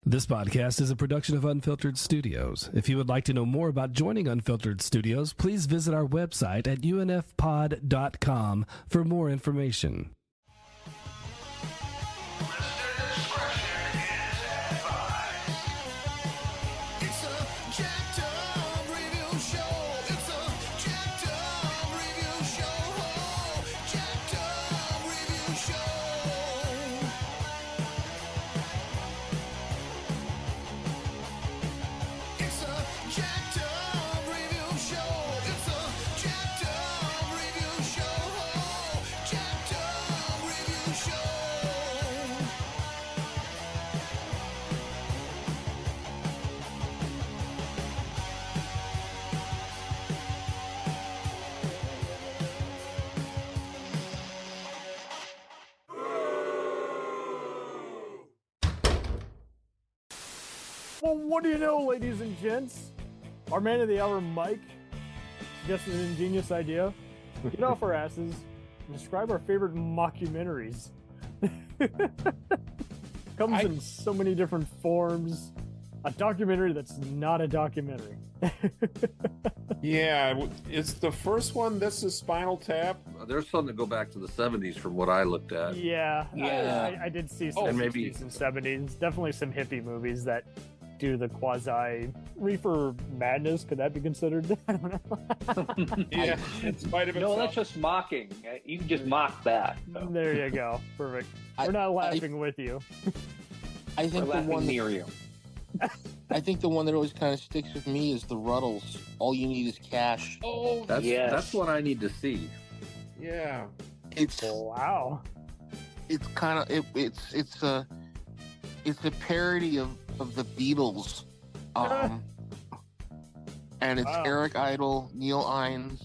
This podcast is a production of Unfiltered Studios. If you would like to know more about joining Unfiltered Studios, please visit our website at unfpod.com for more information. Well, what do you know, ladies and gents? Our man of the hour, Mike, suggested an ingenious idea. Get off our asses and describe our favorite mockumentaries. Comes in so many different forms. A documentary that's not a documentary. Yeah, it's the first one. This is Spinal Tap. There's some that go back to the 70s from what I looked at. Yeah. I did see some 60s and 70s. Definitely some hippie movies that do the quasi reefer madness. Could that be considered? I don't know. Yeah, in spite of itself. No, that's just mocking. You can just mock that. So. There you go. Perfect. We're not laughing with you. I think We're laughing near you. I think the one that always kind of sticks with me is the Rutles. All you need is cash. Oh, that's what I need to see. Yeah. It's wow. It's kind of it's a parody of the Beatles, and it's Eric Idle, Neil Innes.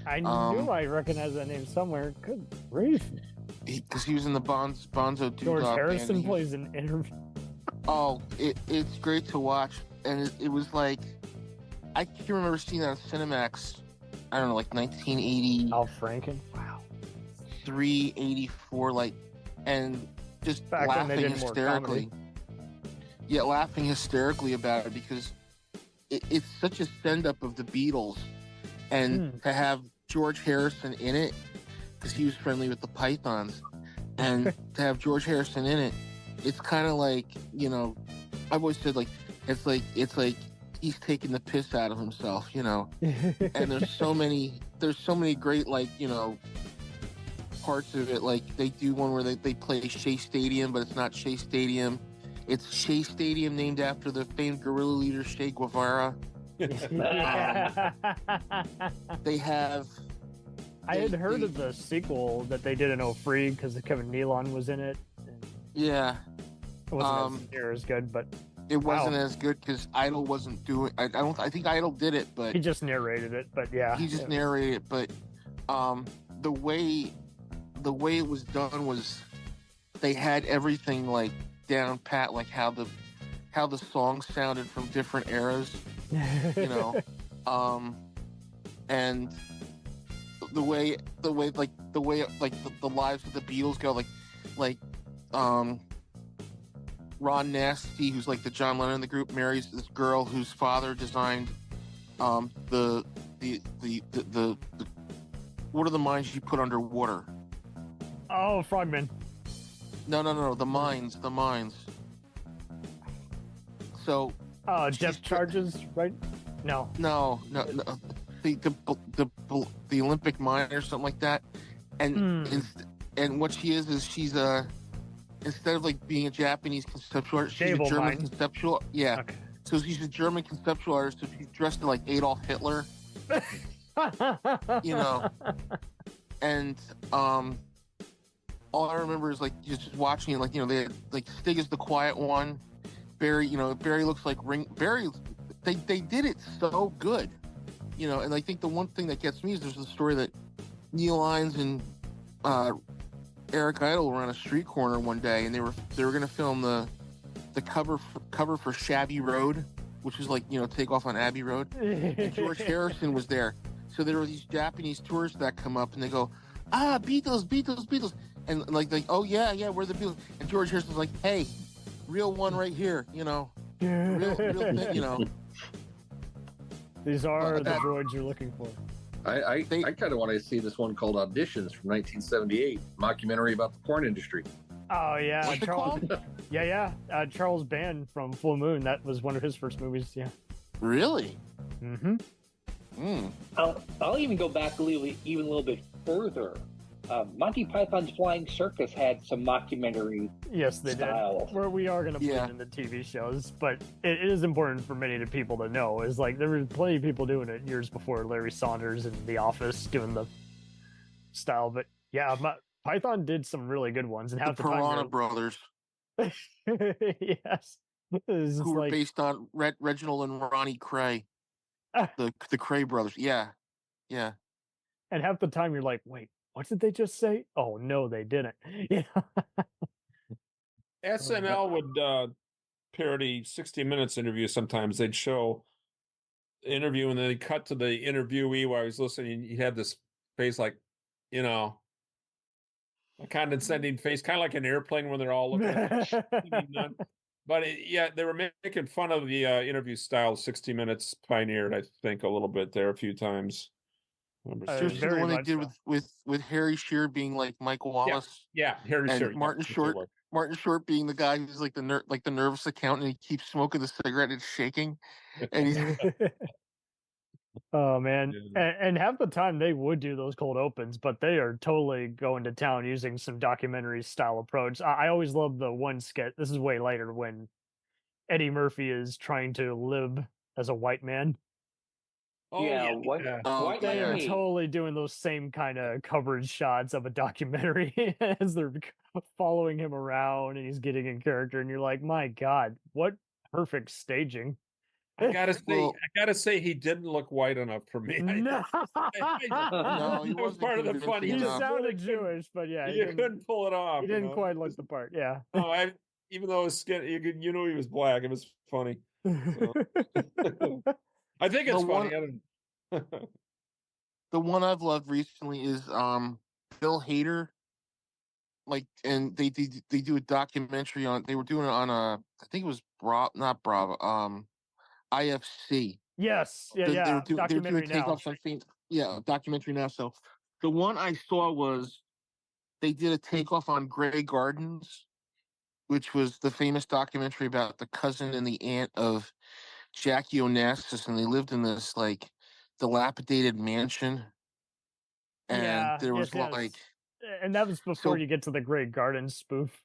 I knew I recognized that name somewhere. Good grief! Because he was in the Bonzo Two. George Harrison plays an interview. Oh, it's great to watch, and it was like I can remember seeing that on Cinemax. I don't know, like 1980. Al Franken. Wow. 384, like, and just Back laughing hysterically. Yeah, laughing hysterically about it because it's such a send-up of the Beatles, and to have George Harrison in it because he was friendly with the Pythons, and to have George Harrison in it, it's kind of like, you know, I've always said like it's like he's taking the piss out of himself, you know. And there's so many great, like, you know, parts of it. Like they do one where they play Shea Stadium, but it's not Shea Stadium. It's Shea Stadium, named after the famed guerrilla leader Che Guevara. They have. I had heard of the sequel that they did in Oh Free because Kevin Nealon was in it. Yeah. It wasn't near as good, but it wasn't as good because Idle wasn't doing. I think Idle did it, but he just narrated it. But yeah, he just narrated it. But the way it was done was they had everything like down pat, like how the songs sounded from different eras, you know, and the way the lives of the Beatles go, like Ron Nasty, who's like the John Lennon of the group, marries this girl whose father designed the what are the mines you put underwater? Oh, Frogman. No, the mines. So depth charges, right? No. The Olympic mine or something like that, and what she is she's instead of like being a Japanese conceptual artist, she's a German conceptual. Yeah. Okay. So she's a German conceptual artist. So she's dressed in like Adolf Hitler. You know, and all I remember is like just watching it. Like, you know, they like Stig is the quiet one. Barry, you know, Barry looks like Barry. They did it so good, you know. And I think the one thing that gets me is there's a story that Neil Innes and Eric Idle were on a street corner one day, and they were going to film the cover for Shabby Road, which was like, you know, take off on Abbey Road. And George Harrison was there. So there were these Japanese tourists that come up and they go, Beatles. And like, oh yeah, we're the Beatles. And George Harrison's like, hey, real one right here. Real thing. These are the that- droids you're looking for. I kind of want to see this one called Auditions from 1978, mockumentary about the porn industry. Oh yeah, What's it called? Yeah. Charles Band from Full Moon. That was one of his first movies. Yeah. Really? Mm-hmm. I'll even go back a little bit further. Monty Python's Flying Circus had some mockumentary. Yes, they style. did. Where we are going to put it in the TV shows, but it is important for many people to know. Is like there were plenty of people doing it years before Larry Saunders and The Office doing the style. But yeah, Python did some really good ones, and half the Piranha time Brothers, yes, who were based on Reginald and Ronnie Cray, the Cray brothers. Yeah. And half the time you're like, wait, what did they just say? Oh no, they didn't. Yeah. SNL would parody 60 Minutes interview sometimes. They'd show the interview and then they'd cut to the interviewee while he was listening. He had this face like, a condescending face, kind of like an airplane when they're all looking at it. But they were making fun of the interview style 60 Minutes pioneered, I think, a little bit there a few times. Just the one they did with Harry Shearer being like Michael Wallace. Yeah, Harry Shearer. Martin Short being the guy who's like the nervous accountant. And he keeps smoking the cigarette and shaking. And he's oh man, and half the time they would do those cold opens, but they are totally going to town using some documentary style approach. I always love the one sketch. This is way later when Eddie Murphy is trying to live as a white man. They are totally doing those same kind of coverage shots of a documentary as they're following him around and he's getting in character, and you're like, my God, what perfect staging. I gotta say, he didn't look white enough for me. No, he was part of the fun. He sounded Jewish, but yeah, he couldn't pull it off. He didn't quite look the part. Yeah. Oh, even though his skin, he was black. It was funny. So. I think it's funny. The one I've loved recently is Bill Hader. Like, and they do a documentary on. They were doing it on I think it was not Bravo. IFC. Yes. Yeah. They were documentary doing now. Documentary now. So the one I saw was they did a takeoff on Grey Gardens, which was the famous documentary about the cousin and the aunt of Jackie Onassis, and they lived in this like dilapidated mansion. And there was like, and that was before you get to the Grey Gardens spoof.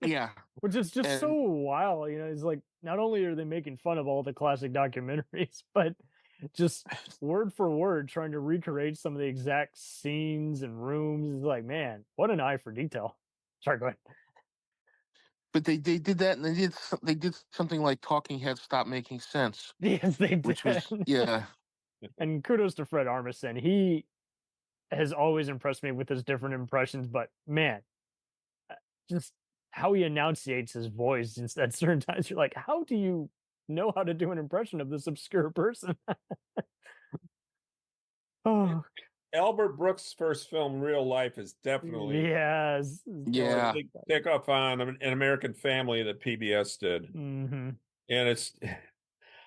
Yeah, which is just so wild. It's like not only are they making fun of all the classic documentaries, but just word for word trying to recreate some of the exact scenes and rooms. It's like, man, what an eye for detail. Sorry, go ahead. But they did that, and they did something like Talking Heads Stop Making Sense. Yes, they did. Which was And kudos to Fred Armisen. He has always impressed me with his different impressions, but man, just how he enunciates his voice at certain times, you're like, how do you know how to do an impression of this obscure person? Oh, Albert Brooks' first film, Real Life, is definitely a big pick up on An American Family that PBS did. Mm-hmm. And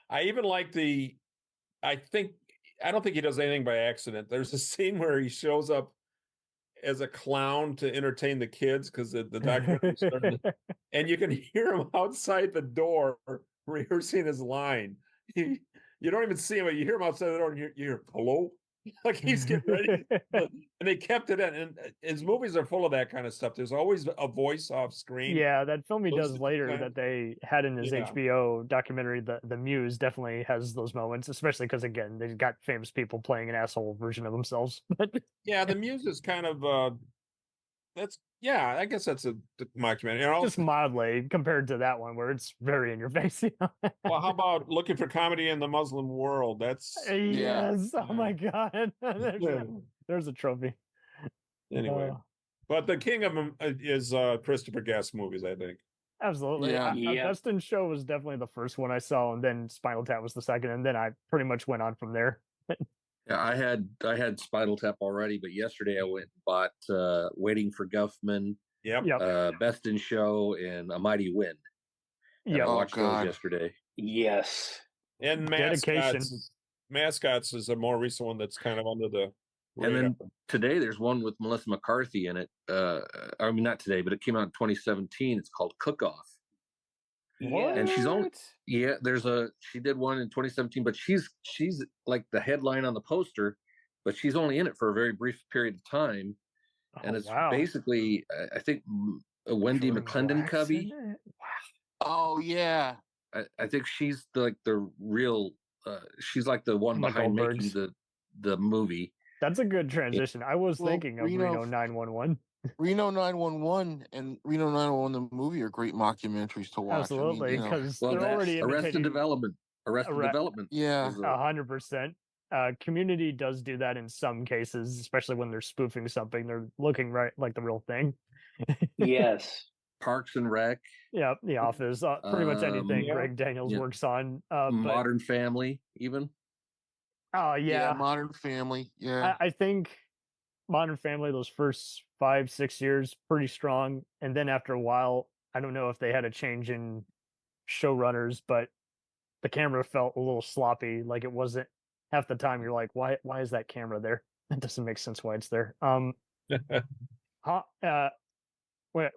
I even like I don't think he does anything by accident. There's a scene where he shows up as a clown to entertain the kids because the documentary started, and you can hear him outside the door rehearsing his line. You don't even see him, but you hear him outside the door, and you hear hello. Like he's getting ready, and they kept it in. And his movies are full of that kind of stuff. There's always a voice off screen. Yeah, that film he does later that they had in his HBO documentary, the Muse, definitely has those moments. Especially because again, they've got famous people playing an asshole version of themselves. Yeah, the Muse is kind of I guess that's a mockumentary. Just mildly compared to that one where it's very in your face. Well, how about Looking for Comedy in the Muslim World? That's Oh my God. There's a trophy. Anyway, but the king of them is Christopher Guest movies, I think. Absolutely. Best in Show was definitely the first one I saw, and then Spinal Tap was the second, and then I pretty much went on from there. Yeah, I had Spinal Tap already, but yesterday I went and bought Waiting for Guffman, Yep. Best in Show, and A Mighty Wind. And Yeah. I watched those God. yesterday. Yes. And Dedication. Mascots is a more recent one that's kind of under the And radar. then today there's one with Melissa McCarthy in it. I mean, not today, but it came out in 2017. It's called Cook Off. What? And she did one in 2017, but she's like the headline on the poster, but she's only in it for a very brief period of time. And it's basically, I think, a Wendy McClendon cubby. Oh yeah. I think she's the real, she's like the one Like behind Goldberg's. making the movie. That's a good transition. I was thinking of Reno 911. Reno 911 and Reno 911 the movie are great mockumentaries to watch. Absolutely, because they're already Arrested imitating Development. Development. Yeah. 100%. Community does do that in some cases, especially when they're spoofing something. They're looking right like the real thing. Yes. Parks and Rec. Yeah, The Office, pretty much anything yeah. Greg Daniels Yeah. works on. Modern Family, even. Oh Yeah, Modern Family. Yeah. I think Modern Family, those first 5-6 years, pretty strong, and then after a while, I don't know if they had a change in showrunners, but the camera felt a little sloppy. Like it wasn't half the time. You're like, why is that camera there? That doesn't make sense why it's there.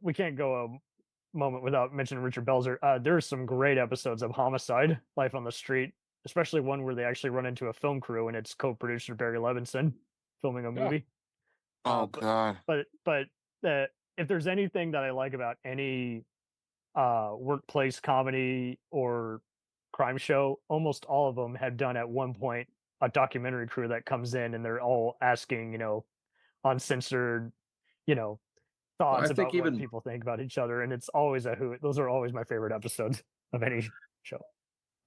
We can't go a moment without mentioning Richard Belzer. There's some great episodes of Homicide: Life on the Street, especially one where they actually run into a film crew and it's co-producer Barry Levinson filming a movie. God. But if there's anything that I like about any workplace comedy or crime show, almost all of them have done at one point a documentary crew that comes in and they're all asking, uncensored, thoughts about what people think about each other, and it's always a hoot. Those are always my favorite episodes of any show.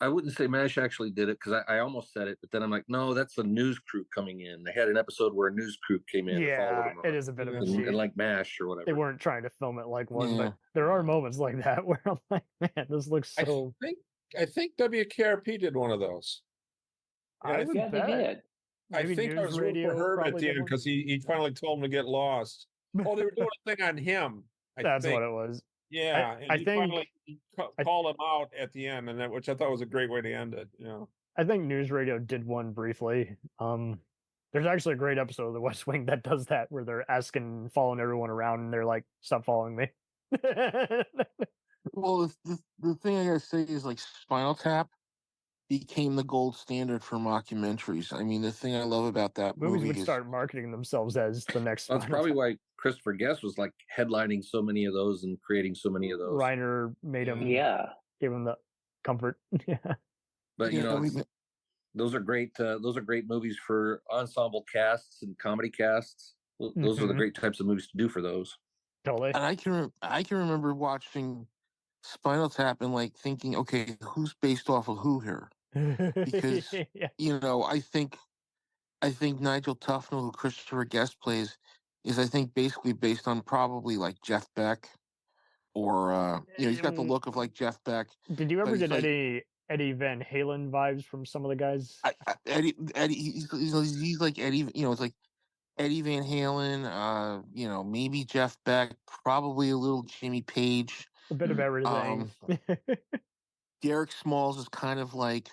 I wouldn't say MASH actually did it because I almost said it, but then I'm like, no, that's the news crew coming in. They had an episode where a news crew came in. Yeah, it is a bit of a cheat. And like MASH or whatever. They weren't trying to film it like one, but there are moments like that where I'm like, man, this looks so. I think WKRP did one of those. I would bet. They did. I think I was rooting for Herb at the end because he finally told him to get lost. Oh, they were doing a thing on him. That's what it was. Yeah, I think he called him out at the end, and which I thought was a great way to end it. I think News Radio did one briefly. There's actually a great episode of The West Wing that does that, where they're following everyone around, and they're like, "Stop following me." Well, the thing I gotta say is like Spinal Tap became the gold standard for mockumentaries. I mean, the thing I love about that movies movie would start marketing themselves as the next. That's probably why Christopher Guest was like headlining so many of those and creating so many of those. Reiner made him, gave him the comfort. Yeah, but those are great. Those are great movies for ensemble casts and comedy casts. Those are the great types of movies to do for those. Totally. And I can remember watching Spinal Tap and like thinking, okay, who's based off of who here? Because I think Nigel Tufnell, who Christopher Guest plays, is I think basically based on probably like Jeff Beck, or he's got the look of like Jeff Beck. Did you ever get Eddie Van Halen vibes from some of the guys? Eddie, he's like Eddie. It's like Eddie Van Halen. Maybe Jeff Beck, probably a little Jimmy Page. A bit of everything. Derek Smalls is kind of like,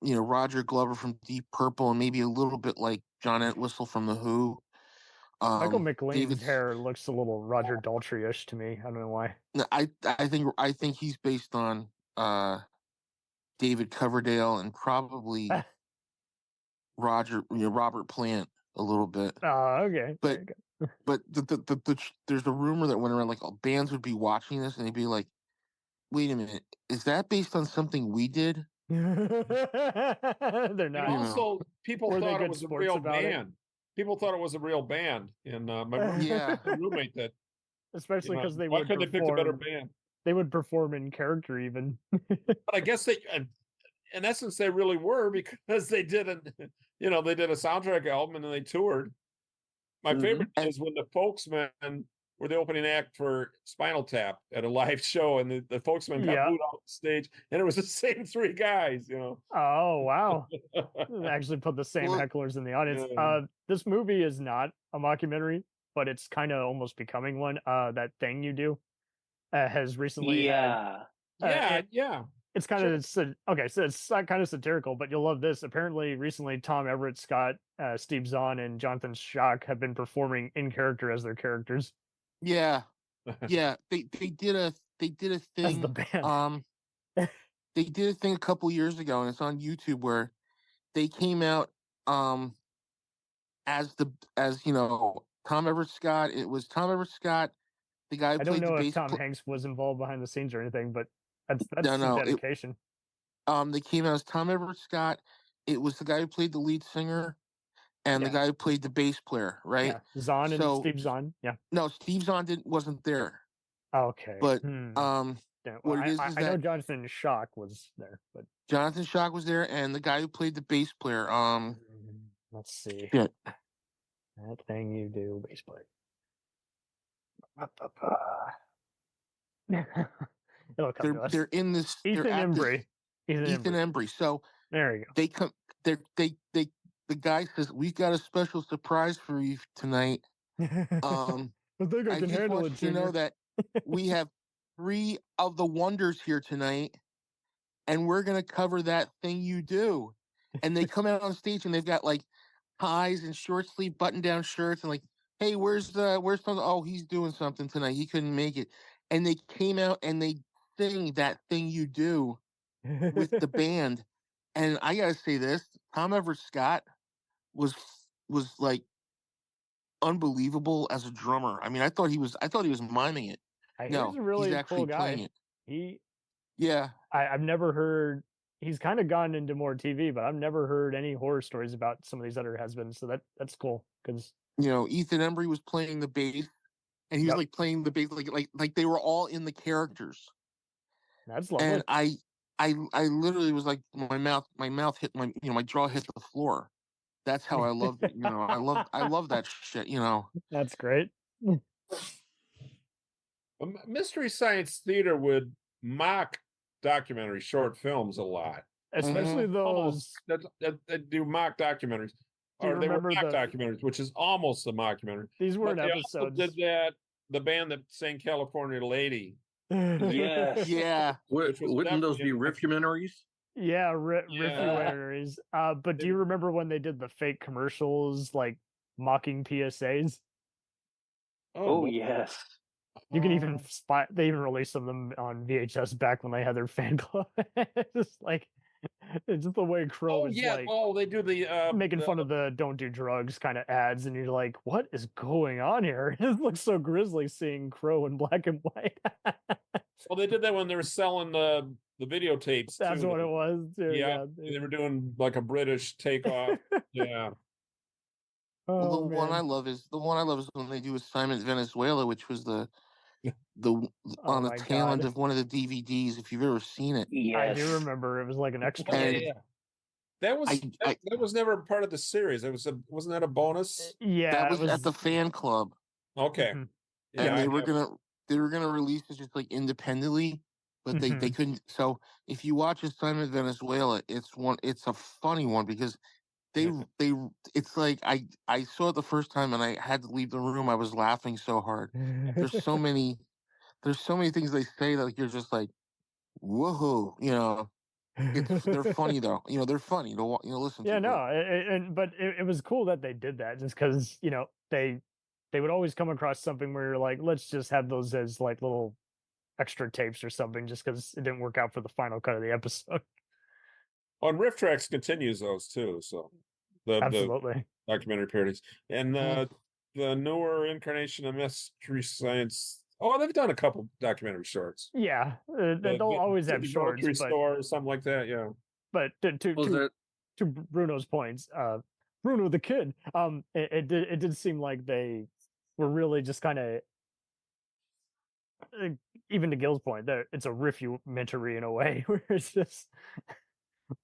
Roger Glover from Deep Purple, and maybe a little bit like John Entwistle from The Who. Michael McLean's hair looks a little Roger Daltrey-ish to me. I don't know why. I think he's based on David Coverdale and probably Robert Plant a little bit. Oh, okay. But there's a rumor that went around like bands would be watching this and they'd be like, "Wait a minute, is that based on something we did?" They're not. And also, people thought it was a real band. People thought it was a real band, and my roommate that. Especially because they why would. Couldn't they pick a better band? They would perform in character, even. But I guess they, in essence, they really were, because they did a soundtrack album and then they toured. My favorite is when the Folksmen were the opening act for Spinal Tap at a live show, and the Folksmen got booed off the stage, and it was the same three guys, Oh, wow. Actually put the same hecklers in the audience. This movie is not a mockumentary, but it's kind of almost becoming one. That Thing You Do has recently had Yeah. It's kind of okay, so it's kind of satirical, but you'll love this. Apparently, recently, Tom Everett Scott, Steve Zahn, and Jonathan Schock have been performing in character as their characters. Yeah, yeah. They did a thing. As the band. They did a thing a couple years ago, and it's on YouTube where they came out as Tom Everett Scott. It was Tom Everett Scott, the guy who I played don't know the if bass. Tom Hanks was involved behind the scenes or anything, but that's No, some dedication. They came out as Tom Everett Scott. It was the guy who played the lead singer and the guy who played the bass player, right? Yeah, Zahn and Steve Zahn. Yeah. No, Steve Zahn wasn't there. Okay. But what it is I know Jonathan Schock was there, but Jonathan Schock was there, and the guy who played the bass player. Let's see. Yeah. That thing you do, bass player. They're in this. Ethan Embry. Ethan Embry. So there you go. They come. The guy says, "We've got a special surprise for you tonight." I think I can handle it. You know that we have 3 of the wonders here tonight, and we're gonna cover that thing you do. And they come out on stage and they've got like ties and short sleeve button down shirts and like, hey, where's Tom? Oh, he's doing something tonight. He couldn't make it. And they came out and they sing that thing you do with the band. And I gotta say this, Tom Everett Scott was like unbelievable as a drummer. I mean, I thought he was miming it. He's a really cool guy. I've never heard. He's kind of gone into more TV, but I've never heard any horror stories about some of these other has-beens. So that's cool because Ethan Embry was playing the bass, and he was like playing the bass like they were all in the characters. That's lovely. And I literally was like my mouth hit my jaw hit the floor. That's how I loved it. I love that shit. That's great. Mystery Science Theater would mock documentary short films a lot, especially those that do mock documentaries. Or they were mock documentaries, which is almost a mockumentary. These weren't episodes. Also did that the band that sang California Lady? Yes. Yeah. Wouldn't those be riffumentaries? Yeah, riffumentaries. But do you remember when they did the fake commercials, like mocking PSAs? Oh yes. You can even spot. They even released some of them on VHS back when they had their fan club. It's just the way Crow is like. Oh, they do the making fun of the "don't do drugs" kind of ads, and you're like, "What is going on here?" It looks so grisly seeing Crow in black and white. Well, they did that when they were selling the videotapes. That's what it was. Too. Yeah, they were doing like a British takeoff. Yeah. The one I love is when they do Assignment Venezuela, which was on the tail end of one of the DVDs. If you've ever seen it, I do remember. It was like an extra. Yeah. That was never part of the series. Wasn't that a bonus? Yeah, that was at the fan club. Okay. Mm-hmm. And they were gonna release it just like independently, but they couldn't. So if you watch Assignment Venezuela, it's a funny one because it's like I saw it the first time and I had to leave the room. I was laughing so hard. There's so many things they say that you're just like, woohoo, they're funny though. They're funny to listen to. Yeah, no, but it was cool that they did that just because they would always come across something where you're like, let's just have those as like little extra tapes or something, just because it didn't work out for the final cut of the episode. On Riff Tracks continues those too, so absolutely the documentary parodies and the newer incarnation of Mystery Science. Oh, they've done a couple documentary shorts. Yeah, they'll always have shorts, but store or something like that. Yeah, but to Bruno's points, Bruno the Kid, it did seem like they were really just kind of. Even to Gil's point, it's a riffumentary in a way, where it's just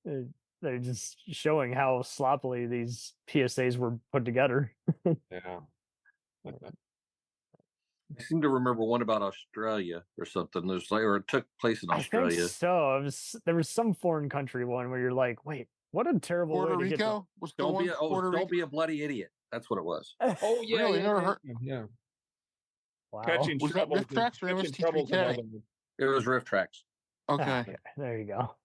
they're just showing how sloppily these PSAs were put together. Yeah. I seem to remember one about Australia or something. Or it took place in Australia. I think so. There was some foreign country one where you're like, wait, what a terrible Puerto way to Rico? Don't be a bloody idiot. That's what it was. Oh yeah, really? Yeah. Wow. Catching was trouble. Riff Tracks or Catching trouble. It was Riff Tracks. Okay. There you go.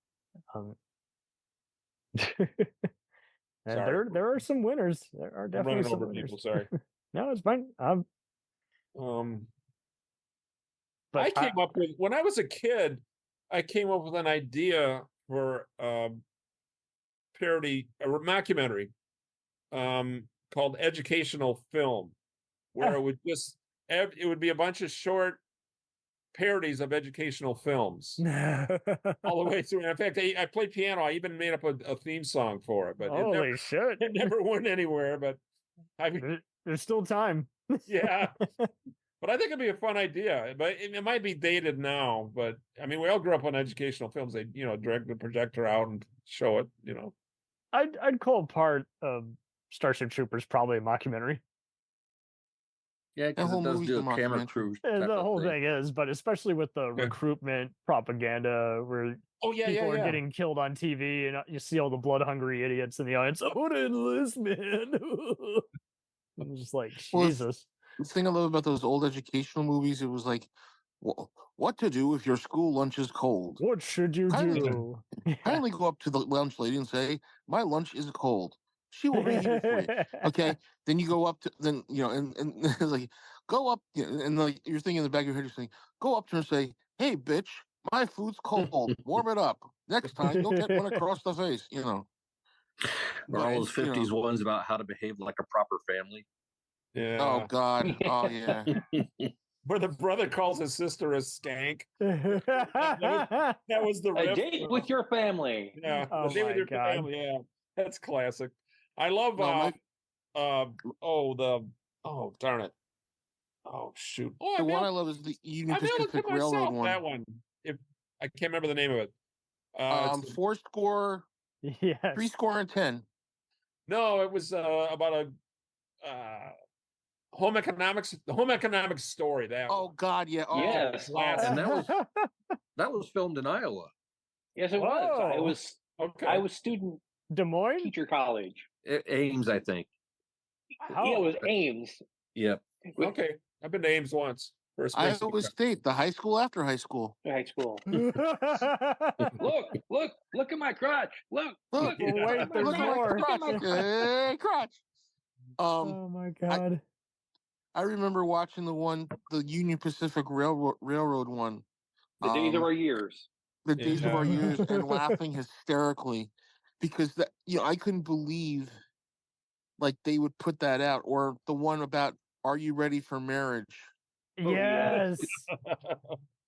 And Sorry. there are some winners. There are I'm definitely running some over winners. people. Sorry. No, it's fine. But I came up with, when I was a kid, I came up with an idea for parody, a mockumentary called Educational Film, where it would just, it would be a bunch of short parodies of educational films all the way through. In fact, I played piano. I even made up a theme song for it, but holy shit, it never went anywhere. But there's still time. Yeah. But I think it'd be a fun idea. But it might be dated now. But I mean, we all grew up on educational films. They, drag the projector out and show it. I'd call part of Starship Troopers probably a mockumentary. Yeah, because it does do a camera crew. The whole thing is, but especially with the recruitment propaganda where people are getting killed on TV and you see all the blood-hungry idiots in the audience. I want to enlist, man. I'm just like, Jesus. The thing I love about those old educational movies, it was like, what to do if your school lunch is cold? What should you do? Kindly go up to the lunch lady and say, my lunch is cold. She will reheat it for you. Okay. Then you go up to, and it's like, go up, and like you're thinking in the back of your head, you're saying, go up to her and say, hey, bitch, my food's cold. Warm it up. Next time, you'll get one across the face, Or all those 50s ones about how to behave like a proper family. Yeah. Oh, God. Oh, yeah. Where the brother calls his sister a skank. That was the riff. A date with your family. Yeah. A date with your family. Yeah. That's classic. I love darn it. Oh shoot. Oh, the one I love is the Union Pacific Railroad one. That one. If I can't remember the name of it. 4 score. Yes. 3 score and 10. No, it was about a home economics story. That God, yeah. Oh, yes. And that was filmed in Iowa. Yes, it was. I was student Des Moines teacher college. Ames, I think. Yeah, it was Ames. Yep. Okay, I've been to Ames once. Iowa State, the high school after high school. High school. Look at my crotch. Look. Wait, there's more. Crotch. Oh my God. I remember watching the Union Pacific Railroad one. The days of our years. The days of our years, and laughing hysterically because I couldn't believe like they would put that out, or the one about Are You Ready for Marriage? Yes.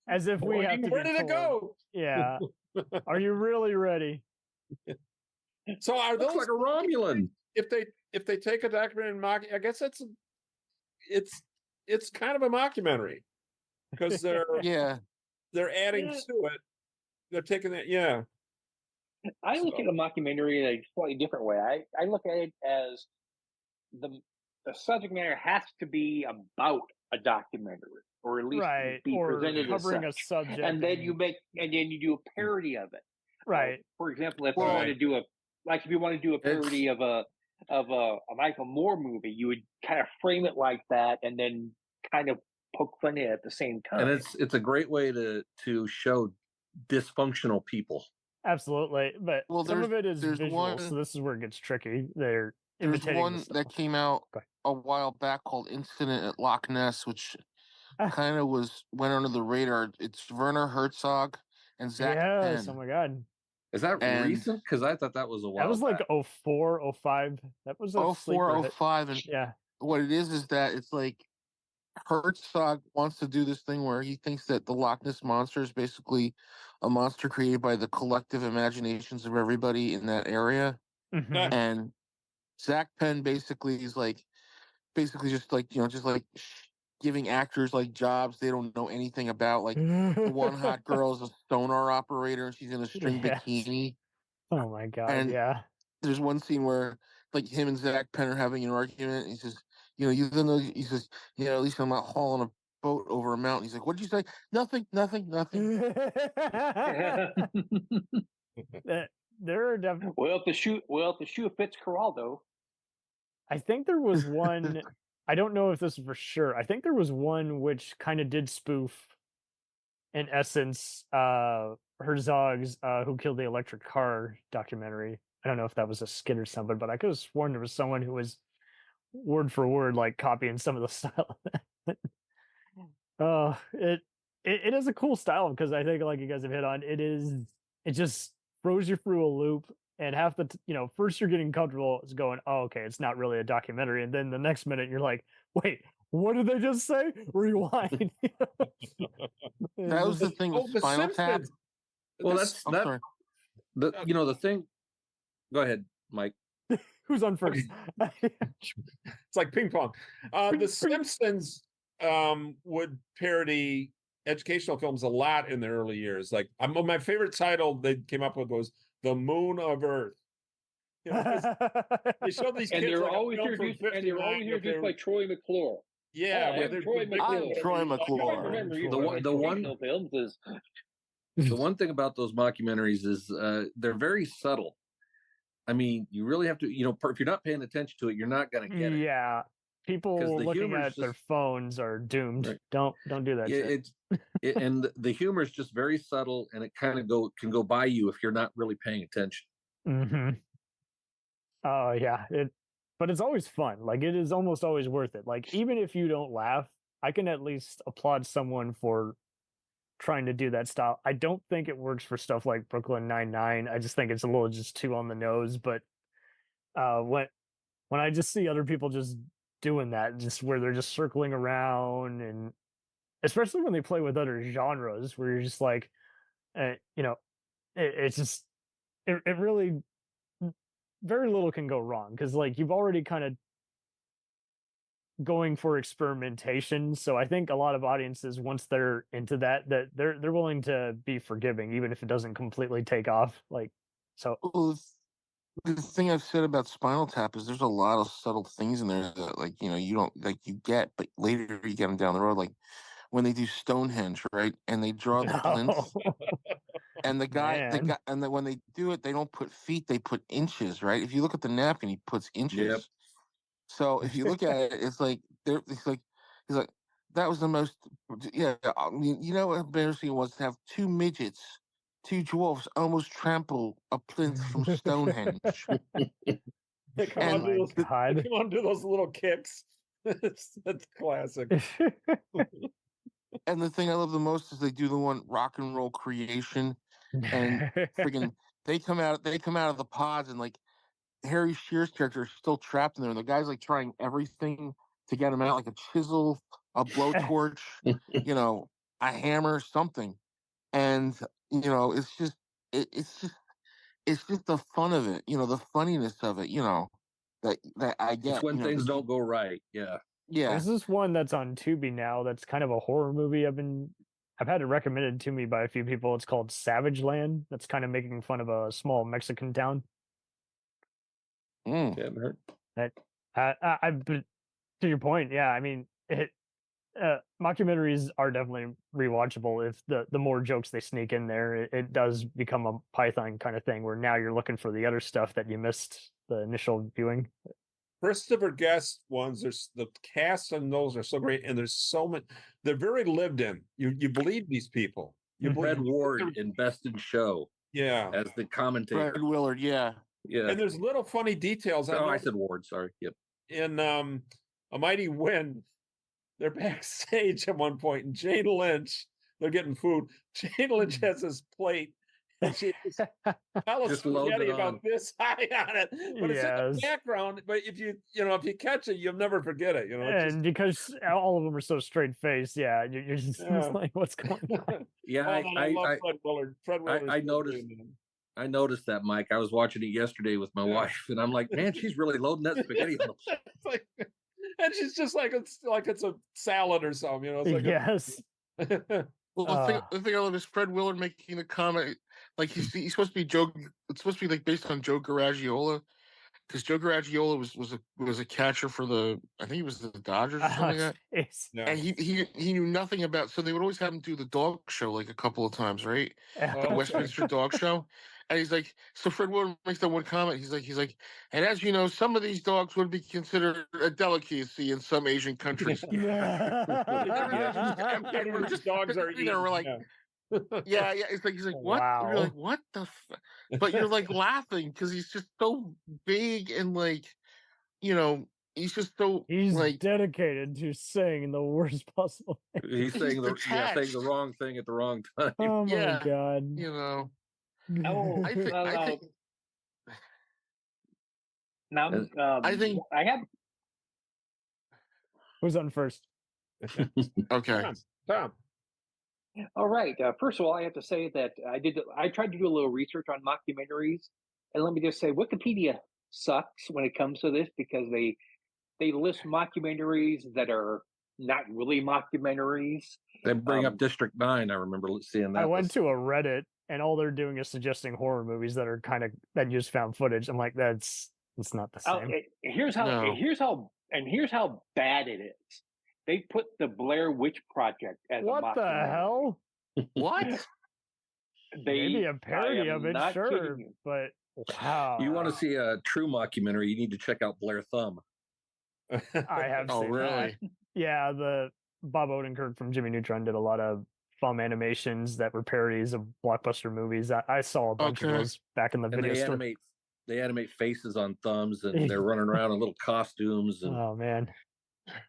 As if we have to be ready to go. Yeah. Are you really ready? So are those like a Romulan? If they take a documentary and mock, I guess it's kind of a mockumentary because they're adding to it. They're taking it. Yeah. I look at a mockumentary in a slightly different way. I look at it as the subject matter has to be about a documentary, or at least be presented covering as a subject, and then you do a parody of it. Right. For example, if you want to do a parody of a Michael Moore movie, you would kind of frame it like that, and then kind of poke fun at it at the same time. And it's a great way to show dysfunctional people. Absolutely, but some of it is visual, so this is where it gets tricky. There's one that came out a while back called Incident at Loch Ness, which kind of went under the radar. It's Werner Herzog and Zach Penn. Yes, oh my God. Is that recent? Because I thought that was a while. That was like 04, 05. That was a 04, 05. And what it is that it's like Herzog wants to do this thing where he thinks that the Loch Ness Monster is basically a monster created by the collective imaginations of everybody in that area. Mm-hmm. And Zach Penn basically is just giving actors like jobs they don't know anything about. Like the one hot girl is a sonar operator and she's in a string bikini. Oh my God. And there's one scene where like him and Zach Penn are having an argument. And he says, even though he says, at least I'm not hauling a boat over a mountain. He's like, what did you say? Nothing. There are definitely. Well, if the shoe fits Coraldo. I think there was one. I don't know if this is for sure. I think there was one which kind of did spoof in essence, Herzog's Who Killed the Electric Car documentary. I don't know if that was a skit or something, but I could have sworn there was someone who was word for word like copying some of the style. It is a cool style because I think, like you guys have hit on, it just throws you through a loop, and half the first you're getting comfortable is going, oh, okay, it's not really a documentary, and then the next minute you're like, wait, what did they just say? Rewind. That was the thing with Spinal Tap. Well, the thing. Go ahead, Mike. Who's on first? It's like ping pong. The Simpsons would parody educational films a lot in the early years. Like, my favorite title they came up with was "The Moon of Earth." You know, they showed these kids, and they're like always introduced by Troy McClure. Yeah, Troy McClure. The one thing about those mockumentaries is they're very subtle. I mean, you really have to, if you're not paying attention to it, you're not going to get it. Yeah, people looking at their phones are doomed. Right. Don't do that. Shit. And the humor is just very subtle, and it kind of can go by you if you're not really paying attention. Mm-hmm. Oh yeah, but it's always fun. Like, it is almost always worth it. Like, even if you don't laugh, I can at least applaud someone for trying to do that style. I don't think it works for stuff like Brooklyn Nine-Nine. I just think it's a little just too on the nose. But when I just see other people just doing that, just where they're just circling around, and especially when they play with other genres, where you're just like, it's just it really, very little can go wrong, because like you've already kind of going for experimentation. So I think a lot of audiences, once they're into that they're willing to be forgiving, even if it doesn't completely take off. Like, so the thing I've said about Spinal Tap is there's a lot of subtle things in there that, like, you don't like, you get, but later you get them down the road. Like when they do Stonehenge, right, and they draw the plinth, and the guy, and when they do it, they don't put feet, they put inches, right? If you look at the napkin, he puts inches. Yep. So if you look at it, it's like he's like, that was the most, yeah. I mean, what embarrassing it was to have two dwarfs almost trample a plinth from Stonehenge. They come on, do those little kicks. That's classic. And the thing I love the most is they do the one Rock and Roll Creation, and friggin' they come out of the pods, and like Harry Shearer's character is still trapped in there, and the guy's like trying everything to get him out, like a chisel, a blowtorch, a hammer, something. And it's just the fun of it, the funniness of it, that I get. It's when things don't go right. Yeah. There's this one that's on Tubi now that's kind of a horror movie. I've had it recommended to me by a few people. It's called Savage Land. That's kind of making fun of a small Mexican town. To your point, yeah. I mean, mockumentaries are definitely rewatchable if the more jokes they sneak in there. It does become a Python kind of thing, where now you're looking for the other stuff that you missed the initial viewing. Christopher Guest ones, there's the cast on those are so great, and there's so many. They're very lived in. You believe these people. You Fred Ward in Best in Show, as the commentator. Fred Willard, yeah. And there's little funny details. I said Ward. Sorry. Yep. In A Mighty Wind, they're backstage at one point, and Jane Lynch, they're getting food. Jane Lynch has this plate, and she just spaghetti about this high on it, but it's in the background. But if you catch it, you'll never forget it. And because all of them are so straight faced, you're just like, what's going on? Yeah, I love Fred Willard. Fred Willard. I noticed that, Mike. I was watching it yesterday with my wife, and I'm like, man, she's really loading that spaghetti on them. And she's just like it's a salad or something, It's like yes. Well, the thing I love is Fred Willard making the comment, like he's supposed to be Joe. It's supposed to be like based on Joe Garagiola, because Joe Garagiola was a catcher for I think he was the Dodgers or something like that. And he knew nothing about. So they would always have him do the dog show like a couple of times, right? The Westminster Dog Show. And he's like, so Fred Willard makes that one comment. He's like, and as you know, some of these dogs would be considered a delicacy in some Asian countries. Dogs are eating. We're like, Yeah. It's like he's like, what? Wow. You're like, what the? But you're like laughing because he's just so big and like, he's just so he's like dedicated to saying the worst possible thing. He's saying saying the wrong thing at the wrong time. Oh my god. I think now I think I have. Who's on first? Okay. Tom. All right. First of all, I have to say that I tried to do a little research on mockumentaries, and let me just say, Wikipedia sucks when it comes to this because they list mockumentaries that are not really mockumentaries. They bring up District 9. I remember seeing that. I went to a Reddit, and all they're doing is suggesting horror movies that are that use found footage. I'm like, it's not the same. Here's how bad it is. They put the Blair Witch Project as what a mockumentary. the hell? What? Maybe a parody of it, sure, but wow. You want to see a true mockumentary? You need to check out Blair Thumb. I have seen really? that. Yeah, the Bob Odenkirk from Jimmy Neutron did a lot of fun animations that were parodies of blockbuster movies. I saw a bunch of those back in the video store. They animate faces on thumbs, and they're running around in little costumes. And oh man,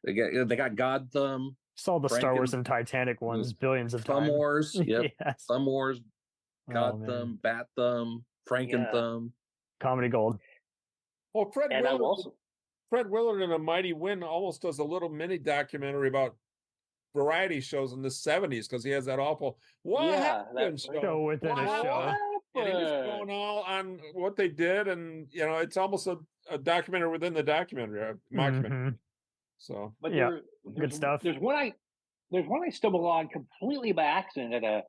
they got God Thumb. Saw the Star Wars and Titanic ones billions of times. Thumb Wars, yep. Yes. Thumb Wars, God Thumb, Bat Thumb, Franken Thumb. Comedy gold. Well, Fred Willard in A Mighty Wind almost does a little mini documentary about variety shows in the 70s because he has that awful show within a show. And he was going all on what they did, and it's almost a documentary within the documentary, a mockumentary. Mm-hmm. So, but good stuff. There's one I stumbled on completely by accident at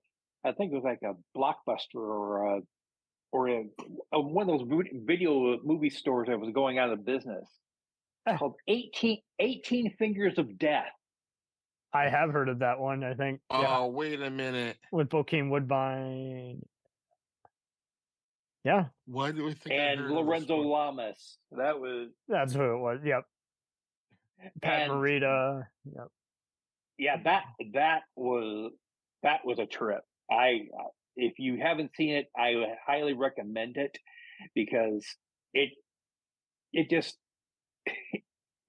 I think it was like a Blockbuster or one of those video movie stores that was going out of business. Called 18 Fingers of Death. I have heard of that one, I think. Oh, wait a minute. With Bokeem Woodbine. Yeah. Why do we think? And Lorenzo Lamas. That's who it was. Yep. Pat Morita. Yep. Yeah, that was a trip. If you haven't seen it, I would highly recommend it because it just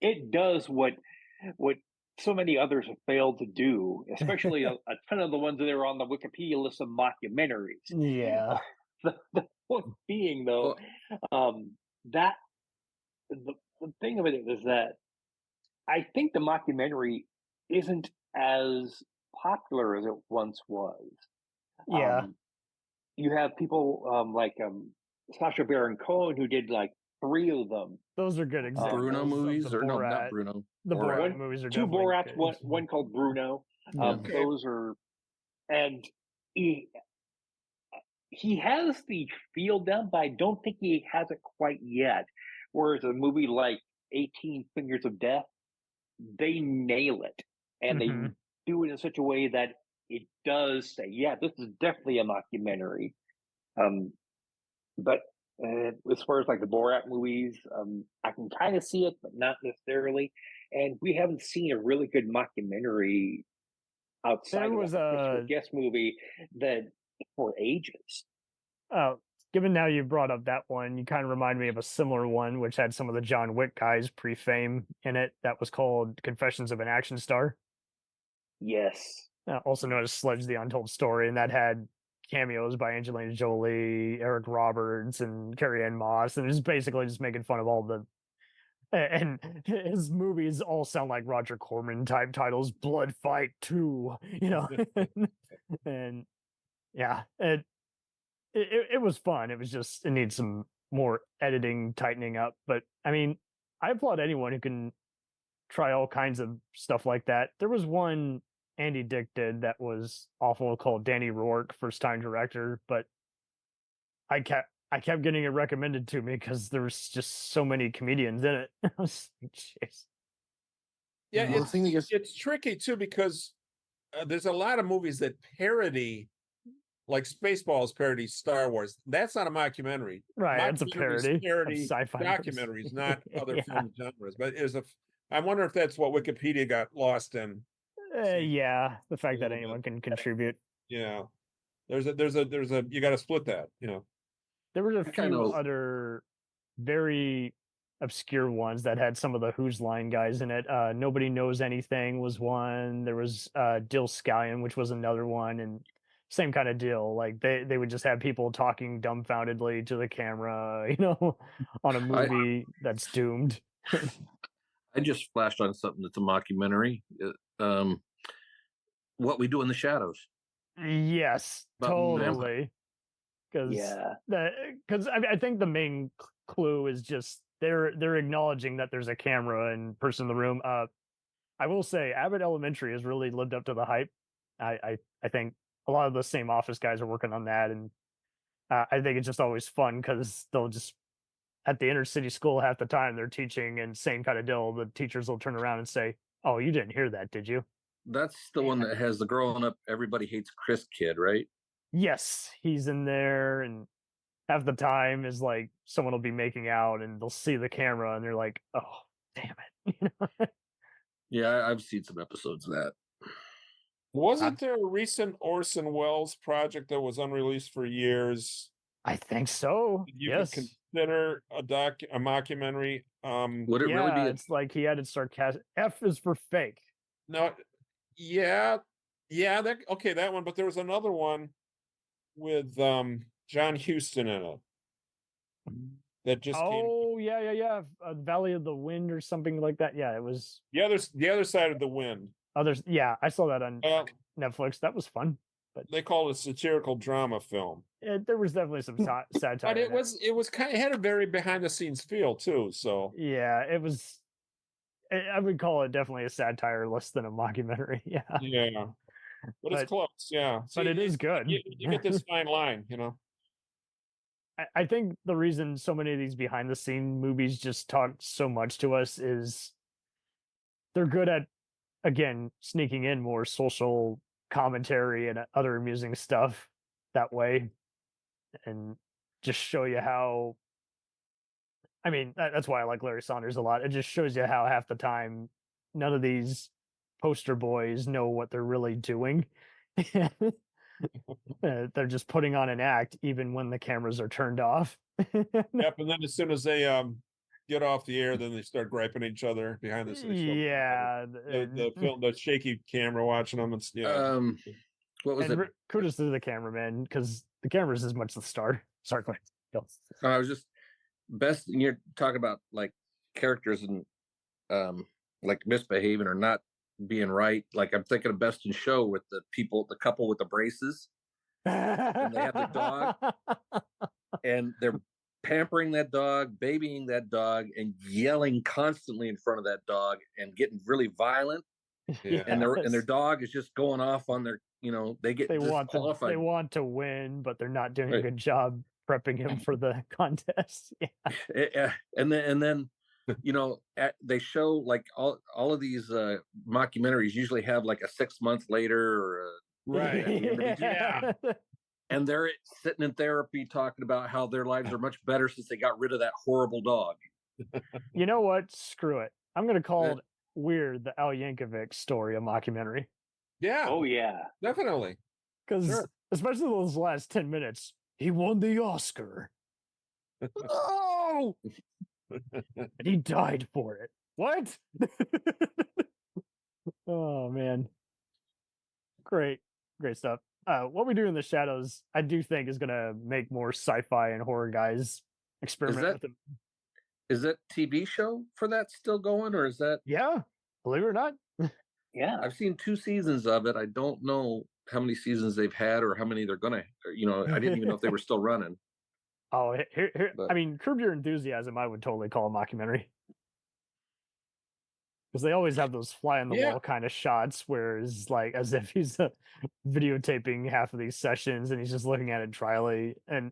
it does what so many others have failed to do, especially a ton of the ones that are on the Wikipedia list of mockumentaries. Yeah. The point being, though, that the thing of it is that I think the mockumentary isn't as popular as it once was. Yeah. You have people like Sacha Baron Cohen who did like 3 of them. Those are good examples. Bruno movies, or no, not Bruno. The Borat movies are 2 Borats, one called Bruno. Those are, and he has the feel down, but I don't think he has it quite yet. Whereas a movie like 18 Fingers of Death, they nail it, and they do it in such a way that it does say, yeah, this is definitely a mockumentary. But as far as like the Borat movies, I can kind of see it, but not necessarily. And we haven't seen a really good mockumentary outside of a guest movie that for ages. Oh, given now you brought up that one, you kind of remind me of a similar one, which had some of the John Wick guys pre-fame in it. That was called Confessions of an Action Star. Yes. Also known as Sledge the Untold Story, and that had cameos by Angelina Jolie, Eric Roberts, and Carrie-Anne Moss, and it was basically just making fun of all the. And his movies all sound like Roger Corman type titles, Blood Fight 2, and yeah, it was fun. It was just, it needs some more editing, tightening up. But I mean, I applaud anyone who can try all kinds of stuff like that. There was one Andy Dick did that was awful called Danny Rourke, First Time Director, but I kept getting it recommended to me because there's just so many comedians in it. I was like, jeez. Yeah, it's tricky too because there's a lot of movies that parody, like Spaceballs parody Star Wars. That's not a mockumentary, right? That's a parody of sci-fi documentaries, not other film genres. But I wonder if that's what Wikipedia got lost in. Yeah, the fact that anyone can contribute. Yeah. There's a you got to split that. There were a few other very obscure ones that had some of the Who's Line guys in it. Nobody Knows Anything was one. There was Dill Scallion, which was another one, and same kind of deal. Like they would just have people talking dumbfoundedly to the camera, on a movie that's doomed. I just flashed on something that's a mockumentary. What We Do in the Shadows. Yes, totally. Because I think the main clue is just they're acknowledging that there's a camera and person in the room. I will say Abbott Elementary has really lived up to the hype. I think a lot of the same office guys are working on that, and I think it's just always fun because they'll just at the inner city school half the time they're teaching, and same kind of deal. The teachers will turn around and say, "Oh, you didn't hear that, did you?" That's the one that has the growing up Everybody Hates Chris kid, right? Yes, he's in there, and half the time is like someone will be making out and they'll see the camera and they're like, "Oh, damn it." Yeah, I've seen some episodes of that. Wasn't there a recent Orson Welles project that was unreleased for years? I think so. You could consider a mockumentary. Would it really be? It's like he added sarcasm. F is for fake. No, yeah, that one. But there was another one with John Huston in it that just came. Oh yeah. Valley of the Wind or something like that. Yeah, it was the other side of the wind. Yeah, I saw that on Netflix. That was fun. But they called it a satirical drama film. There was definitely some satire. But it was kind of had a very behind the scenes feel too. So yeah, it was. I would call it definitely a satire less than a mockumentary. Yeah. Yeah. But it's close. Yeah. So but it is good. You get this fine line, I think the reason so many of these behind the scene movies just talk so much to us is they're good at, again, sneaking in more social commentary and other amusing stuff that way, and just show you how. I mean, that's why I like Larry Saunders a lot. It just shows you how half the time none of these poster boys know what they're really doing. They're just putting on an act even when the cameras are turned off. Yep, and then as soon as they get off the air, then they start griping at each other behind the scenes. Yeah, the shaky camera watching them. And what was it? Kudos to the cameraman, because the camera is as much the star. Sorry, I was just best. You're talking about like characters and like misbehaving or not being right. Like I'm thinking of Best in Show with the couple with the braces, and they have the dog, and they're pampering that dog, babying that dog, and yelling constantly in front of that dog and getting really violent. Yeah. And their dog is just going off on their, they want to win, but they're not doing a good job prepping him for the contest. Yeah. And then they show like all of these mockumentaries usually have like a 6 months later or yeah. And they're sitting in therapy talking about how their lives are much better since they got rid of that horrible dog. You know what? Screw it. I'm going to call it Weird, the Al Yankovic story, a mockumentary. Yeah. Oh, yeah. Definitely. Because especially those last 10 minutes, he won the Oscar. Oh! And he died for it. What? Oh, man. Great stuff. What We Do in the Shadows, I do think is going to make more sci-fi and horror guys experiment with them. Is that TV show for that still going, or is that? Yeah, believe it or not. Yeah, I've seen 2 seasons of it. I don't know how many seasons they've had or how many they're gonna. I didn't even know if they were still running. Oh, here I mean, Curb Your Enthusiasm, I would totally call a mockumentary. Because they always have those fly on the wall kind of shots where it's like as if he's videotaping half of these sessions and he's just looking at it dryly. And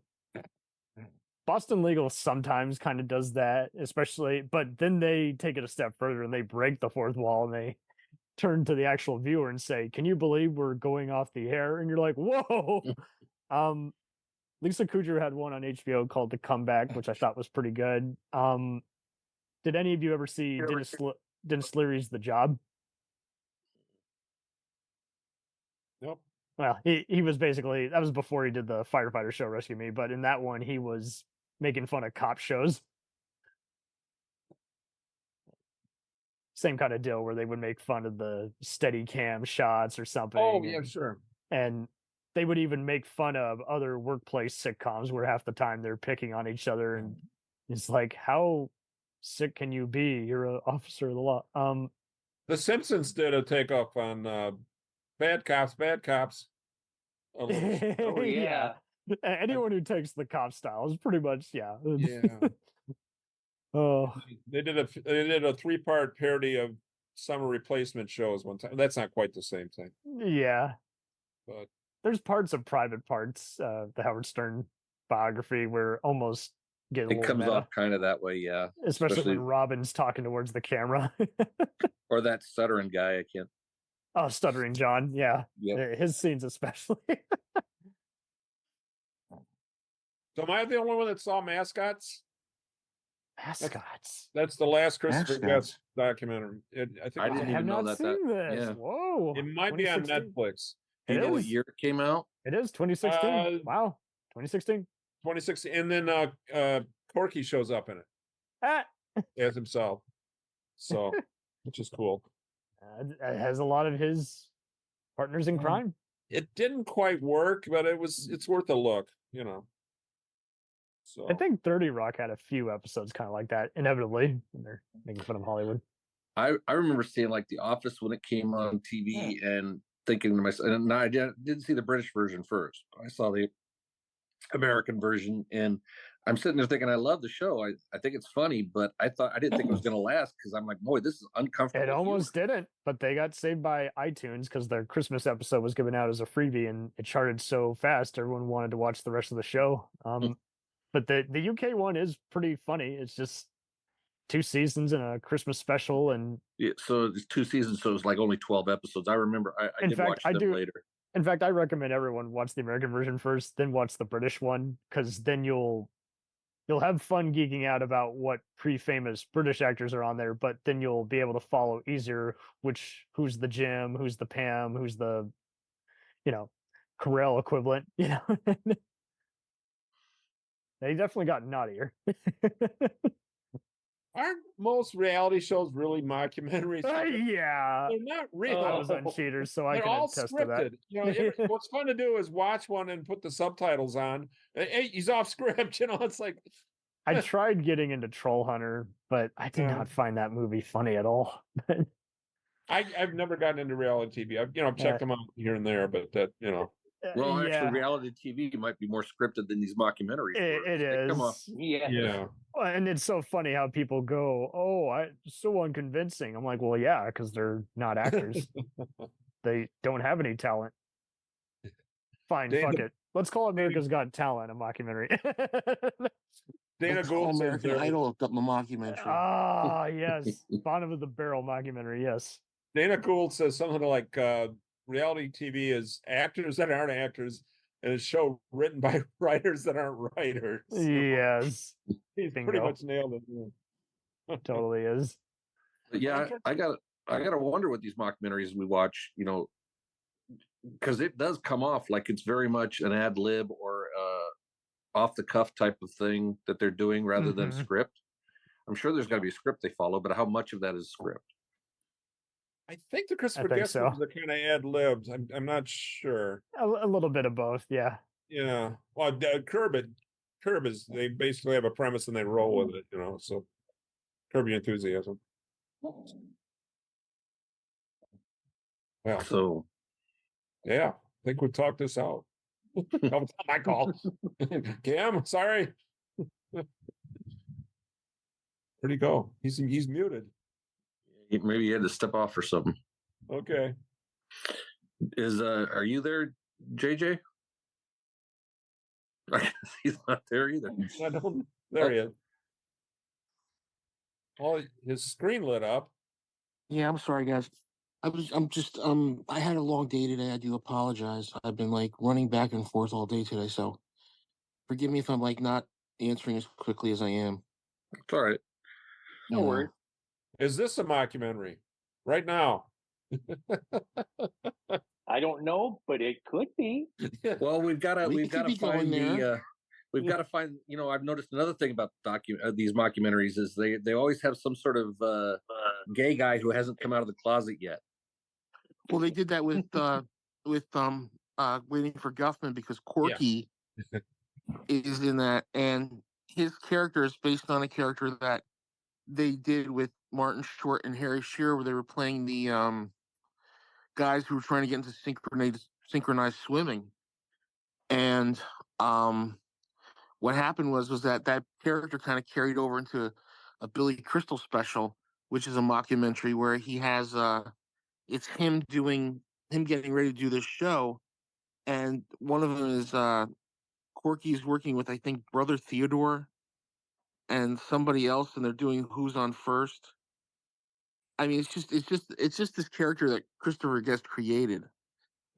Boston Legal sometimes kind of does that, especially, but then they take it a step further and they break the fourth wall and they turn to the actual viewer and say, "Can you believe we're going off the air?" And you're like, "Whoa!" Lisa Kudrow had one on HBO called The Comeback, which I thought was pretty good. Did any of you ever see Dennis Leary's The Job? Nope. Well, he was basically, that was before he did the firefighter show Rescue Me, but in that one he was making fun of cop shows. Same kind of deal where they would make fun of the steady cam shots or something. Oh, yeah, sure. And they would even make fun of other workplace sitcoms where half the time they're picking on each other, and it's like, how sick can you be? You're an officer of the law. The Simpsons did a takeoff on bad cops. Oh yeah. Anyone who takes the cop style is pretty much Yeah. Oh, They did a 3-part parody of summer replacement shows one time. That's not quite the same thing. yeah. But there's parts of Private Parts, the Howard Stern biography, where almost get a It little comes meta, off kind of that way, yeah. especially when Robin's talking towards the camera. Or that stuttering guy, I can't. Oh, Stuttering John, yeah. Yep. His scenes especially. So am I the only one that saw Mascots? Mascots. That's the last Christopher Guest documentary. I think I didn't even know that. Seen this. Yeah. Whoa. It might be on Netflix. Do you know what year it came out? It is 2016. Wow. 2016. 2016. And then Corky shows up in it as himself. So, which is cool. It has a lot of his partners in crime. It didn't quite work, but it's worth a look, you know. So I think 30 Rock had a few episodes kind of like that, inevitably, when they're making fun of Hollywood. I remember seeing like The Office when it came on TV and thinking to myself, and I didn't see the British version first. I saw the American version, and I'm sitting there thinking, I love the show. I think it's funny, but I didn't think it was going to last, because I'm like, boy, this is uncomfortable. It almost didn't, but they got saved by iTunes because their Christmas episode was given out as a freebie, and it charted so fast everyone wanted to watch the rest of the show. But the UK one is pretty funny. It's just 2 seasons and a Christmas special, and so it's 2 seasons, so it's like only 12 episodes. I remember I did watch them later. In fact, I recommend everyone watch the American version first, then watch the British one, because then you'll have fun geeking out about what pre-famous British actors are on there, but then you'll be able to follow easier who's the Jim, who's the Pam, who's the Carell equivalent, They definitely got naughtier. Aren't most reality shows really mockumentaries? Yeah. They're not real. I was on Cheaters, so I can attest to that. You know, what's fun to do is watch one and put the subtitles on. Hey, he's off script, it's like... I tried getting into Troll Hunter, but I did not find that movie funny at all. I've never gotten into reality TV. I've checked them out here and there, but that, Well, actually, reality TV might be more scripted than these mockumentaries. It is. Come on. Yeah. And it's so funny how people go, so unconvincing. I'm like, well, yeah, because they're not actors. They don't have any talent. Fine, fuck it. Let's call America's Got Talent a mockumentary. Dana Gould, American Idol looked up a mockumentary. Ah, yes. Bottom of the barrel mockumentary, yes. Dana Gould says something like reality TV is actors that aren't actors, and a show written by writers that aren't writers. Yes. He's pretty much nailed it. Totally is. But yeah, I gotta wonder what these mockumentaries we watch, because it does come off like it's very much an ad lib or off the cuff type of thing that they're doing rather than script. I'm sure there's got to be a script they follow, but how much of that is script? I think the Christopher Guest ones are kind of ad libbed. I'm not sure. A little bit of both, yeah. Yeah. Well, Curb is, they basically have a premise and they roll with it, so Curb Your Enthusiasm. Well, so yeah, I think we've talked this out. I call. Cam, sorry. Where'd he go? He's muted. Maybe he had to step off or something. Okay. Are you there, JJ? He's not there either. There he is. Well, his screen lit up. Yeah, I'm sorry, guys. I had a long day today. I do apologize. I've been running back and forth all day today, so forgive me if I'm not answering as quickly as I am. It's all right. No worries. Is this a mockumentary? Right now. I don't know, but it could be. Well, we've got to find the. We've Yeah. got to find. I've noticed another thing about these mockumentaries is they always have some sort of gay guy who hasn't come out of the closet yet. Well, they did that with Waiting for Guffman, because Corky is in that, and his character is based on a character that they did with Martin Short and Harry Shearer, where they were playing the guys who were trying to get into synchronized swimming. And what happened was that character kind of carried over into a Billy Crystal special, which is a mockumentary where he has it's him getting ready to do this show, and one of them is Corky's working with, I think, Brother Theodore and somebody else, and they're doing Who's on First. I mean, it's just this character that Christopher Guest created.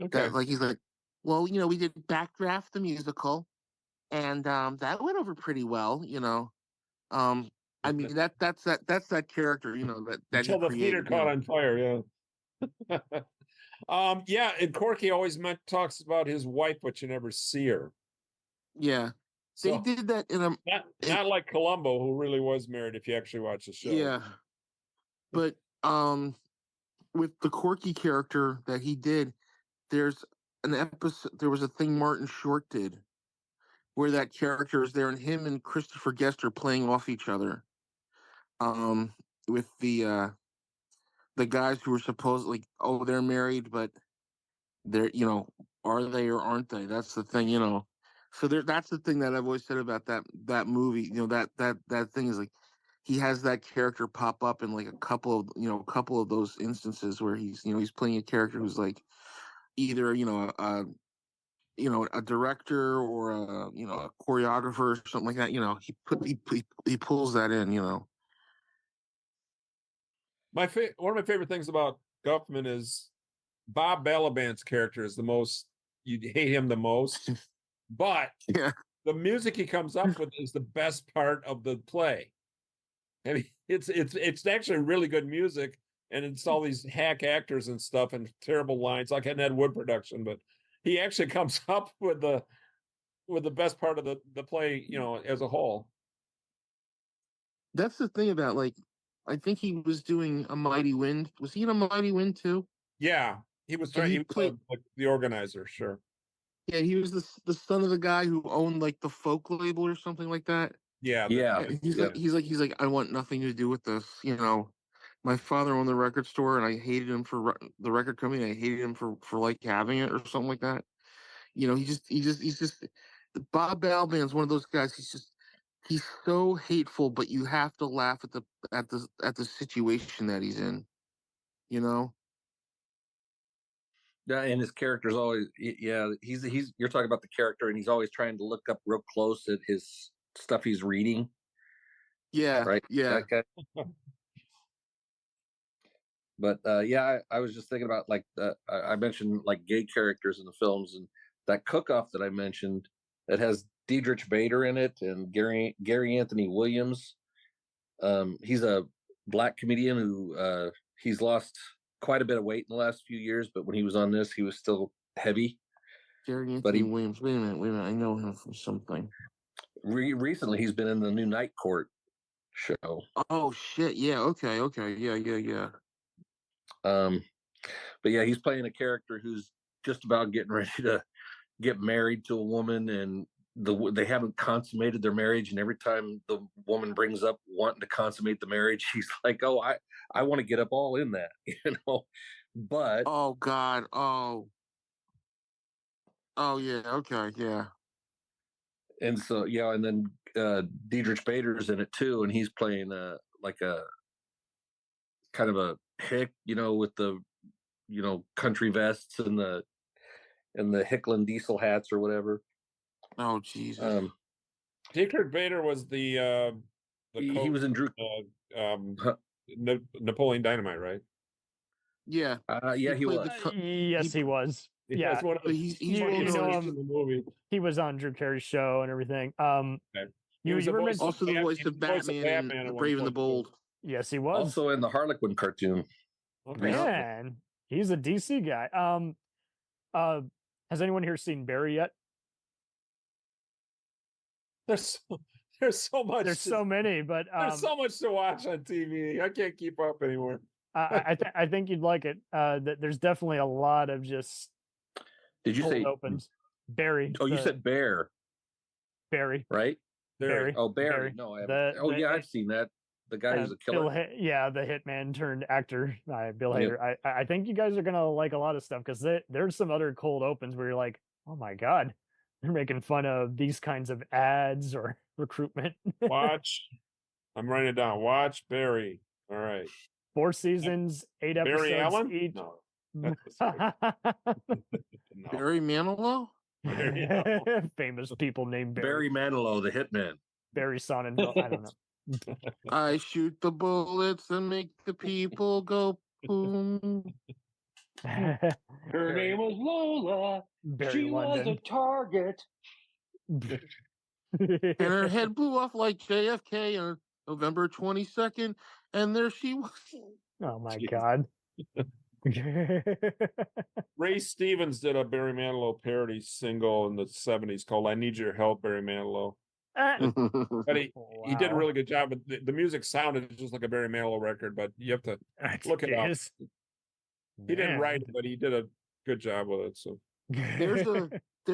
Okay. That, like, he's like, well, we did Backdraft the musical, and that went over pretty well, I mean, that's that character, that until the theater caught on fire. Yeah. And Corky always talks about his wife, but you never see her. Yeah. So, they did that in a not like Columbo, who really was married, if you actually watch the show. Yeah. But with the Corky character that he did, there was a thing Martin Short did where that character is there, and him and Christopher Guest are playing off each other. With the guys who were supposedly, they're married, but they're, are they or aren't they? That's the thing, So that's the thing that I've always said about that movie. That thing is like, he has that character pop up in like a couple of those instances where he's playing a character who's like either a director or a choreographer or something like that. He pulls that in. One of my favorite things about Guffman is Bob Balaban's character is the most, you hate him the most, but the music he comes up with is the best part of the play. I mean, it's actually really good music, and it's all these hack actors and stuff and terrible lines, like an Ed Wood production, but he actually comes up with the best part of the play, as a whole. That's the thing about, like, I think he was doing A Mighty Wind. Was he in A Mighty Wind too? Yeah, he was trying. He was like the organizer, sure. Yeah, he was the son of the guy who owned like the folk label or something like that. Yeah. He's like, I want nothing to do with this. My father owned the record store, and I hated him for the record company. I hated him for like having it or something like that. He's just Bob Balaban's one of those guys. He's so hateful, but you have to laugh at the situation that he's in. Yeah, and his character's always he's you're talking about the character, and he's always trying to look up real close at his stuff he's reading. Yeah. Right. Yeah. But I was just thinking about, like, I mentioned like gay characters in the films, and that cook-off that I mentioned that has Diedrich Bader in it and Gary Anthony Williams. He's a black comedian who he's lost quite a bit of weight in the last few years, but when he was on this, he was still heavy. Gary Anthony Williams. Wait a minute. I know him from something. Recently, he's been in the new Night Court show. Oh shit! Yeah. Okay. Yeah. But yeah, he's playing a character who's just about getting ready to get married to a woman, and they haven't consummated their marriage, and every time the woman brings up wanting to consummate the marriage, he's like, "Oh, I want to get up all in that," But oh God, oh yeah, okay, yeah. And so and then Diedrich Bader's in it too, and he's playing like a kind of a hick, with the country vests and the Hicklin diesel hats or whatever. Oh Jesus. Diedrich Bader was the he was in Drew Napoleon Dynamite, right? Yeah. He was. Yes, he was. Yeah, he's in the movie. He was on Drew Carey's show and everything. Okay. He was also the voice of Batman and Brave and the Bold. Yes, he was. Also in the Harlequin cartoon. Okay. Man, he's a DC guy. Has anyone here seen Barry yet? There's so much. There's so many, but there's so much to watch on TV. I can't keep up anymore. I think you'd like it. There's definitely a lot of just. Did you say opens? Barry. Oh, you said Bear. Barry. Right? Barry. Oh, Barry. No, I haven't. Yeah, I've seen that. The guy who's a killer. The hitman turned actor, Bill Hader. I think you guys are gonna like a lot of stuff because there's some other cold opens where you're like, oh my god, they're making fun of these kinds of ads or recruitment. Watch. I'm writing it down. Watch Barry. All right. 4 seasons, 8 episodes Barry Allen? each. No. Barry Manilow? Famous people named Barry Manilow, the hitman. Barry Sonnenfeld. I don't know. I shoot the bullets and make the people go boom. Her name was Lola. She was a target. And her head blew off like JFK on November 22nd. And there she was. Oh my God. Ray Stevens did a Barry Manilow parody single in the 70s called I Need Your Help, Barry Manilow. But he did a really good job. But the music sounded just like a Barry Manilow record, but you have to look it up. He didn't write it, but he did a good job with it. So there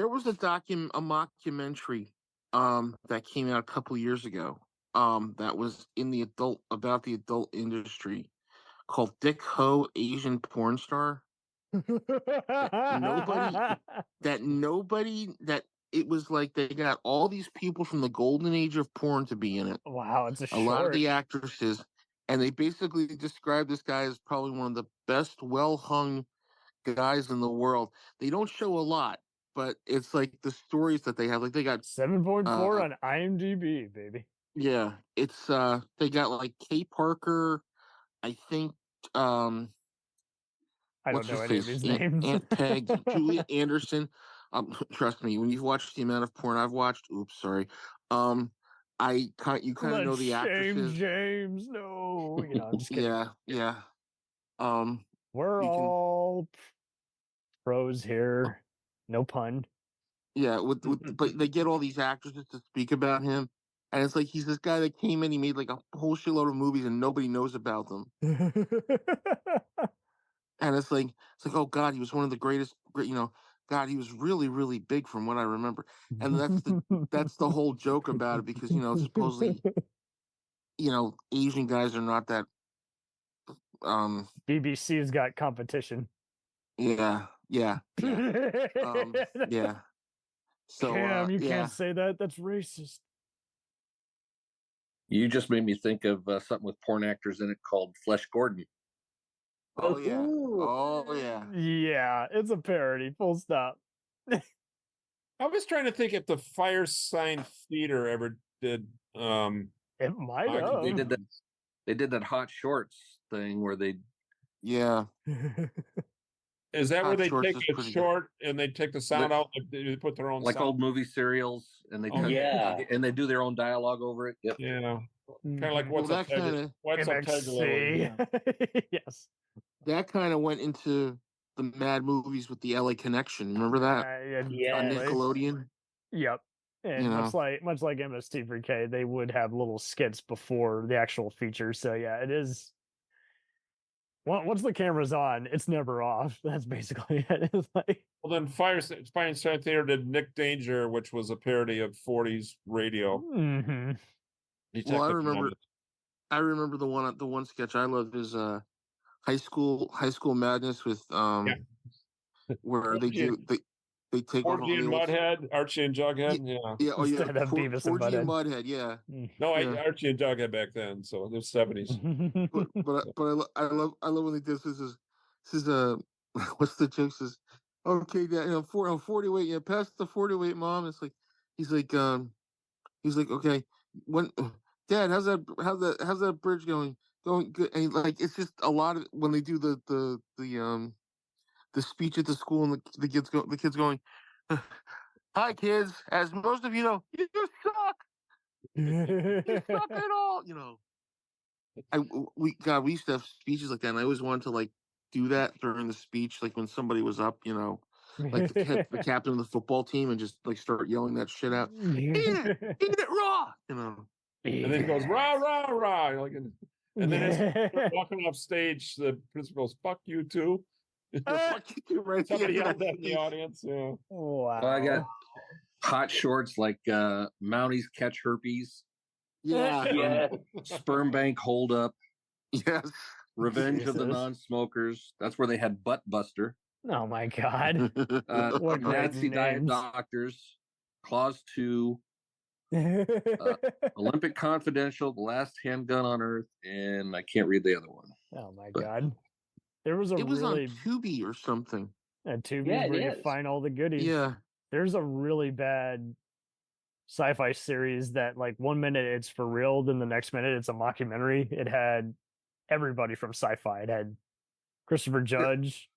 was a mockumentary that came out a couple years ago that was in the about the adult industry called Dick Ho, Asian Porn Star. It was like they got all these people from the golden age of porn to be in it. Wow, it's a lot of the actresses, and they basically described this guy as probably one of the best well-hung guys in the world. They don't show a lot, but it's like the stories that they have. Like they got 7.4 on IMDb, baby. Yeah, it's they got like Kay Parker, I think. I don't know any of these names. Aunt Peg, Julia Anderson. Trust me, when you've watched the amount of porn I've watched, you kind of know the actresses. James, no, I'm just kidding. Yeah. We're all pros here, no pun. Yeah, but they get all these actresses to speak about him, and it's like he's this guy that came in, he made like a whole shitload of movies, and nobody knows about them. And it's like, oh God, he was one of the greatest. God, he was really, really big from what I remember. And that's the whole joke about it because, supposedly, Asian guys are not that. BBC's got competition. Yeah. Yeah. So, Cam, you can't say that. That's racist. You just made me think of something with porn actors in it called Flesh Gordon. Oh yeah. Oh yeah. Yeah, it's a parody. Full stop. I was trying to think if the Firesign Theater ever did. It might have. They did that Hot Shorts thing where they. Yeah. Is that where they take a short and they take the sound out? They put their own like sound? Old movie serials, and they and they do their own dialogue over it. Yep. Yeah. Kind of like what's up, Tiger? What's up, Tiger? Yes. That kind of went into the Mad Movies with the LA Connection. Remember that? On Nickelodeon. Yep. And much like MST3K, they would have little skits before the actual feature. So yeah, it is. Once the camera's on, it's never off. That's basically it. It's like, well, then Firesign Theater did Nick Danger, which was a parody of 40s radio. Mm-hmm. Well, I remember the one sketch I loved is High School Madness with where they take Porgy and Mudhead, Archie and Jughead, Porgy and Mudhead, yeah. No, Archie and Jughead back then, so it was 70s. but I love when they do this is what's the joke? Says, okay, Dad, 40 weight, pass the 40 weight, Mom. It's like he's like okay, when Dad, how's that bridge going good? And it's just a lot of when they do the speech at the school and the kids going, hi kids, as most of you know, you suck. You suck at all. We used to have speeches like that, and I always wanted to do that during the speech, like when somebody was up, like the captain of the football team and just like start yelling that shit out. Eat it raw, you know. And then he goes rah rah rah, like, and then as they're walking off stage, the principal goes, "Fuck you too." Fuck you too, right? Somebody yelled that in the audience. Yeah. Wow. Well, I got hot shorts like Mounties catch herpes. Yeah. Sperm bank hold up. Yes. Revenge of the non-smokers. That's where they had Butt Buster. Oh my God. What Nazi diet names. doctors. Clause 2. Olympic Confidential, The Last Handgun on Earth, and I can't read the other one. Oh my God. There was a It was really on Tubi or something. a Tubi Yeah, where it you is. find all the goodies. Yeah. There's a really bad sci-fi series that like 1 minute it's for real, then the next minute it's a mockumentary. It had everybody from sci-fi. It had Christopher Judge,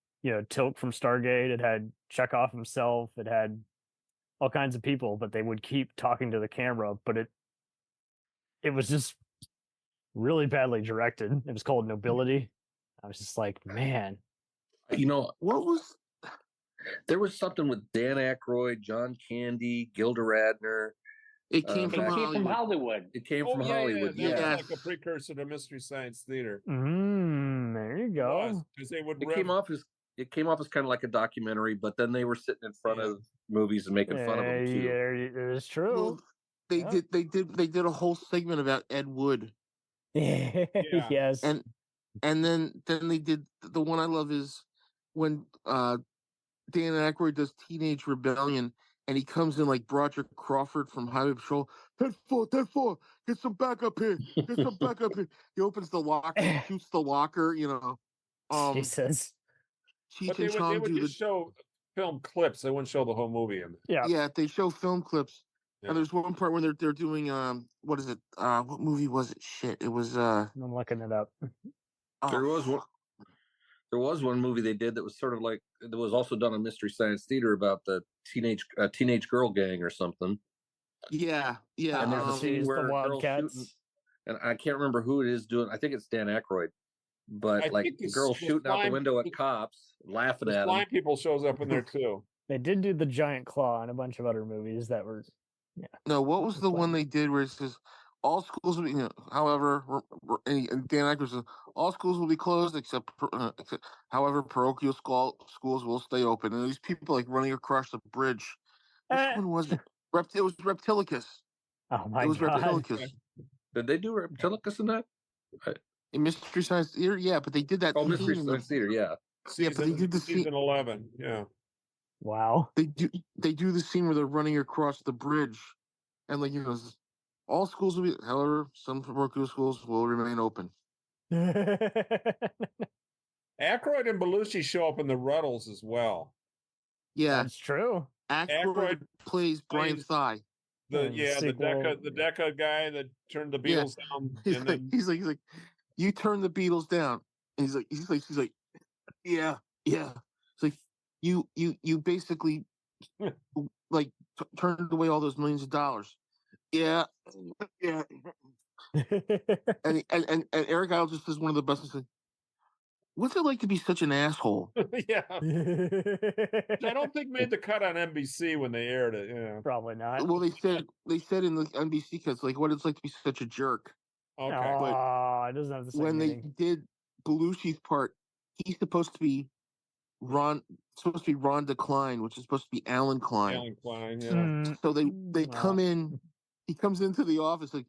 Tilk from Stargate. It had Chekhov himself. It had all kinds of people, but they would keep talking to the camera. But it was just really badly directed. It was called Nobility. I was just like, man. What was? There was something with Dan Aykroyd, John Candy, Gilda Radner. It came from Hollywood. It came from Hollywood. Yeah, Yeah. like a precursor to Mystery Science Theater. There you go. Because they would. It came off as kind of like a documentary, but then they were sitting in front of movies and making fun of them too. Yeah, it is true. Well, they did a whole segment about Ed Wood. Yes. And then they did the one I love is when Dan Aykroyd does Teenage Rebellion and he comes in like Broderick Crawford from Highway Patrol. 10-4, get some backup here. Get some backup here. He opens the locker, shoots the locker, Jesus. But they would just show film clips. They wouldn't show the whole movie. Yeah, they show film clips. Yeah. And there's one part when they're doing what is it? What movie was it? Shit, it was I'm looking it up. There was one movie they did that was sort of like that was also done on Mystery Science Theater about the teenage girl gang or something. Yeah. And there's a scene where the Wildcats. shooting, and I can't remember who it is doing. I think it's Dan Aykroyd, but the girl shooting out the window at cops, laughing at them. Blind people shows up in there too. They did do the giant claw and a bunch of other movies that were. Yeah. No, what was the one they did where it says all schools will be, however, and Dan Aykroyd says all schools will be closed except however, parochial schools will stay open. And these people like running across the bridge. Which one was it? It was Reptilicus. Oh my God! It was Reptilicus. Did they do Reptilicus in that? In Mystery Science Theater, yeah, but they did that. Oh, Mystery Science Theater, yeah. But they did the season 11. Yeah. Wow. They do the scene where they're running across the bridge, and all schools will be. However, some parochial schools will remain open. Aykroyd and Belushi show up in the Rutles as well. Yeah, that's true. Aykroyd plays Brian Thigh. The Decca guy that turned the Beatles down. He's like, you turned the Beatles down. And he's like, yeah. It's like you basically like turned away all those millions of dollars. Yeah. and Eric Idle just is one of the best. Like, what's it like to be such an asshole? Yeah. I don't think made the cut on NBC when they aired it. Yeah. Probably not. Well, they said in the NBC cuts like what it's like to be such a jerk. Okay. Oh, it doesn't have the same when meaning. they did Belushi's part, he's supposed to be Ron DeCline, which is supposed to be Alan Klein. Alan Klein, yeah. So they come in. He comes into the office like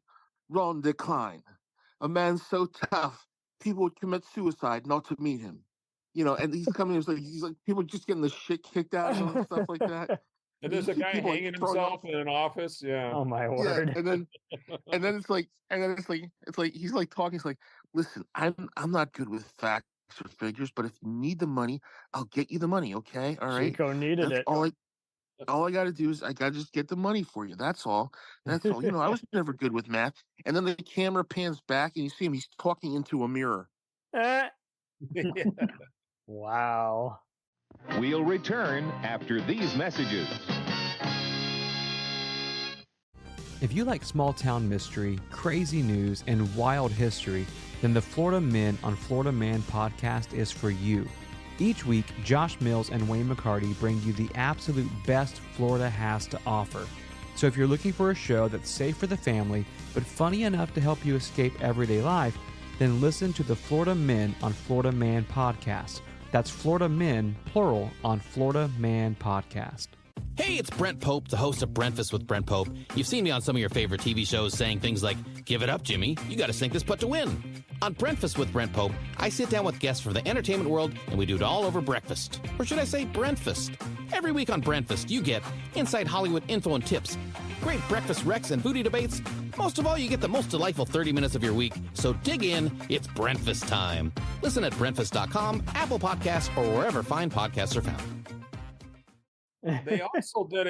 Ron DeCline, a man so tough people would commit suicide not to meet him. And he's coming. He's like people just getting the shit kicked out of him and stuff like that. And there's a guy hanging himself in an office. Yeah. Oh my word. Yeah, and then it's like he's like talking. He's like, listen, I'm not good with facts or figures, but if you need the money, I'll get you the money. Okay, all right. Chico needed it. All I got to do is I got to just get the money for you. That's all. I was never good with math. And then the camera pans back and you see him. He's talking into a mirror. Wow. We'll return after these messages. If you like small town mystery, crazy news, and wild history, then the Florida Men on Florida Man podcast is for you. Each week, Josh Mills and Wayne McCarty bring you the absolute best Florida has to offer. So if you're looking for a show that's safe for the family, but funny enough to help you escape everyday life, then listen to the Florida Men on Florida Man Podcast. That's Florida Men, plural, on Florida Man Podcast. Hey, it's Brent Pope, the host of Breakfast with Brent Pope. You've seen me on some of your favorite TV shows saying things like, "Give it up, Jimmy. You got to sink this putt to win." On Breakfast with Brent Pope, I sit down with guests from the entertainment world, and we do it all over breakfast. Or should I say Brentfast? Every week on Brentfast, you get inside Hollywood info and tips, great breakfast wrecks and foodie debates. Most of all, you get the most delightful 30 minutes of your week. So dig in. It's Brentfast time. Listen at Brentfast.com, Apple Podcasts, or wherever fine podcasts are found. They also did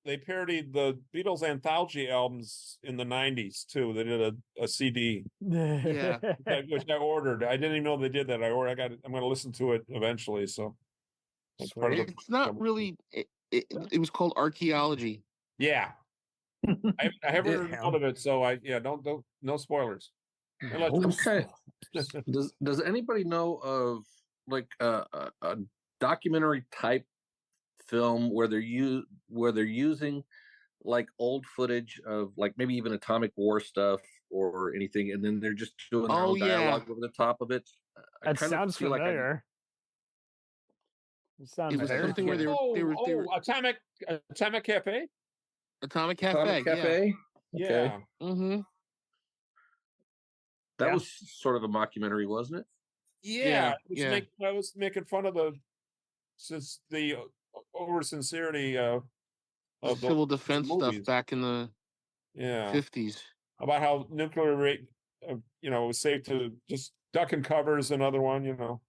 they parodied the Beatles anthology albums in the 90s too. They did a CD. Yeah. Which I ordered. I didn't even know they did that. I'm going to listen to it eventually. So that's part of the, it's not really, it was called Archaeology. Yeah. I haven't heard of it. So don't no spoilers. Okay. Does anybody know of like a documentary type film where they're using like old footage of like maybe even atomic war stuff or anything, and then they're just doing their own dialogue over the top of it? That sounds familiar. It was something where they were Atomic Cafe. Atomic Cafe. Yeah. Mm-hmm. That was sort of a mockumentary, wasn't it? Yeah. I was making fun of the over sincerity of civil defense stuff back in the 50s about how nuclear rate was safe to just duck and cover is another one.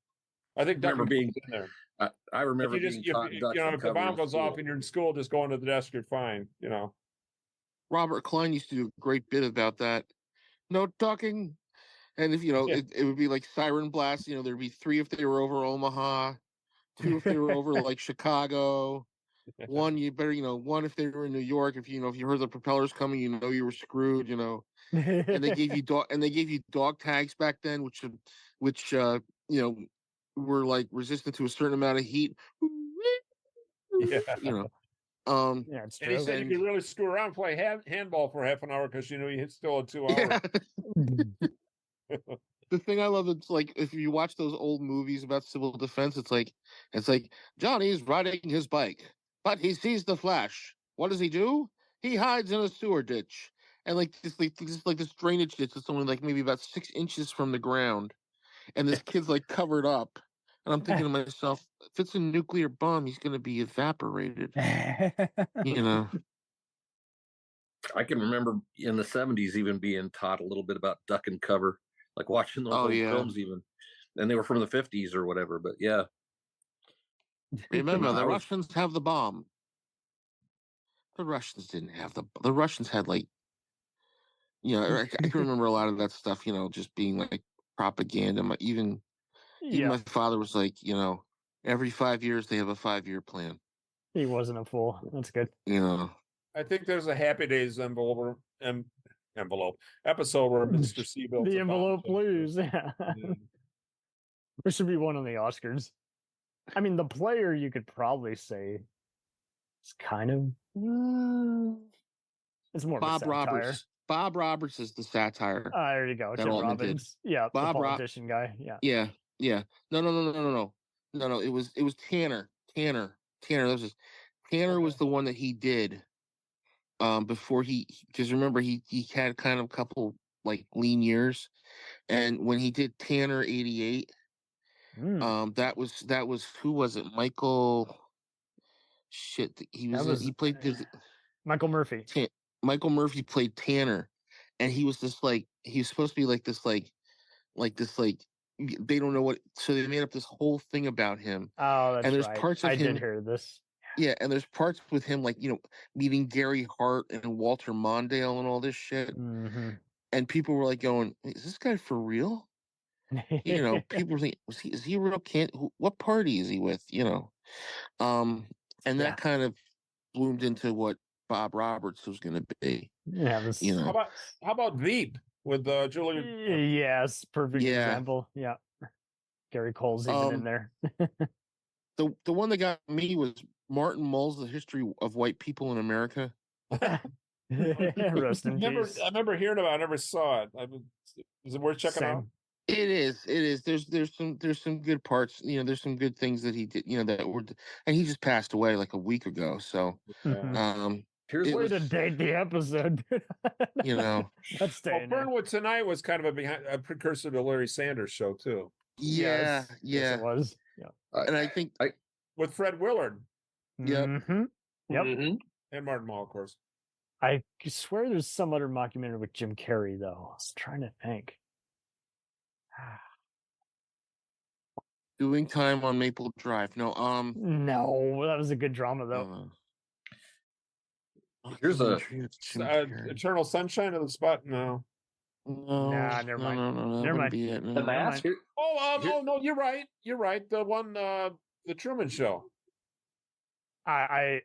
I think duck being in there. I remember being taught if the bomb goes off and you're in school, just go into the desk, you're fine. Robert Klein used to do a great bit about that. No ducking. And if it would be like siren blast, there'd be 3 if they were over Omaha, 2 if they were over like Chicago, 1 you better 1 if they were in New York. If you heard the propellers coming, you were screwed. And they gave you dog tags back then, which were like resistant to a certain amount of heat. Yeah. It's true. And he said you could really screw around and play handball for half an hour because you still had 2 hours. The thing I love is like if you watch those old movies about civil defense, it's like Johnny's riding his bike, but he sees the flash. What does he do? He hides in a sewer ditch, and this drainage ditch that's only like maybe about 6 inches from the ground, and this kid's like covered up. And I'm thinking to myself, if it's a nuclear bomb, he's going to be evaporated. I can remember in the 70s even being taught a little bit about duck and cover, like watching those old films even. And they were from the 50s or whatever, but yeah. Remember, the Russians have the bomb. The Russians didn't have the Russians had like, I can remember a lot of that stuff, just being like propaganda. Even my father was like, every 5 years they have a 5-year plan. He wasn't a fool. That's good. I think there's a Happy Days episode where Mr. C built the envelope blues. Yeah. There should be one on the Oscars. I mean, the player you could probably say is kind of it's more Bob of a satire. Roberts. Bob Roberts is the satire. There you go. Tim Robbins. Yeah, Bob the politician guy. Yeah. Yeah. No. It was Tanner. Tanner was the one that he did before because remember he had kind of a couple like lean years, and when he did Tanner 88, that was who was it? Michael. Shit, he played this. Michael Murphy. Michael Murphy played Tanner, and he was supposed to be like this they don't know what, so they made up this whole thing about him. Oh, that's and there's right. parts of I him, did hear this. Yeah, and there's parts with him like meeting Gary Hart and Walter Mondale and all this shit. Mm-hmm. And people were like going, "Is this guy for real?" People were thinking, "Is he real? What party is he with?" And that kind of bloomed into what Bob Roberts was going to be. Yeah, how about Veep with Julia? Yes, perfect example. Yeah. Gary Cole's even in there. The one that got me was Martin Mull's The History of White People in America. Rest in peace. I remember hearing about it. I never saw it. Is it worth checking out? It is. There's some good parts. There's some good things that he did. And he just passed away like a week ago. So, here's way to date the episode. That's staying. Fernwood Tonight was kind of a precursor to Larry Sanders' show too. Yeah. Yes, it was. Yeah, and I think with Fred Willard. Yep. Mm-hmm. Yep. Mm-hmm. And Martin Mull, of course. I swear there's some other mockumentary with Jim Carrey though. I was trying to think. Doing Time on Maple Drive. No, that was a good drama though. Here's a Eternal Sunshine of the Spot. No. Nah, never mind. No, never mind. The Mask. No, you're right. You're right. The one, the Truman Show. I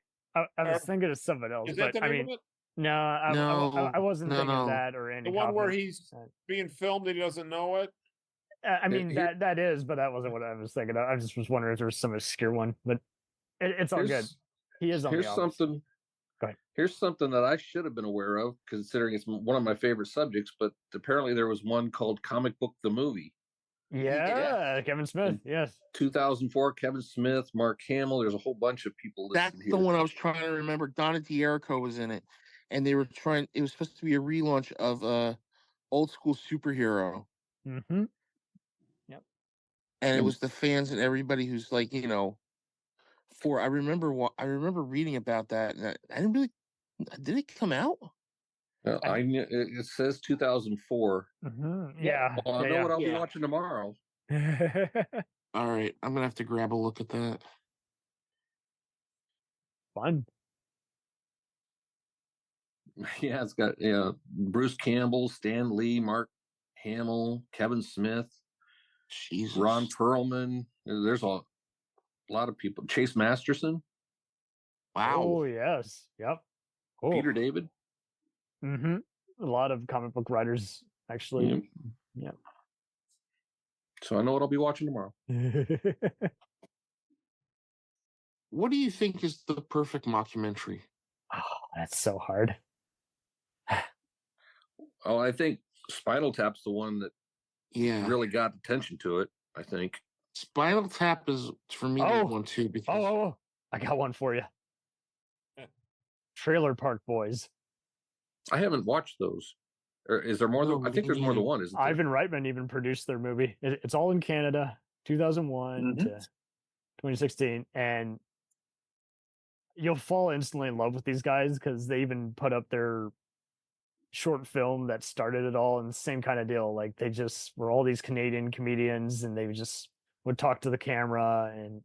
was thinking of something else, Is that but the name of it? no, I wasn't thinking of that or Andy. The one where Kaufman. he's being filmed and he doesn't know it. I mean that is, but that wasn't what I was thinking of. I just was wondering if there was some obscure one, but it's all good. He is on the Office. Go ahead. Here's something that I should have been aware of, considering it's one of my favorite subjects. But apparently, there was one called Comic Book the Movie. Yeah, Kevin Smith. Yes, 2004. Kevin Smith, Mark Hamill. There's a whole bunch of people. That's the one I was trying to remember. Donna D'Errico was in it, and they were trying. It was supposed to be a relaunch of Old School Superhero. Mm-hmm. Yep. And it was the fans and everybody who's like, I remember reading about that, and I didn't really. Did it come out? It says 2004. Mm-hmm. Yeah. Well, I know what I'll be watching tomorrow. All right, I'm gonna have to grab a look at that. Fun. Yeah, it's got Bruce Campbell, Stan Lee, Mark Hamill, Kevin Smith, Jesus. Ron Perlman. There's a lot of people. Chase Masterson. Wow. Oh yes. Yep. Cool. Peter David. Mm-hmm. A lot of comic book writers actually. Yeah. So I know what I'll be watching tomorrow. What do you think is the perfect mockumentary? Oh, that's so hard. I think Spinal Tap's the one that really got attention to it, I think. Spinal Tap is, for me, the one too. Because... I got one for you. Trailer Park Boys. I haven't watched those. Or is there more than? I think there's more than one. Isn't there? Ivan Reitman even produced their movie. It's all in Canada, 2001 to 2016, and you'll fall instantly in love with these guys because they even put up their short film that started it all, and the same kind of deal. Like they just were all these Canadian comedians, and they just would talk to the camera, and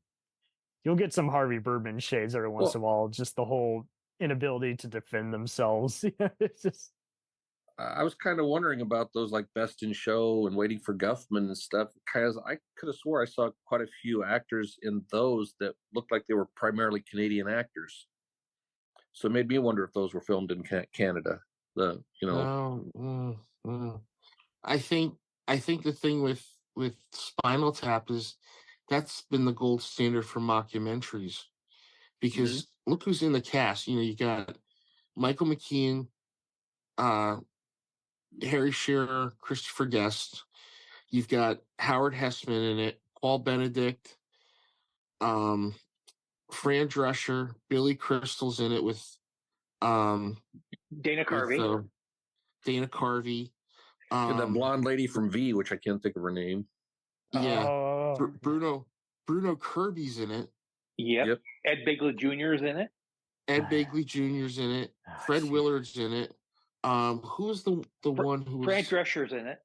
you'll get some Harvey Birdman shades every once in a while. Just the whole inability to defend themselves. It's just. I was kind of wondering about those like Best in Show and Waiting for Guffman and stuff, because I could have swore I saw quite a few actors in those that looked like they were primarily Canadian actors. So it made me wonder if those were filmed in Canada. I think the thing with Spinal Tap is that's been the gold standard for mockumentaries, because look who's in the cast. You got Michael McKean, Harry Shearer, Christopher Guest. You've got Howard Hessman in it, Paul Benedict, Fran Drescher, Billy Crystal's in it with Dana Carvey. Dana Carvey. And that blonde lady from V, which I can't think of her name. Yeah. Bruno Kirby's in it. Yep. Ed Begley Jr. is in it. Ed Begley Jr.'s in it. Fred Willard's in it. Who's the one who was... Fran Drescher's in it.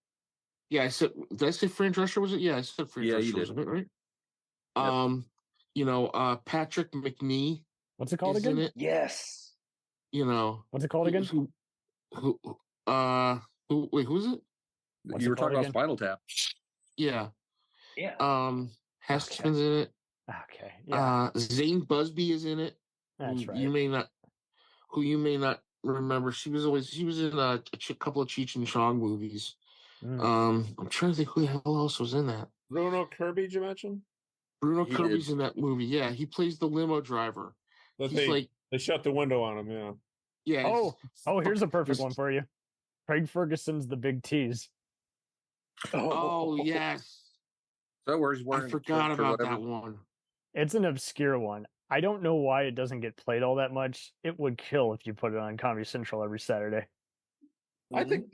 Yeah, I said. Did I say Fran Drescher was it? Yeah, I said Fran Drescher was in it, right? Yep. Patrick McNee. What's it called again? It. Yes. What's it called again? Wait, who's it? You were talking about Spinal Tap. Yeah. Yeah. Haskins in it. Okay. Yeah. Zane Busby is in it. That's right. You may not remember. She was in a couple of Cheech and Chong movies. I'm trying to think who the hell else was in that. Bruno Kirby, you mentioned? Bruno Kirby's in that movie. Yeah, he plays the limo driver. But they shut the window on him. Yeah. Yeah. Here's a perfect one for you. Craig Ferguson's The Big Tease. Oh yes. Is that where he's wearing? I forgot about that one. It's an obscure one. I don't know why it doesn't get played all that much. It would kill if you put it on Comedy Central every Saturday. I think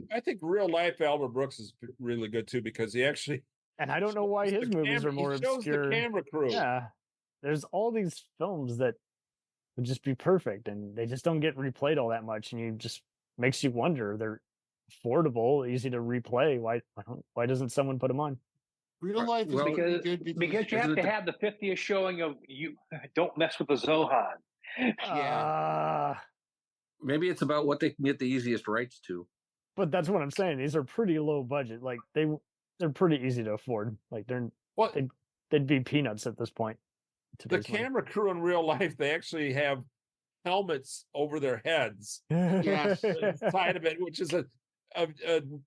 real life Albert Brooks is really good too, because he actually. And I don't know why his movies are more obscure. He shows the camera crew. Yeah, there's all these films that would just be perfect, and they just don't get replayed all that much, and you just makes you wonder. They're affordable, easy to replay. Why doesn't someone put them on? Real life is because you have to have the 50th showing of you. Don't mess with the Zohan. Yeah. Maybe it's about what they can get the easiest rights to. But that's what I'm saying. These are pretty low budget. Like they're pretty easy to afford. Like they'd be peanuts at this point. The camera crew in real life, they actually have helmets over their heads. Yes. Side of it, which is a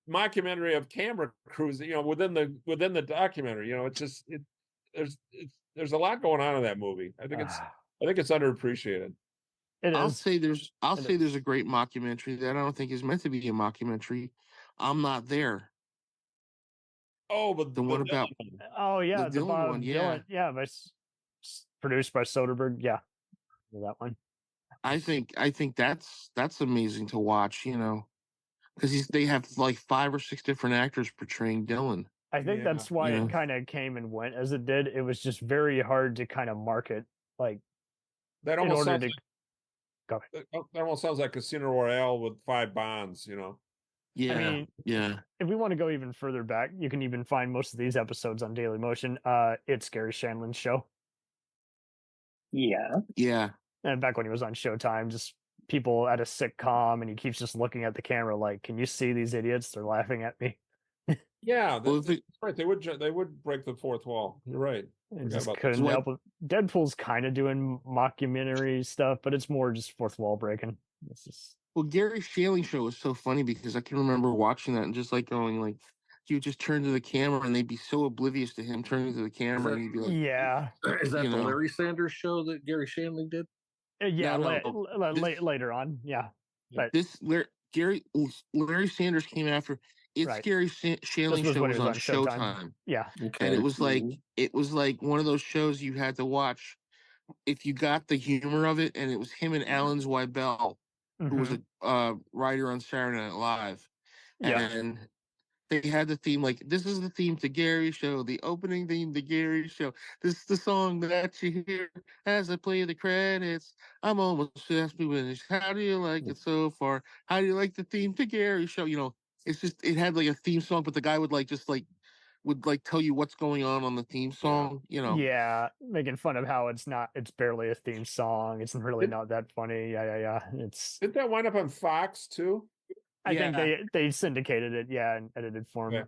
mockumentary of camera crews, within the documentary. There's a lot going on in that movie. I think it's underappreciated. I'll say there's a great mockumentary that I don't think is meant to be a mockumentary. I'm Not There. Oh, but the one about the Dylan one, yeah, produced by Soderbergh, yeah, that one. I think that's amazing to watch, because they have like 5 or 6 different actors portraying Dylan. I think that's why it kind of came and went as it did. It was just very hard to kind of market, like that almost sounds that almost sounds like Casino Royale with 5 Bonds, Yeah, I mean, if we want to go even further back, you can even find most of these episodes on Daily Motion. It's Gary Shandling's show. Yeah. And back when he was on Showtime, just people at a sitcom, and he keeps just looking at the camera like, "Can you see these idiots? They're laughing at me." Yeah, that's right. They would break the fourth wall. You're right. Just couldn't help it. Deadpool's kind of doing mockumentary stuff, but it's more just fourth wall breaking. It's just. Well, Gary Shandling show was so funny because I can remember watching that and just like going like, he would just turn to the camera and they'd be so oblivious to him turning to the camera and he'd be like, "Yeah." Is that the Larry Sanders show that Gary Shandling did? Yeah, later on. Yeah, but Larry Sanders came after. It's Gary Shandling show was on Showtime. Yeah, and it was like one of those shows you had to watch if you got the humor of it, and it was him and Alan Zweibel, who was a writer on Saturday Night Live, and they had the theme like, "This is the theme to Gary Show, the opening theme to Gary Show. This is the song that you hear as I play the credits. I'm almost finished. How do you like it so far? How do you like the theme to Gary Show?" It's just, it had like a theme song, but the guy would tell you what's going on the theme song. Yeah, making fun of how it's barely a theme song. It's really not that funny. Yeah. Did that wind up on Fox too? I think they syndicated it, in edited form. Yeah.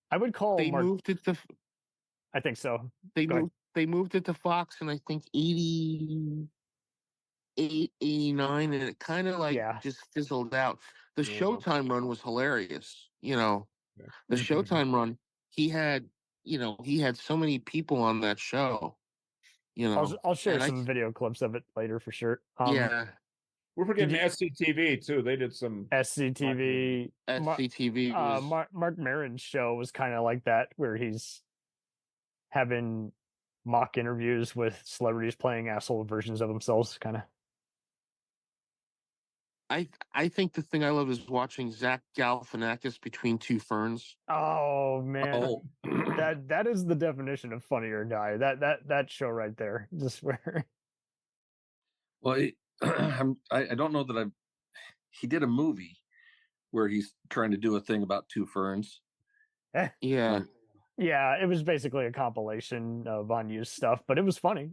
I would call moved it to. I think so. They moved it to Fox in I think 88, 89, and it kind of just fizzled out. The Showtime run was hilarious. The Showtime run, he had so many people on that show. I'll share some video clips of it later for sure. We're forgetting SCTV too. They did some SCTV. SCTV. Mark Maron's show was kind of like that, where he's having mock interviews with celebrities playing asshole versions of themselves, kind of. I think the thing I love is watching Zach Galifianakis Between Two Ferns. Oh man, that is the definition of funnier guy. That show right there, just where. Well, I don't know that he did a movie where he's trying to do a thing about two ferns. Yeah. Yeah, it was basically a compilation of unused stuff, but it was funny.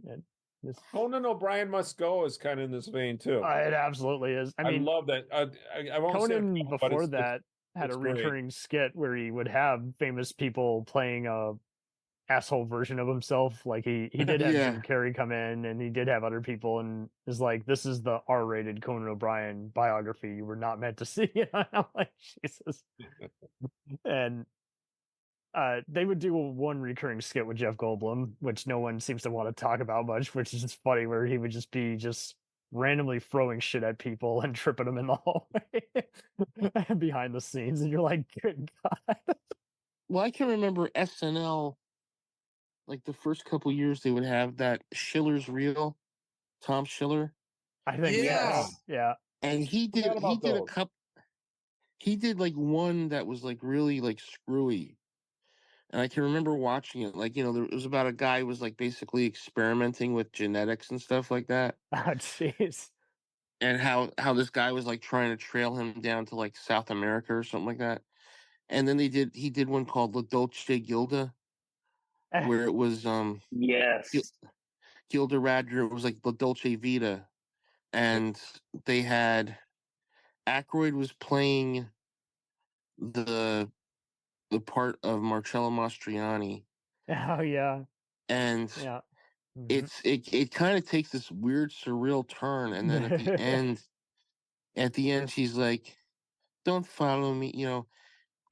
Conan O'Brien Must Go is kind of in this vein too. It absolutely is. I mean, love that. Conan before that had a recurring skit where he would have famous people playing a asshole version of himself. Like he did have Jim Carrey come in, and he did have other people, and is like, "This is the R-rated Conan O'Brien biography you were not meant to see." I'm like, Jesus. And they would do one recurring skit with Jeff Goldblum, which no one seems to want to talk about much, which is just funny, where he would just be randomly throwing shit at people and tripping them in the hallway behind the scenes, and you're like, good God. Well, I can remember SNL, like the first couple years they would have that Schiller's Reel, Tom Schiller. I think yeah. And he did a couple. He did like one that was like really like screwy. And I can remember watching it, like, it was about a guy who was like basically experimenting with genetics and stuff like that. Oh, jeez. And how this guy was like trying to trail him down to like South America or something like that. And then he did one called La Dolce Gilda, where it was yes, Gilda Radner. It was like La Dolce Vita, and they had Aykroyd was playing the part of Marcello Mastroianni. Oh yeah. And yeah. it kind of takes this weird surreal turn, and then at the end she's like, "Don't follow me,"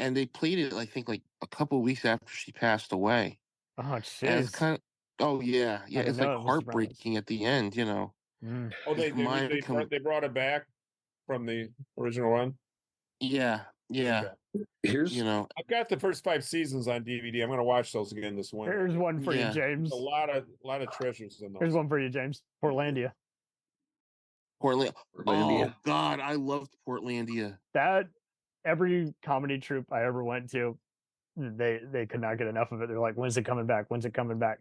and they played it, I think, like a couple of weeks after she passed away. Oh jeez. And it's kind of, oh yeah, it's like heartbreaking at the end, Oh, they brought it back from the original one. Yeah. Here's I've got the first 5 seasons on DVD. I'm going to watch those again this winter. Here's one for you, James. A lot of treasures in those. Here's one for you, James. Portlandia. Oh God, I loved Portlandia. That every comedy troupe I ever went to, they could not get enough of it. They're like, "When's it coming back? When's it coming back?"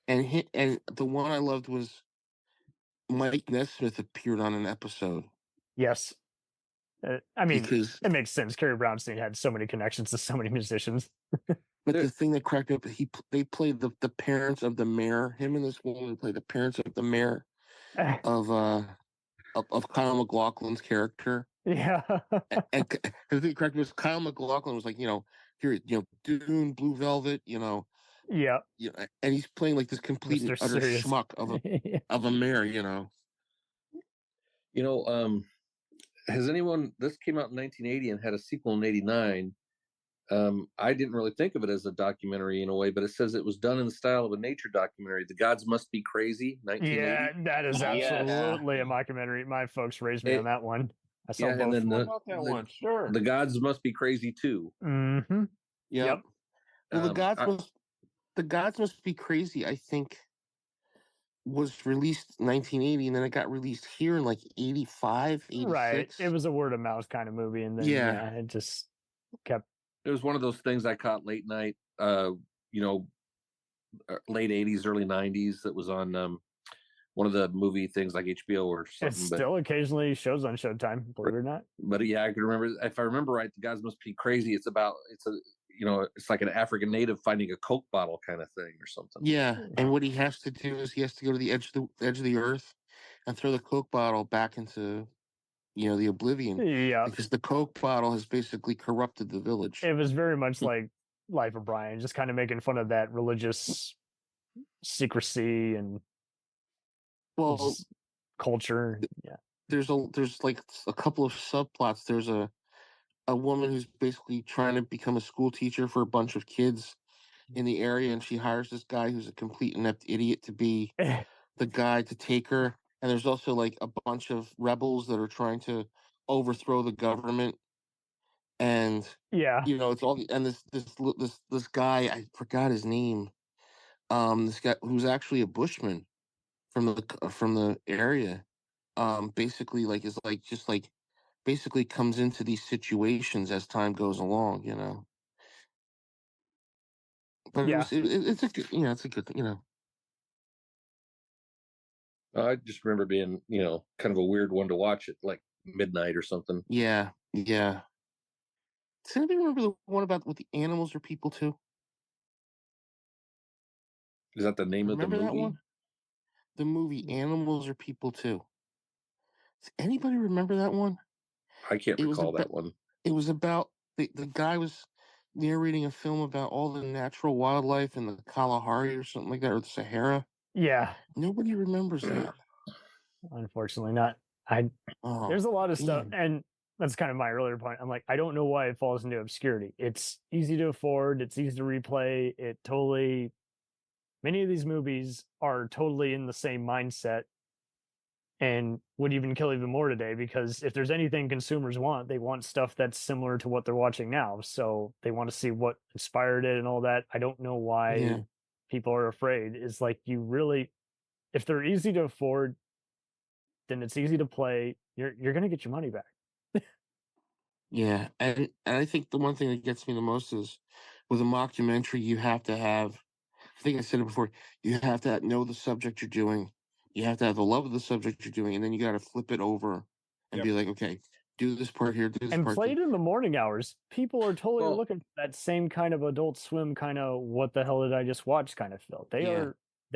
And the one I loved was Mike Nesmith appeared on an episode. Yes. I mean, it makes sense. Carrie Brownstein had so many connections to so many musicians. But the thing that cracked up, they played the parents of the mayor. Him and this woman played the parents of the mayor of Kyle MacLachlan's character. Yeah. and the thing that cracked me was Kyle MacLachlan was like, here, Dune, Blue Velvet, Yeah. And he's playing like this complete and utter schmuck of a mayor, Has anyone? This came out in 1980 and had a sequel in '89. I didn't really think of it as a documentary in a way, but it says it was done in the style of a nature documentary. The Gods Must Be Crazy, 1980. Yeah, that is absolutely a mockumentary. My folks raised me on that one. I saw both. And then that one, sure. The Gods Must Be Crazy too. Mm-hmm. Yep. Well, the Gods Must Be Crazy, I think, was released in 1980, and then it got released here in like 85, 86. Right. It was a word of mouth kind of movie, and then it just kept. It was one of those things I caught late night, late 80s, early 90s. That was on one of the movie things like HBO or something. It still occasionally shows on Showtime, believe it or not. But yeah, I can remember. If I remember right, The Gods Must Be Crazy. It's like an African native finding a Coke bottle kind of thing or something. Yeah, and what he has to do is he has to go to the edge of the earth and throw the Coke bottle back into, the oblivion. Yeah, because the Coke bottle has basically corrupted the village. It was very much like Life of Brian, just kind of making fun of that religious secrecy and culture. Yeah, there's like a couple of subplots. There's a woman who's basically trying to become a school teacher for a bunch of kids in the area, and she hires this guy who's a complete inept idiot to be the guy to take her. And there's also like a bunch of rebels that are trying to overthrow the government. And it's all, and this guy, I forgot his name. This guy who's actually a bushman from the area, basically basically comes into these situations as time goes along, But it's a good, it's a good, I just remember being, kind of a weird one to watch at like midnight or something. Yeah. Does anybody remember the one with the animals or people too? Is that the name of the movie? That one? The movie Animals or People Too. Does anybody remember that one? I can't recall that one. It was about the guy was narrating a film about all the natural wildlife in the Kalahari or something like that, or the Sahara. Yeah. Nobody remembers that. Unfortunately not. There's a lot of stuff. And that's kind of my earlier point. I'm like, I don't know why it falls into obscurity. It's easy to afford. It's easy to replay. Many of these movies are totally in the same mindset and would even kill even more today, because if there's anything consumers want, they want stuff that's similar to what they're watching now. So they want to see what inspired it and all that. I don't know why people are afraid. It's like, if they're easy to afford, then it's easy to play. You're going to get your money back. Yeah, and I think the one thing that gets me the most is with a mockumentary, you have to have, I think I said it before, you have to know the subject you're doing. You have to have the love of the subject you're doing, and then you got to flip it over and be like, okay, do this part here, do this and part. play it in the morning hours. People are totally looking for that same kind of Adult Swim kind of what the hell did I just watch kind of feel. They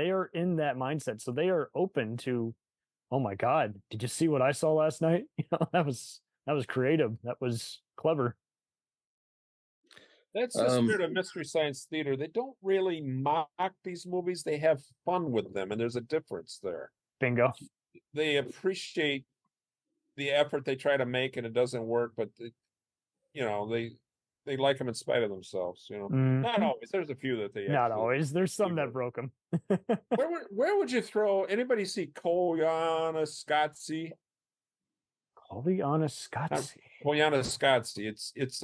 are in that mindset, so they are open to, oh my God, did you see what I saw last night? That was creative. That was clever. That's the spirit of Mystery Science Theater. They don't really mock these movies. They have fun with them, and there's a difference there. Bingo. They appreciate the effort they try to make, and it doesn't work, but they like them in spite of themselves. Not always. There's a few that they not always. There's some that broke them. Where would you throw? Anybody see Koyaanisqatsi? Koyaanisqatsi. Koyaanisqatsi. It's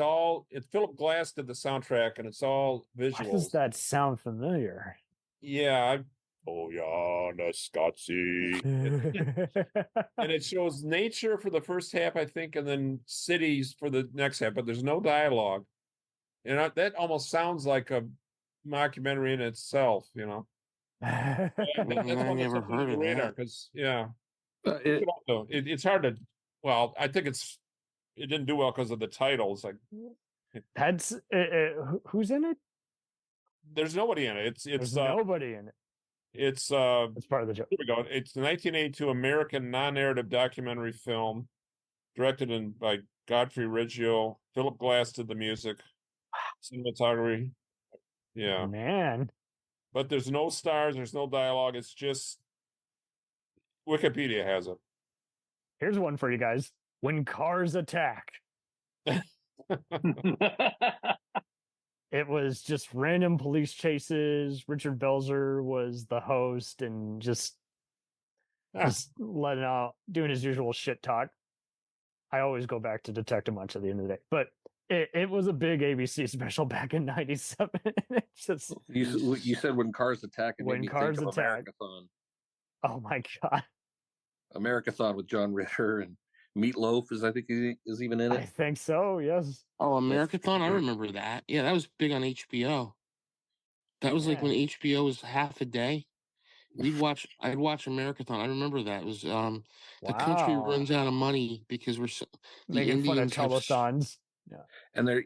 Philip Glass did the soundtrack, and it's all visuals. Why does that sound familiar? Yeah, Koyaanisqatsi. And it shows nature for the first half, I think, and then cities for the next half, but there's no dialogue. And that almost sounds like a mockumentary in itself, That's I never heard of that. Because it's hard to. Well, I think it didn't do well because of the titles. Like, that's who's in it? There's nobody in it. There's nobody in it. It's part of the joke. Here we go. It's the 1982 American non-narrative documentary film, directed by Godfrey Riggio. Philip Glass did the music, cinematography. Yeah, man. But there's no stars. There's no dialogue. It's just Wikipedia has it. Here's one for you guys. When Cars Attack. It was just random police chases. Richard Belzer was the host and just letting out, doing his usual shit talk. I always go back to Detective Munch at the end of the day. But it was a big ABC special back in '97. Just, you said When Cars Attack. And When Cars Attack. Americathon. Oh my God. Americathon with John Ritter and Meatloaf I think is even in it. I think so, yes. Oh, Americathon, I remember that. Yeah, that was big on HBO. That was like when HBO was half a day. I'd watch Americathon. I remember that. It was the country runs out of money because we're making fun of telethons. Yeah. And they're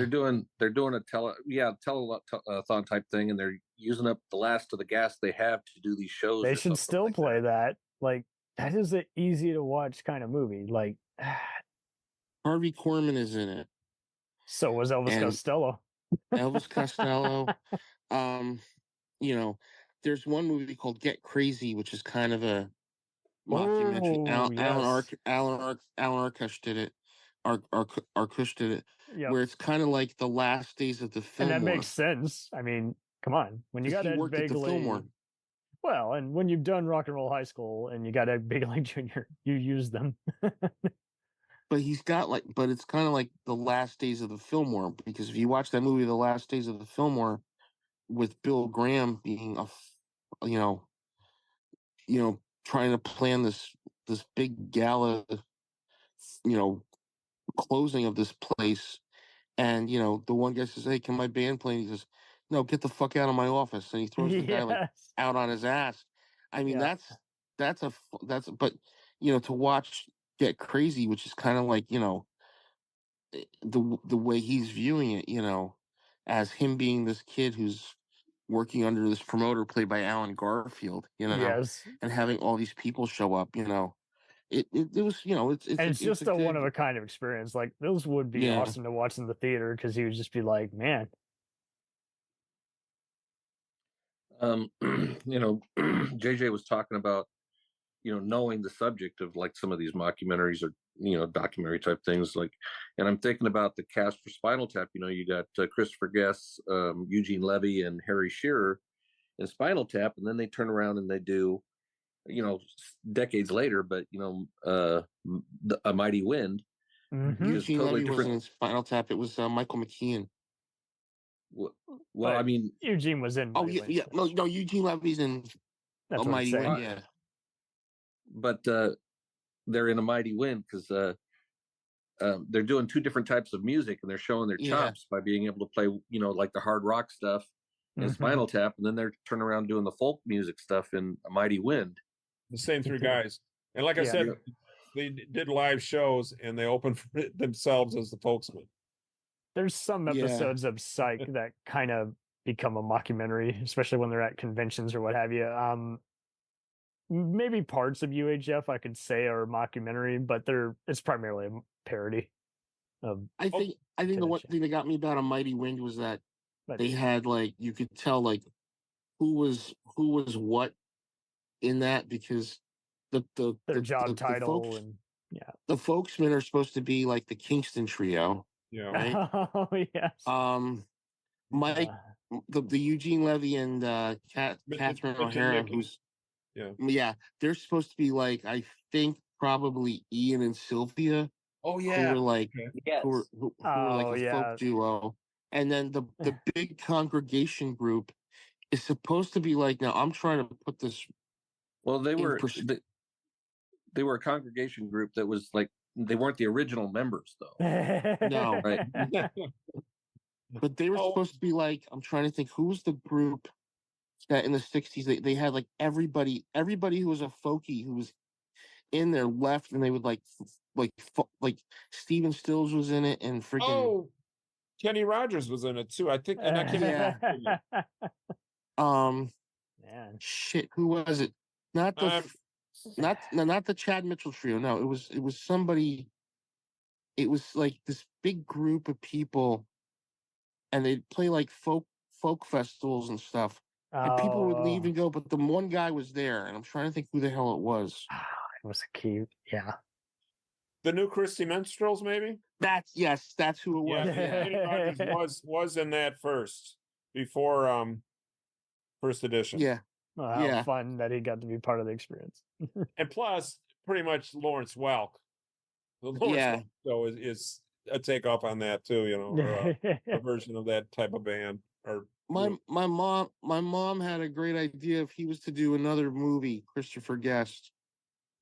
doing a telethon type thing, and they're using up the last of the gas they have to do these shows. They should still play that. Like, that is an easy to watch kind of movie. Like, Harvey Korman is in it. So was Elvis Costello. Elvis Costello. There's one movie called Get Crazy, which is kind of a mockumentary. Alan Arkush did it. Arkush did it. Yep. Where it's kind of like the last days of the film. And that makes sense. I mean, come on. When you got Ed Begley. Well, and when you've done Rock and Roll High School and you got Ed Begley Jr., you use them. But but it's kind of like the last days of the Fillmore, because if you watch that movie, The Last Days of the Fillmore, with Bill Graham being trying to plan this big gala, closing of this place, and the one guy says, "Hey, can my band play?" And he says, "No, get the fuck out of my office," and he throws the guy out on his ass. I mean, but to watch Get Crazy, which is kind of like the way he's viewing it, as him being this kid who's working under this promoter played by Alan Garfield, and having all these people show up, it was, it's just a one of a kind of experience. Like, those would be awesome to watch in the theater, because he would just be like, man. JJ was talking about, knowing the subject of like some of these mockumentaries documentary type things like. And I'm thinking about the cast for Spinal Tap. You got Christopher Guest, Eugene Levy, and Harry Shearer in Spinal Tap, and then they turn around and they do, decades later, but A Mighty Wind. Mm-hmm. Eugene totally Levy wasn't in Spinal Tap. It was Michael McKean. Well, I mean, Eugene was in. Oh yeah. No, Eugene Levy's in A Mighty Wind. Yeah, but they're in A Mighty Wind because they're doing two different types of music, and they're showing their chops by being able to play, like the hard rock stuff in Spinal Tap, and then they're turning around doing the folk music stuff in A Mighty Wind. The same three guys, and like I said, they did live shows, and they opened for themselves as the folksmen. There's some episodes of Psych that kind of become a mockumentary, especially when they're at conventions or what have you. Maybe parts of UHF I could say are a mockumentary, but it's primarily a parody. I think the one thing that got me about A Mighty Wind was that they had you could tell who was what in that, because their job title the folksmen are supposed to be like the Kingston Trio. Yeah. Right? Oh yes. Mike, the Eugene Levy and Catherine O'Hara, who's they're supposed to be I think probably Ian and Sylvia. Oh yeah, who were who were a folk duo, and then the big congregation group is supposed to be now I'm trying to put this. Well, they were a congregation group that was they weren't the original members though. No, right? But they were supposed to be I'm trying to think who was the group that in the 60s they had everybody who was a folkie who was in there left, and they would like Stephen Stills was in it, and freaking Kenny Rogers was in it too, I think. And I can't man, shit, who was it? Not the Chad Mitchell Trio. No, it was somebody. It was this big group of people, and they'd play folk festivals and stuff. And people would leave and go, but the one guy was there, and I'm trying to think who the hell it was. It was cute, The New Christy Minstrels, maybe. That's who it was. Kenny Rogers was in that before first edition. Yeah. Well, how fun that he got to be part of the experience. And plus, pretty much Lawrence Welk. The Lawrence Welk show is a takeoff on that too, or a version of that type of band. Or my mom had a great idea. If he was to do another movie, Christopher Guest,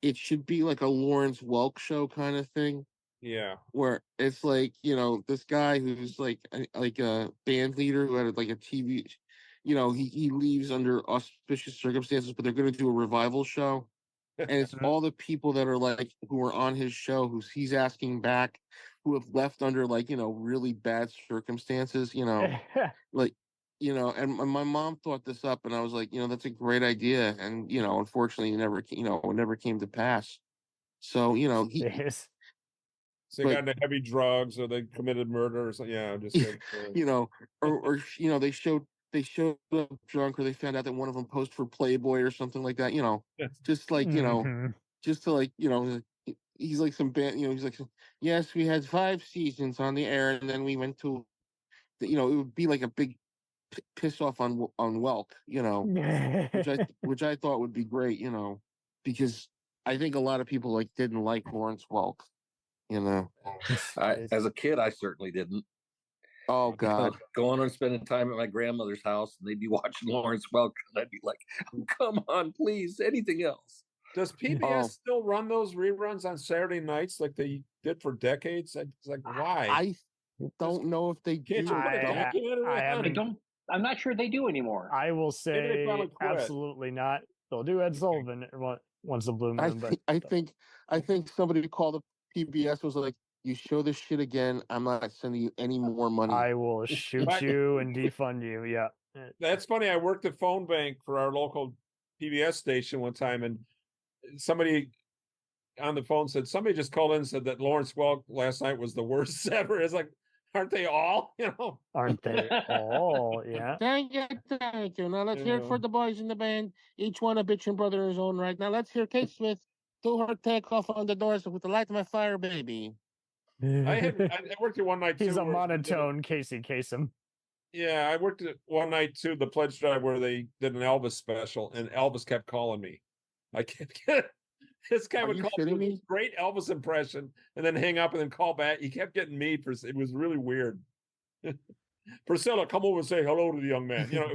it should be like a Lawrence Welk show kind of thing. Yeah. Where it's this guy who's like a band leader who had a TV, he leaves under auspicious circumstances, but they're going to do a revival show. And it's all the people that are who are on his show, who he's asking back, who have left under really bad circumstances, and my mom thought this up, and I was like, that's a great idea. And, unfortunately it never came to pass. So, so they got into heavy drugs, or they committed murder or something. Yeah. Just or they showed up drunk, or they found out that one of them posed for Playboy or something like that, just just to he's like some band, he's like, yes, we had 5 seasons on the air, and then we went to, it would be like a big piss off on Welk, which I thought would be great, because I think a lot of people didn't like Lawrence Welk, as a kid, I certainly didn't. Oh God! Going and spending time at my grandmother's house, and they'd be watching Lawrence Welk, and I'd be like, oh, "Come on, please, anything else." Does PBS still run those reruns on Saturday nights like they did for decades? It's why? I don't know if they do. I'm not sure they do anymore. I will say absolutely not. They'll do Ed Sullivan once the blue moon. I think somebody called the PBS was like, you show this shit again, I'm not sending you any more money. I will shoot you and defund you. Yeah. That's funny. I worked at phone bank for our local PBS station one time, and somebody on the phone said, somebody just called in and said that Lawrence Welk last night was the worst ever. It's like, aren't they all? Aren't they all? Yeah. Thank you. Now let's hear it for the boys in the band. Each one a bitchin' brother in his own right. Now let's hear Kate Smith. Two hard take off on the doors with the light of my fire, baby. I worked here one night too. He's a monotone Casey Kasem. Yeah, I worked at one night too, the pledge drive where they did an Elvis special, and Elvis kept calling me. I kept getting this guy would call me with great Elvis impression and then hang up and then call back. He kept getting me for it was really weird. Priscilla, come over and say hello to the young man. You know,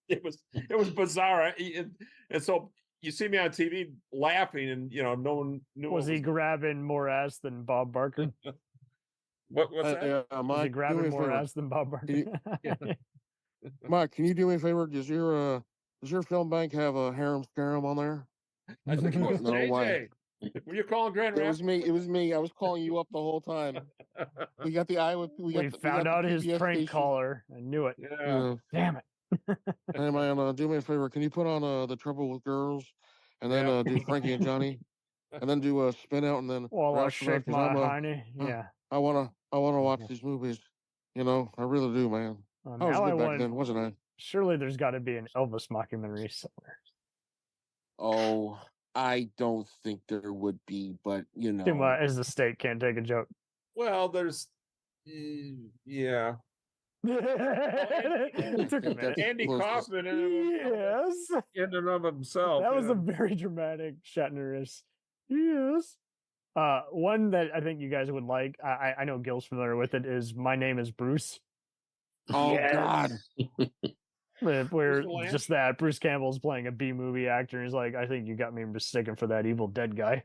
it was bizarre. And so you see me on TV laughing, and you know, no one knew. Was he grabbing more ass than Bob Barker? What's that? Was he grabbing more ass than Bob Barker? Mike, can you do me a favor? Does your film bank have a harem scarum on there? I think it was JJ. Were you calling Grand Rapids? It was me. I was calling you up the whole time. We got the Iowa. We found out his prank caller. I knew it. Yeah. Damn it. Hey man, do me a favor. Can you put on The Trouble with Girls, and then do Frankie and Johnny, and then do a Spin Out, and then well, I'll shake my hiney. Yeah. I wanna watch these movies. You know, I really do, man. I was good back then, wasn't I? Surely there's got to be an Elvis mockumentary somewhere. Oh, I don't think there would be, but you know, as the state can't take a joke. Well, there's, yeah. It took a minute. Andy Kaufman, yes, in and of himself. That was a very dramatic Shatner-ish. Yes. One that I think you guys would like. I know Gil's familiar with it. Is My Name Is Bruce. Oh God. Where just that Bruce Campbell's playing a B movie actor, and he's like, I think you got me mistaken for that Evil Dead guy.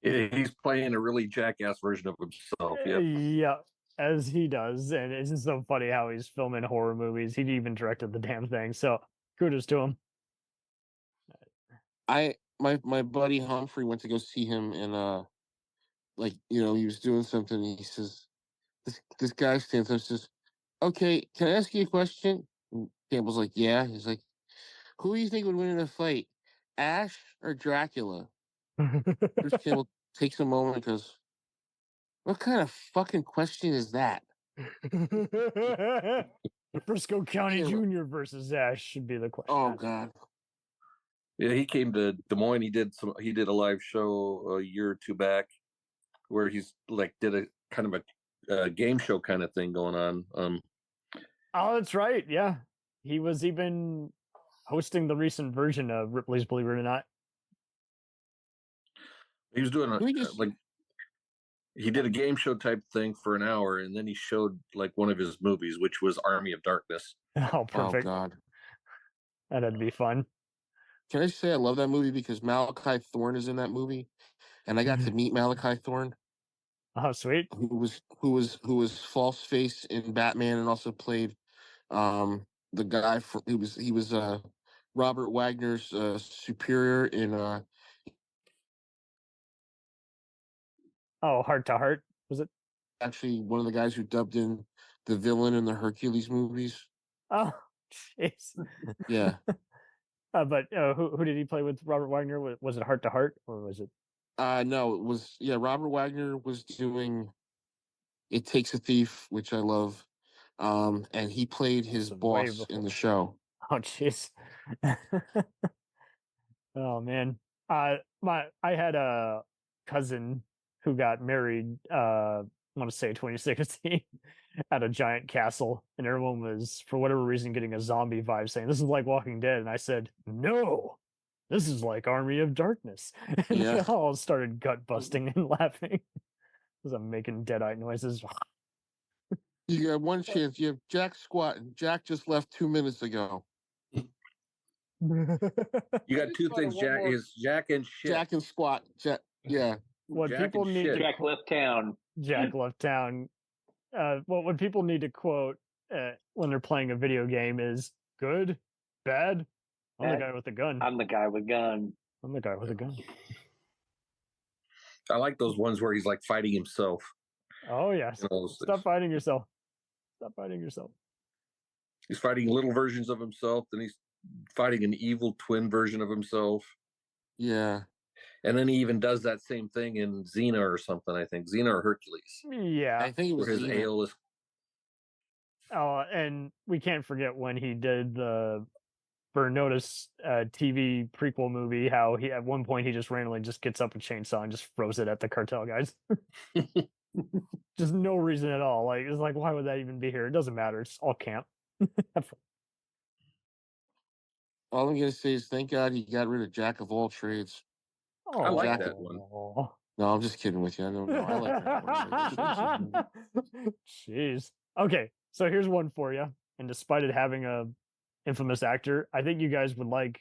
He's playing a really jackass version of himself. Yeah, as he does, and it's just so funny how he's filming horror movies. He even directed the damn thing, so kudos to him. My buddy Humphrey went to go see him, and like, you know, he was doing something, and he says, this guy stands up and says, okay, can I ask you a question? And Campbell's like, yeah. He's like, who do you think would win in a fight, Ash or Dracula? Bruce Campbell takes a moment and goes, what kind of fucking question is that? Briscoe County Jr. versus Ash should be the question. Oh God. Yeah, he came to Des Moines. He did a live show a year or two back where he's like did a kind of a game show kind of thing going on. Oh, that's right. Yeah, he was even hosting the recent version of Ripley's Believe It or Not. He was doing he did a game show type thing for an hour, and then he showed like one of his movies, which was Army of Darkness. Oh, perfect. Oh God, that'd be fun. Can I just say I love that movie because Malachi Thorne is in that movie, and I got to meet Malachi Thorne. Oh, sweet. Who was False Face in Batman, and also played the guy he was Robert Wagner's superior in Heart to Heart, was it? Actually, one of the guys who dubbed in the villain in the Hercules movies. Oh, jeez. Yeah. But who did he play with Robert Wagner? Was it Heart to Heart, or was it? No, it was, Robert Wagner was doing It Takes a Thief, which I love. And he played his boss in the show. Oh, jeez. Oh, man. I had a cousin who got married, I want to say 2016, at a giant castle, and everyone was, for whatever reason, getting a zombie vibe, saying, this is like Walking Dead. And I said, no, this is like Army of Darkness. And they all started gut busting and laughing as I'm making deadite noises. You got one chance. You have Jack squatting. Jack just left 2 minutes ago. You got two things, Jack. Is Jack and shit. Jack and squat. Jack, yeah. What Jack people need to, Jack left town. Jack left town. What people need to quote when they're playing a video game is good, bad. I'm the guy with the gun. I'm the guy with gun. I'm the guy with a gun. I like those ones where he's like fighting himself. Oh yes. Stop fighting yourself. Stop fighting yourself. He's fighting little versions of himself, then he's fighting an evil twin version of himself. Yeah. And then he even does that same thing in Xena or something, I think. Xena or Hercules. Yeah. I think it was his Xena. ale is. Oh, and we can't forget when he did the for Notice TV prequel movie, how he at one point he just randomly just gets up a chainsaw and just throws it at the cartel guys. Just no reason at all. Like it's like, why would that even be here? It doesn't matter. It's all camp. All I'm gonna say is thank God he got rid of Jack of all trades. Oh, I like Jack that one. No, I'm just kidding with you. I don't know. I like that one. Jeez. Okay, so here's one for you. And despite it having a infamous actor, I think you guys would like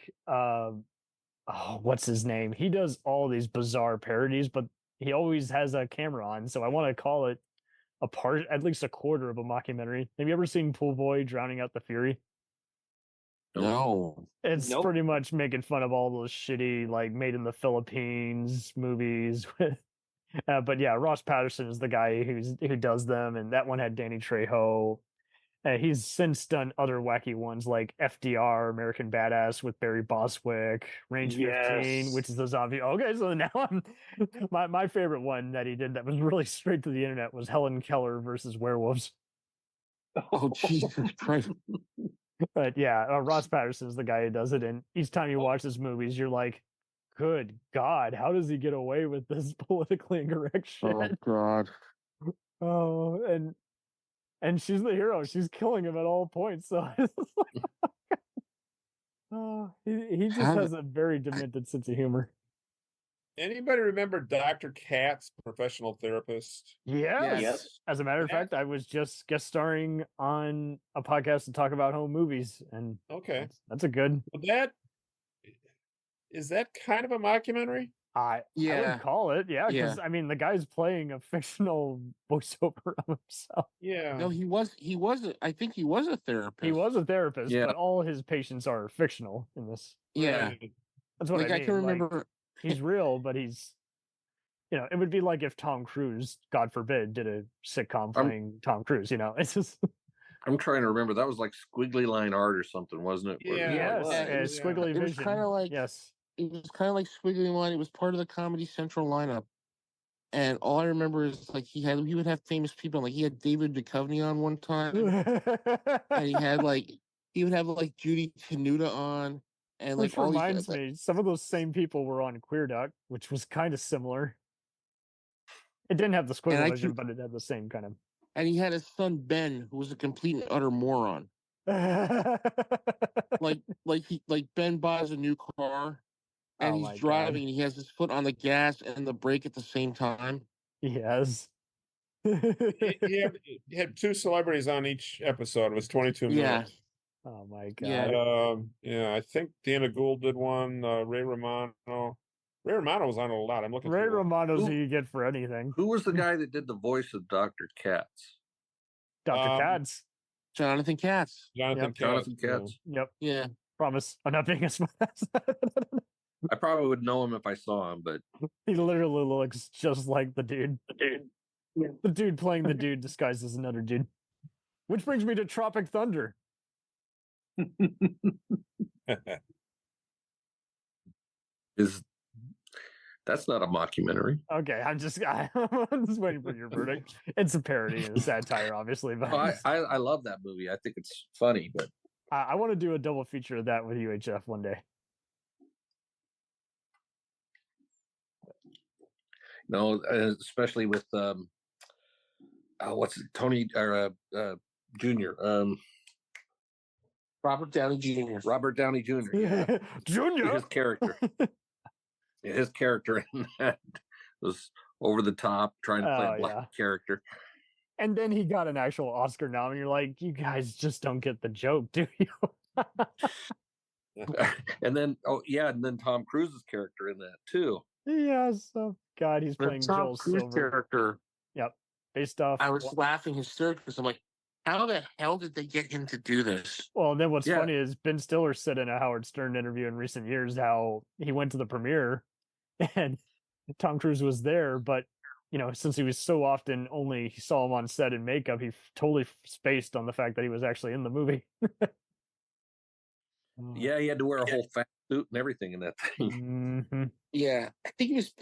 what's his name? He does all these bizarre parodies, but he always has a camera on, so I want to call it a part, at least a quarter of a mockumentary. Have you ever seen Pool Boy Drowning Out the Fury? No. It's pretty much making fun of all those shitty, like, made in the Philippines movies with but yeah, Ross Patterson is the guy who does them, and that one had Danny Trejo. He's since done other wacky ones like FDR, American Badass with Barry Bostwick, Range 15, which is the zombie. Okay, so now my favorite one that he did that was really straight to the internet was Helen Keller versus werewolves. Oh, Jesus Christ. But yeah, Ross Patterson is the guy who does it, and each time you watch his movies, you're like, good God, how does he get away with this politically incorrect shit? Oh, God. Oh, and she's the hero. She's killing him at all points. So he just has a very demented sense of humor. Anybody remember Dr. Katz, professional therapist? Yes. As a matter of fact, I was just guest starring on a podcast to talk about home movies, and okay, that's a good. Well, is that kind of a mockumentary? I would call it, because I mean the guy's playing a fictional voiceover of himself. Yeah. No, I think he was a therapist. He was a therapist, but all his patients are fictional in this. Yeah. That's what I mean. I can remember he's real, but he's it would be like if Tom Cruise, God forbid, did a sitcom playing Tom Cruise, it's just I'm trying to remember. That was like Squiggly Line Art or something, wasn't it? Yes, Squiggly Vision. It was kind of like It was kind of like Squiggly Line. It was part of the Comedy Central lineup, and all I remember is like he would have famous people. Like he had David Duchovny on one time, and he would have like Judy Tenuta on, and like which reminds me, some of those same people were on Queer Duck, which was kind of similar. It didn't have the Squiggly Vision, but it had the same kind of. And he had his son Ben, who was a complete and utter moron. like Ben buys a new car. And he's driving, and he has his foot on the gas and the brake at the same time. Yes. He had two celebrities on each episode. It was 22 minutes. Oh my God. I think Dana Gould did one. Ray Romano. Ray Romano was on it a lot. I'm looking. Ray Romano's who you get for anything. Who was the guy that did the voice of Dr. Katz? Dr. Katz. Jonathan Katz. Jonathan Katz. Yep. Yeah. Promise. I'm not being a smartass. I probably would know him if I saw him, but he literally looks just like the dude. The dude playing the dude disguised as another dude. Which brings me to Tropic Thunder. That's not a mockumentary. Okay, I'm just waiting for your verdict. It's a parody and a satire, obviously. But I love that movie. I think it's funny, but I want to do a double feature of that with UHF one day. No, especially with what's it, Tony or Jr. Robert Downey Jr. Robert Downey Jr. Yeah. Jr. His character. His character in that was over the top, trying to play a black character. And then he got an actual Oscar nom, and you're like, you guys just don't get the joke, do you? and then Tom Cruise's character in that too. Yes. Oh God, he's playing Joel Silver. Character. Yep. Based off. I was laughing hysterically because I'm like, how the hell did they get him to do this? Well, and then what's funny is Ben Stiller said in a Howard Stern interview in recent years how he went to the premiere and Tom Cruise was there, but since he was so often only he saw him on set in makeup, he totally spaced on the fact that he was actually in the movie. Yeah, he had to wear a whole fat suit and everything in that thing. Mm-hmm. Yeah, I think he was.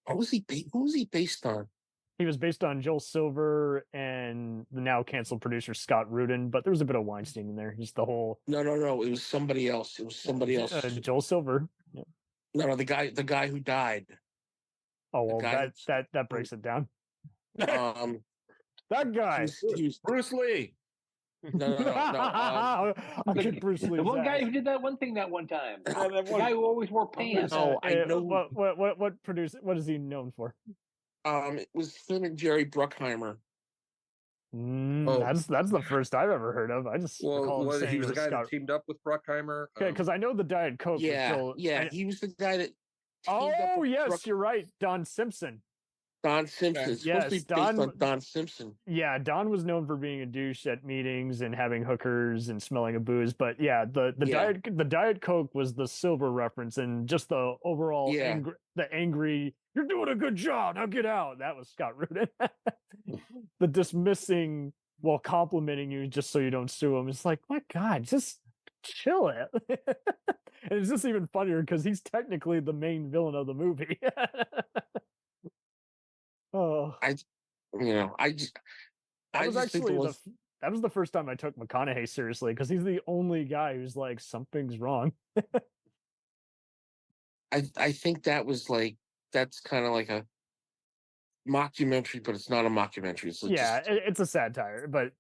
Who was he based on? He was based on Joel Silver and the now canceled producer Scott Rudin, but there was a bit of Weinstein in there. Just the whole. No. It was somebody else. Joel Silver. Yeah. No, the guy who died. Oh well, that breaks it down. That guy, Bruce Lee. No. Bruce Lee. The one guy who did that one thing that one time. The guy who always wore pants. No, I know. What producer? What is he known for? It was him and Jerry Bruckheimer. That's the first I've ever heard of. I just recall him saying he was the guy that teamed up with Bruckheimer. Because I know the Diet Coke. He was the guy that. Oh yes, you're right, Don Simpson. Don Simpson. It's supposed to be based on Don Simpson. Yeah, Don was known for being a douche at meetings and having hookers and smelling of booze. But yeah, the Diet Coke was the silver reference, and just the overall angry. You're doing a good job. Now get out. That was Scott Rudin. The dismissing while complimenting you just so you don't sue him. It's like, my God, just chill it. And it's just even funnier because he's technically the main villain of the movie. That was the first time I took McConaughey seriously because he's the only guy who's like, something's wrong. I think that's kind of like a mockumentary, but it's not a mockumentary. It's a satire, but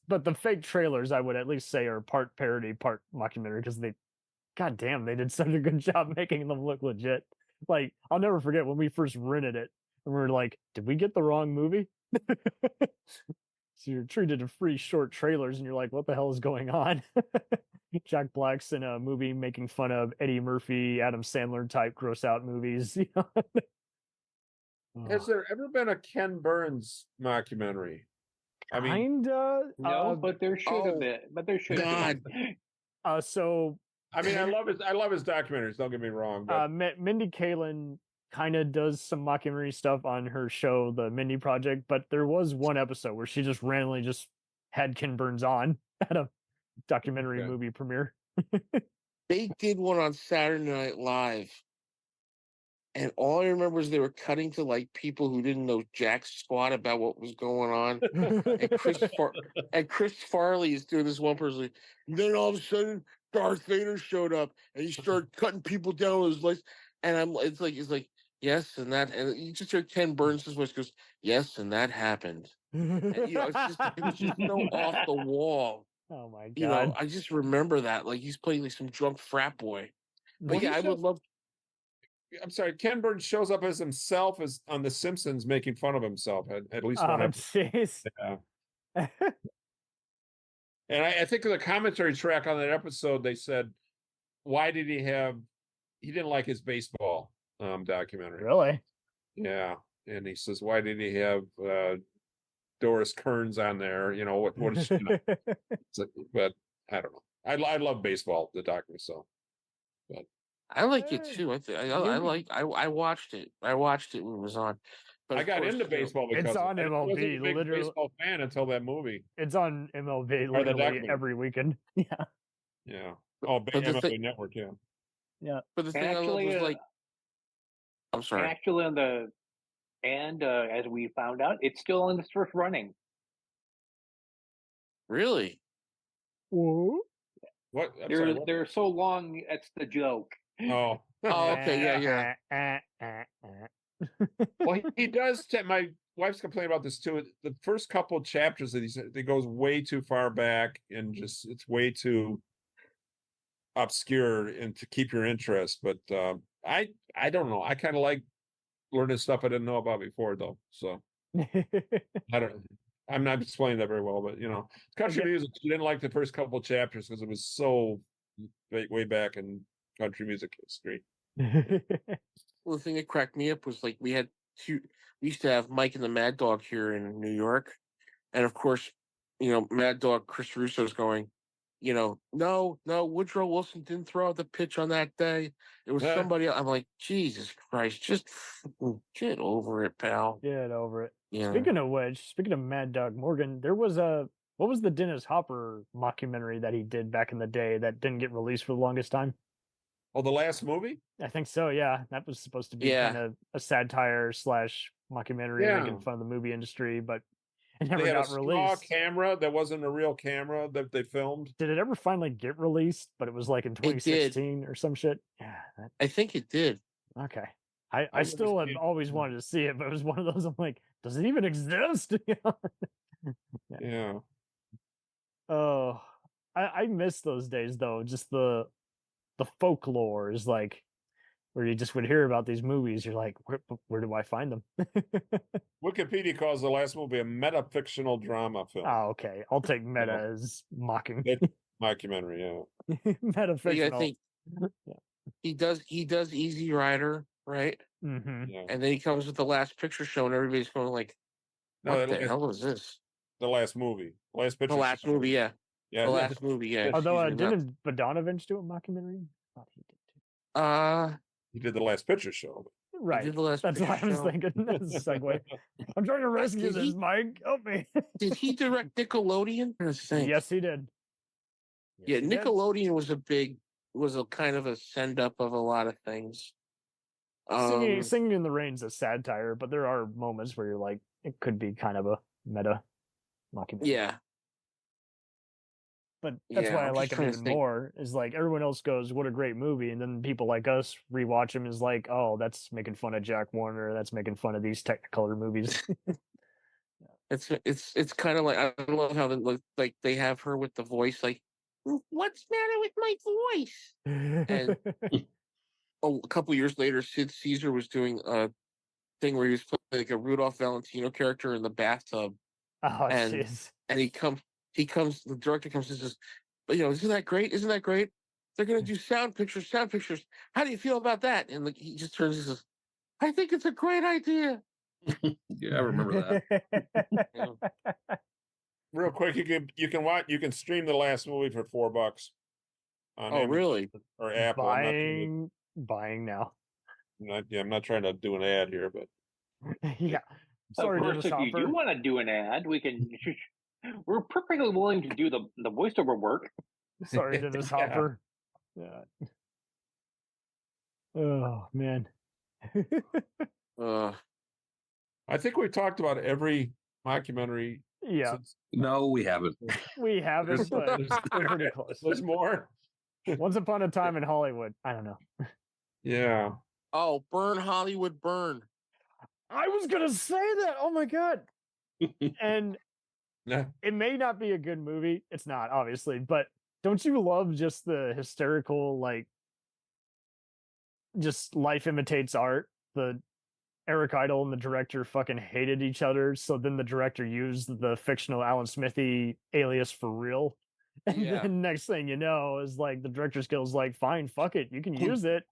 but the fake trailers I would at least say are part parody, part mockumentary because they did such a good job making them look legit. Like, I'll never forget when we first rented it and we were like, did we get the wrong movie? So you're treated to free short trailers and you're like, what the hell is going on? Jack Black's in a movie making fun of Eddie Murphy, Adam Sandler type gross out movies. Has there ever been a Ken Burns mockumentary? I mean, no, but there should have been. So I mean, I love his documentaries. Don't get me wrong. But Mindy Kaling kind of does some mockumentary stuff on her show, The Mindy Project. But there was one episode where she just randomly just had Ken Burns on at a documentary movie premiere. They did one on Saturday Night Live, and all I remember is they were cutting to like people who didn't know jack squat about what was going on. And Chris Farley is doing this one person. And then all of a sudden, Darth Vader showed up, and he started cutting people down with his legs. And it's like yes, and that, and you just hear Ken Burns' voice goes, yes, and that happened. And, it was just so off the wall. Oh my God! I just remember that like he's playing like some drunk frat boy. But I would love. I'm sorry, Ken Burns shows up as himself as on The Simpsons, making fun of himself at least one episode. Yeah. And I think the commentary track on that episode, they said, why did he didn't like his baseball documentary. Really? Yeah. And he says, why did he have Doris Kearns on there? What is she? But I don't know. I love baseball, the documentary, so. But I like it too. I watched it. I watched it when it was on. But I got into baseball because it's on MLB. I wasn't a big baseball fan until that movie. It's on MLB literally every weekend. Yeah. Yeah. Oh, MLB Network. Yeah. Yeah. But the thing actually, I was like, I'm sorry. Actually, as we found out, it's still in its first running. Really? Whoa. What? They're so long. That's the joke. Oh. Okay. Yeah. Well, he does. My wife's complaining about this too. The first couple of chapters that he said, it goes way too far back and just it's way too obscure and to keep your interest. But I don't know. I kind of like learning stuff I didn't know about before, though. So I'm not explaining that very well, but country music. She didn't like the first couple of chapters because it was so way back in country music history. Well, the thing that cracked me up was like we used to have Mike and the Mad Dog here in New York, and of course, Mad Dog Chris Russo's going, no, Woodrow Wilson didn't throw out the pitch on that day. It was somebody else. I'm like, Jesus Christ, just get over it, pal. Get over it. Yeah. Speaking of Mad Dog Morgan, there was what was the Dennis Hopper mockumentary that he did back in the day that didn't get released for the longest time? Oh, the last movie? I think so. Yeah, that was supposed to be kind of a satire / mockumentary, making fun of the movie industry, but it never got released. They had a small camera that wasn't a real camera that they filmed. Did it ever finally get released? But it was like in 2016 or some shit. Yeah, I think it did. Okay. I still have always wanted to see it, but it was one of those. I'm like, does it even exist? Yeah. Oh, I miss those days though. Just the folklore is like where you just would hear about these movies. You're like, where do I find them? Wikipedia calls the last movie a meta-fictional drama film. Oh, okay. I'll take meta as mocking. Mockumentary, yeah. Meta-fictional. I think he does Easy Rider, right? Mm-hmm. Yeah. And then he comes with the Last Picture Show, and everybody's going like, "What the hell is this?" The last movie, Last Picture. The last movie, yeah. Yeah, the last movie, yeah. Although didn't Bogdanovich do a mockumentary? I thought he did too. He did the Last Picture Show. Right. That's what I was thinking. That's a segue. I'm trying to rescue this, Mike. Help me. Did he direct Nickelodeon? Yes, he did. Yes, yeah, Nickelodeon was a kind of a send up of a lot of things. Singing in the Rain's a satire, but there are moments where you're like, it could be kind of a meta mockumentary. Yeah. But that's why I like him even more. Is like everyone else goes, "What a great movie," and then people like us rewatch him is like, "Oh, that's making fun of Jack Warner. That's making fun of these Technicolor movies." It's kind of like, I love how they have her with the voice like, "What's the matter with my voice?" And a couple years later, Sid Caesar was doing a thing where he was playing like a Rudolph Valentino character in the bathtub. Oh, jeez. And he comes, the director comes and says, "Isn't that great? Isn't that great? They're going to do sound pictures. How do you feel about that?" And he just turns and says, "I think it's a great idea." Yeah, I remember that. Yeah. Real quick, you can stream the last movie for $4 on Amazon really? or Apple. Buying now. I'm not trying to do an ad here, but yeah. Sorry, of course, if you do want to do an ad, we can. We're perfectly willing to do the voiceover work. Sorry, Dennis Hopper. Yeah. Oh man. I think we talked about every mockumentary. Yeah. No, we haven't. We haven't, but we're pretty close. There's more. Once Upon a Time in Hollywood. I don't know. Yeah. Oh, Burn Hollywood Burn. I was gonna say that. Oh my god. And it may not be a good movie. It's not, obviously, but don't you love just the hysterical, like, just life imitates art? The Eric Idle and the director fucking hated each other, so then the director used the fictional Alan Smithy alias for real. And then next thing you know is like the director's guild's like, fine, fuck it, you can use it.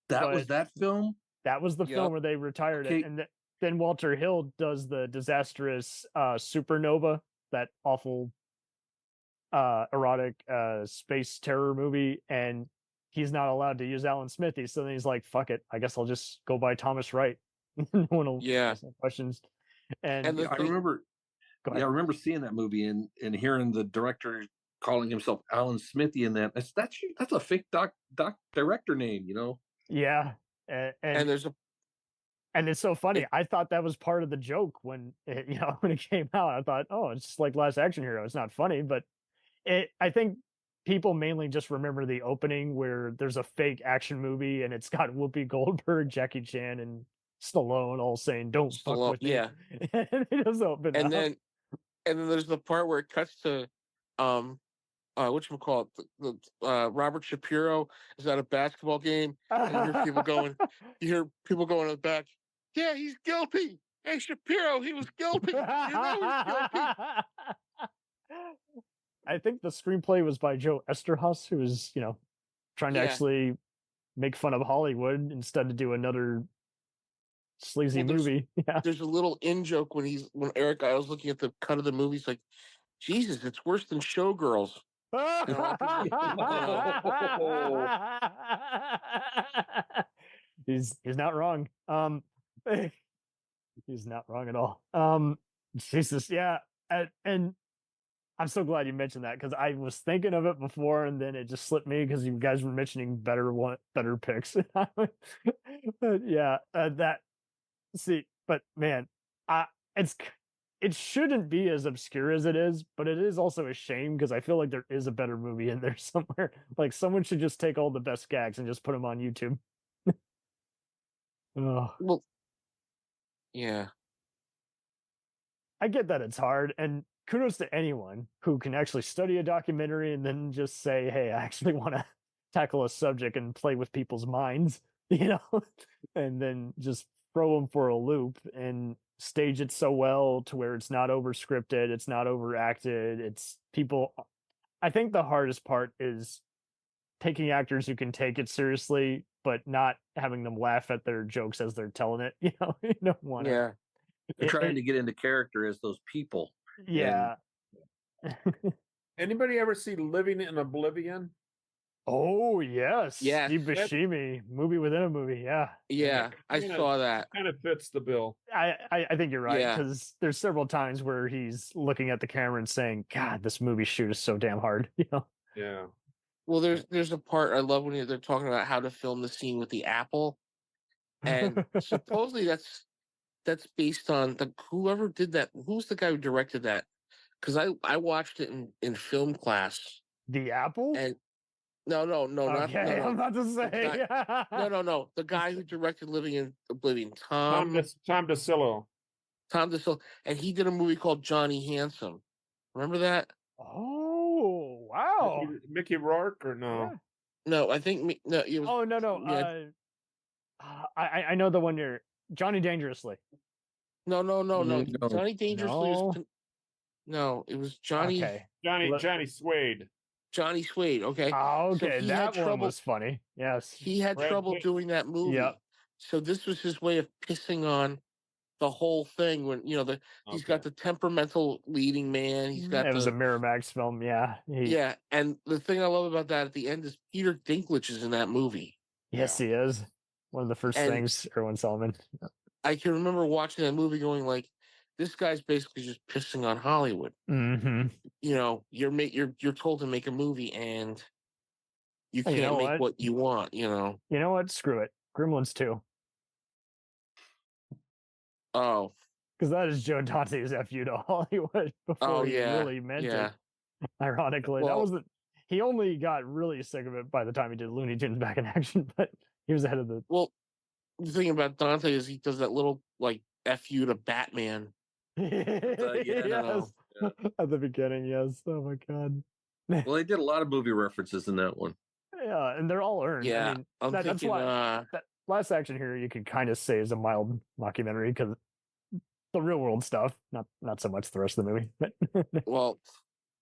That was that film? That was the film where they retired it. And then Walter Hill does the disastrous Supernova, that awful erotic space terror movie, and he's not allowed to use Alan Smithy, so then he's like, fuck it, I guess I'll just go by Thomas Wright. No one will ask no questions. And I remember seeing that movie and hearing the director calling himself Alan Smithy in that. That's a fake doc director name, Yeah. And it's so funny. I thought that was part of the joke when it came out. I thought, oh, it's just like Last Action Hero. It's not funny, but I think people mainly just remember the opening where there's a fake action movie and it's got Whoopi Goldberg, Jackie Chan, and Stallone all saying, "Don't fuck with me." Yeah. And it does open up. Then there's the part where it cuts to whatchamacallit, the Robert Shapiro is at a basketball game, and you hear people going in the back, "Yeah, he's guilty. Hey, Shapiro, he was guilty. You know he's guilty." I think the screenplay was by Joe Esterhaus, who was, trying to actually make fun of Hollywood instead of do another sleazy movie. Yeah. There's a little in joke when Eric Idle's looking at the cut of the movie. He's like, "Jesus, it's worse than Showgirls." He's not wrong. He's not wrong at all. Jesus, yeah. And I'm so glad you mentioned that because I was thinking of it before and then it just slipped me because you guys were mentioning better picks. But yeah, but man, it's it shouldn't be as obscure as it is, but it is also a shame because I feel like there is a better movie in there somewhere. Like someone should just take all the best gags and just put them on YouTube. Oh. Well, yeah. I get that it's hard, and kudos to anyone who can actually study a documentary and then just say, hey, I actually want to tackle a subject and play with people's minds, and then just throw them for a loop and stage it so well to where it's not over scripted, it's not overacted, it's people. I think the hardest part is taking actors who can take it seriously, but not having them laugh at their jokes as they're telling it. You don't want to. Yeah. They're trying to get into character as those people. Yeah. Anybody ever see Living in Oblivion? Oh, yes. Yes. Steve Buscemi, movie within a movie. Yeah. Yeah, I saw that. Kind of fits the bill. I think you're right because there's several times where he's looking at the camera and saying, God, this movie shoot is so damn hard. Yeah. Well, there's a part I love when they're talking about how to film the scene with the apple. And supposedly that's based on whoever did that. Who's the guy who directed that? Because I watched it in film class. The Apple? And no, okay, no. I'm about to say. No. The guy who directed Living in Oblivion, Tom DeSillo. Tom DeSillo, and he did a movie called Johnny Handsome. Remember that? Oh, wow. Mickey Rourke or no? Yeah. No, I think no. It was, oh no. Yeah. I know the one you're Johnny Dangerously. No. Johnny Dangerously. No, it was Johnny. Okay. Johnny Suede. Johnny Suede. Okay. Oh, okay. So that one was funny. Yes. He had trouble doing that movie. Yep. So this was his way of pissing on the whole thing. When he's got the temperamental leading man. He's got. It was a Miramax film. Yeah. Yeah, and the thing I love about that at the end is Peter Dinklage is in that movie. Yes, he is. One of the first things Erwin Solomon. I can remember watching that movie going like, this guy's basically just pissing on Hollywood. Mm-hmm. You're told to make a movie and you can't make what you want. You know what? Screw it. Gremlins 2. Oh, because that is Joe Dante's FU to Hollywood before he really meant it. Ironically, that was he only got really sick of it by the time he did Looney Tunes Back in Action, but he was ahead of the. Well, the thing about Dante is he does that little like FU to Batman. Yes. At the beginning, yes. Oh my god. Well, they did a lot of movie references in that one. Yeah, and they're all earned. Yeah, I mean, that's why that Last Action Hero you could kind of say is a mild mockumentary because the real world stuff, not so much the rest of the movie. But well,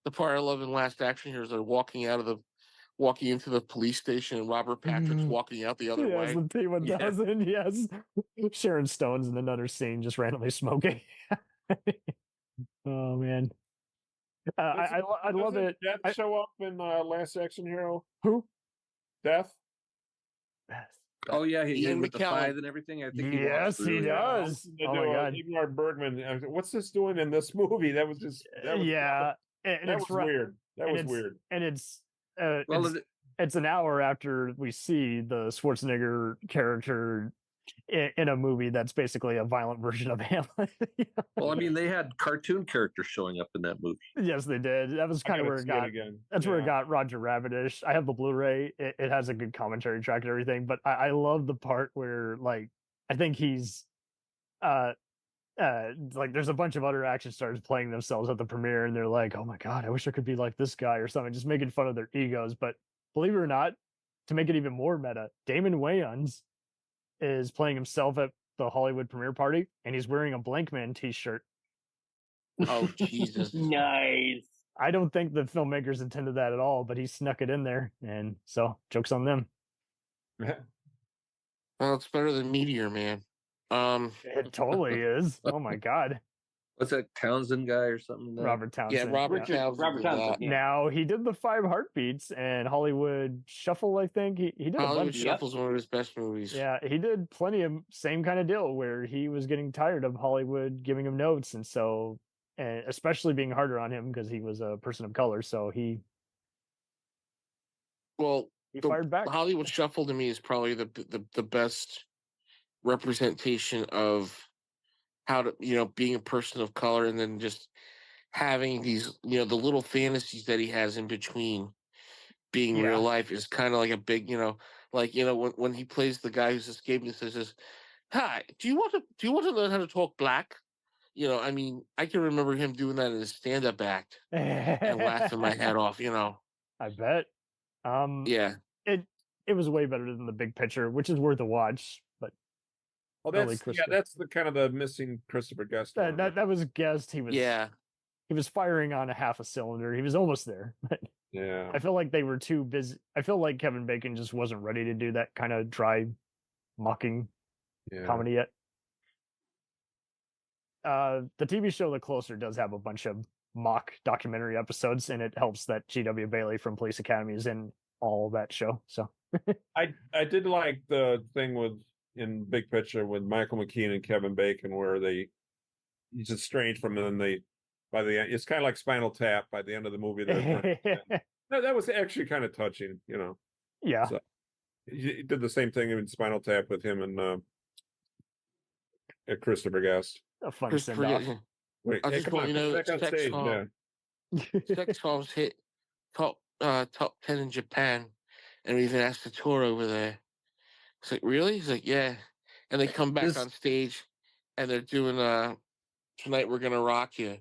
the part I love in Last Action Hero is they're walking into the police station and Robert Patrick's walking out the other way. The T-1000, yes. Sharon Stone's in another scene just randomly smoking. Oh man. I love it. Death show up in Last Action Hero? Who? Death? Oh yeah, Ian with the McKellen. five and everything. I think yes, he does. Oh my god, Ingmar Bergman. What's this doing in this movie? That was yeah. That was weird. That was weird. And it's an hour after we see the Schwarzenegger character in a movie that's basically a violent version of Hamlet. Well, I mean, they had cartoon characters showing up in that movie. Yes, they did. That was kind of where it got. That's where it got Roger Rabbitish. I have the Blu-ray. It has a good commentary track and everything. But I love the part where, like, I think he's, like, there's a bunch of other action stars playing themselves at the premiere, and they're like, "Oh my god, I wish I could be like this guy" or something, just making fun of their egos. But believe it or not, to make it even more meta, Damon Wayans is playing himself at the Hollywood premiere party, and he's wearing a Blankman t-shirt. Oh, Jesus. Nice. I don't think the filmmakers intended that at all, but he snuck it in there, and so joke's on them. Well, it's better than Meteor Man. It totally is. Oh my god. What's that, Townsend guy or something? Robert Townsend. Yeah, Robert Townsend. Yeah. Now, he did the 5 Heartbeats and Hollywood Shuffle, I think. He did Hollywood Shuffle's one of his best movies. Yeah, he did plenty of same kind of deal where he was getting tired of Hollywood giving him notes, and so and especially being harder on him because he was a person of color. So he fired back. Hollywood Shuffle to me is probably the best representation of how to, being a person of color, and then just having these, the little fantasies that he has in between being real life is kind of like a big, when he plays the guy who's escaping, he says, "Hi, do you want to learn how to talk black?" I can remember him doing that in his stand-up act and laughing my head off. I bet. Yeah. It was way better than The Big Picture, which is worth a watch. But that's the kind of the missing Christopher Guest. That was Guest. He was firing on a half a cylinder. He was almost there. Yeah. I feel like they were too busy. I feel like Kevin Bacon just wasn't ready to do that kind of dry, mocking comedy yet. The TV show The Closer does have a bunch of mock documentary episodes, and it helps that G.W. Bailey from Police Academy is in all that show. So I did like the thing in Big Picture with Michael McKean and Kevin Bacon, where he's estranged from them, and by the end, it's kind of like Spinal Tap. By the end of the movie, that was actually kind of touching, Yeah. So he did the same thing in Spinal Tap with him and Christopher Guest. A fun send-off. Wait, I just want Sex Bombs hit top 10 in Japan, and we even asked the tour over there. It's like, really? He's like, yeah. And they come back on stage, and they're doing Tonight We're Gonna Rock You.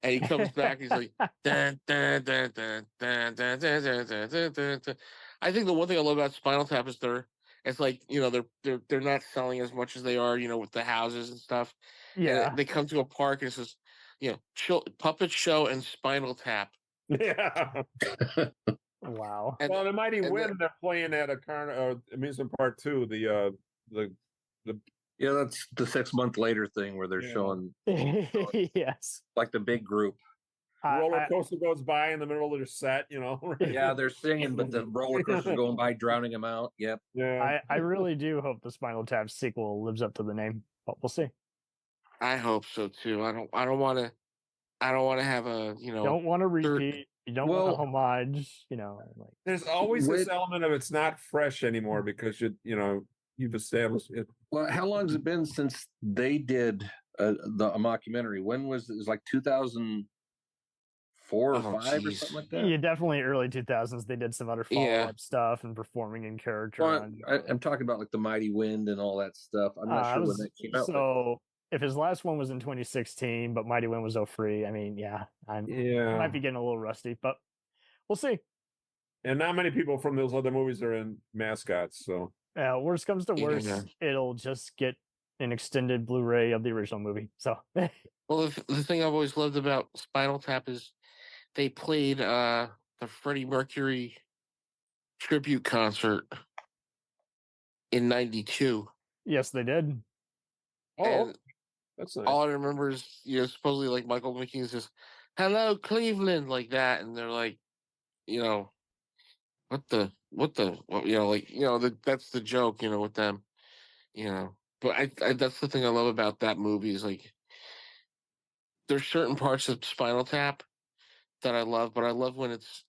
And he comes back, he's like, dun, dun, dun, dun, dun, dun, dun, dun, dun, dun, dun, dun. I think the one thing I love about Spinal Tap is it's like, they're not selling as much as they are, with the houses and stuff. Yeah. And they come to a park and it says, puppet show and Spinal Tap. Yeah. Wow. Well, the Mighty Wind, they're playing at a amusement park too. That's the 6 month later thing where they're showing yes, like the big group. Roller coaster goes by in the middle of their set, Yeah, they're singing, but the roller coaster's going by, drowning them out. Yep. Yeah. I really do hope the Spinal Tap sequel lives up to the name, but we'll see. I hope so too. I don't want to have a don't want to repeat. You don't want a homage. There's always this element of it's not fresh anymore because you've established it. Well, how long has it been since they did a mockumentary? When was it? Was like 2004 or 5 or something like that? Yeah, definitely early 2000s. They did some other follow-up stuff and performing in character. Well, I'm talking about like the Mighty Wind and all that stuff. I'm not sure when that came out. So if his last one was in 2016, but Mighty Wind was 2003, I mean, I might be getting a little rusty, but we'll see. And not many people from those other movies are in mascots, so. Worst comes to worst, it'll just get an extended Blu-ray of the original movie. So, well, the thing I've always loved about Spinal Tap is they played the Freddie Mercury tribute concert in '92. Yes, they did. And that's nice. All I remember is supposedly like Michael McKean says, "Hello, Cleveland," like that, and they're like, that's the joke, with them, But I that's the thing I love about that movie is like there's certain parts of Spinal Tap that I love, but I love when it's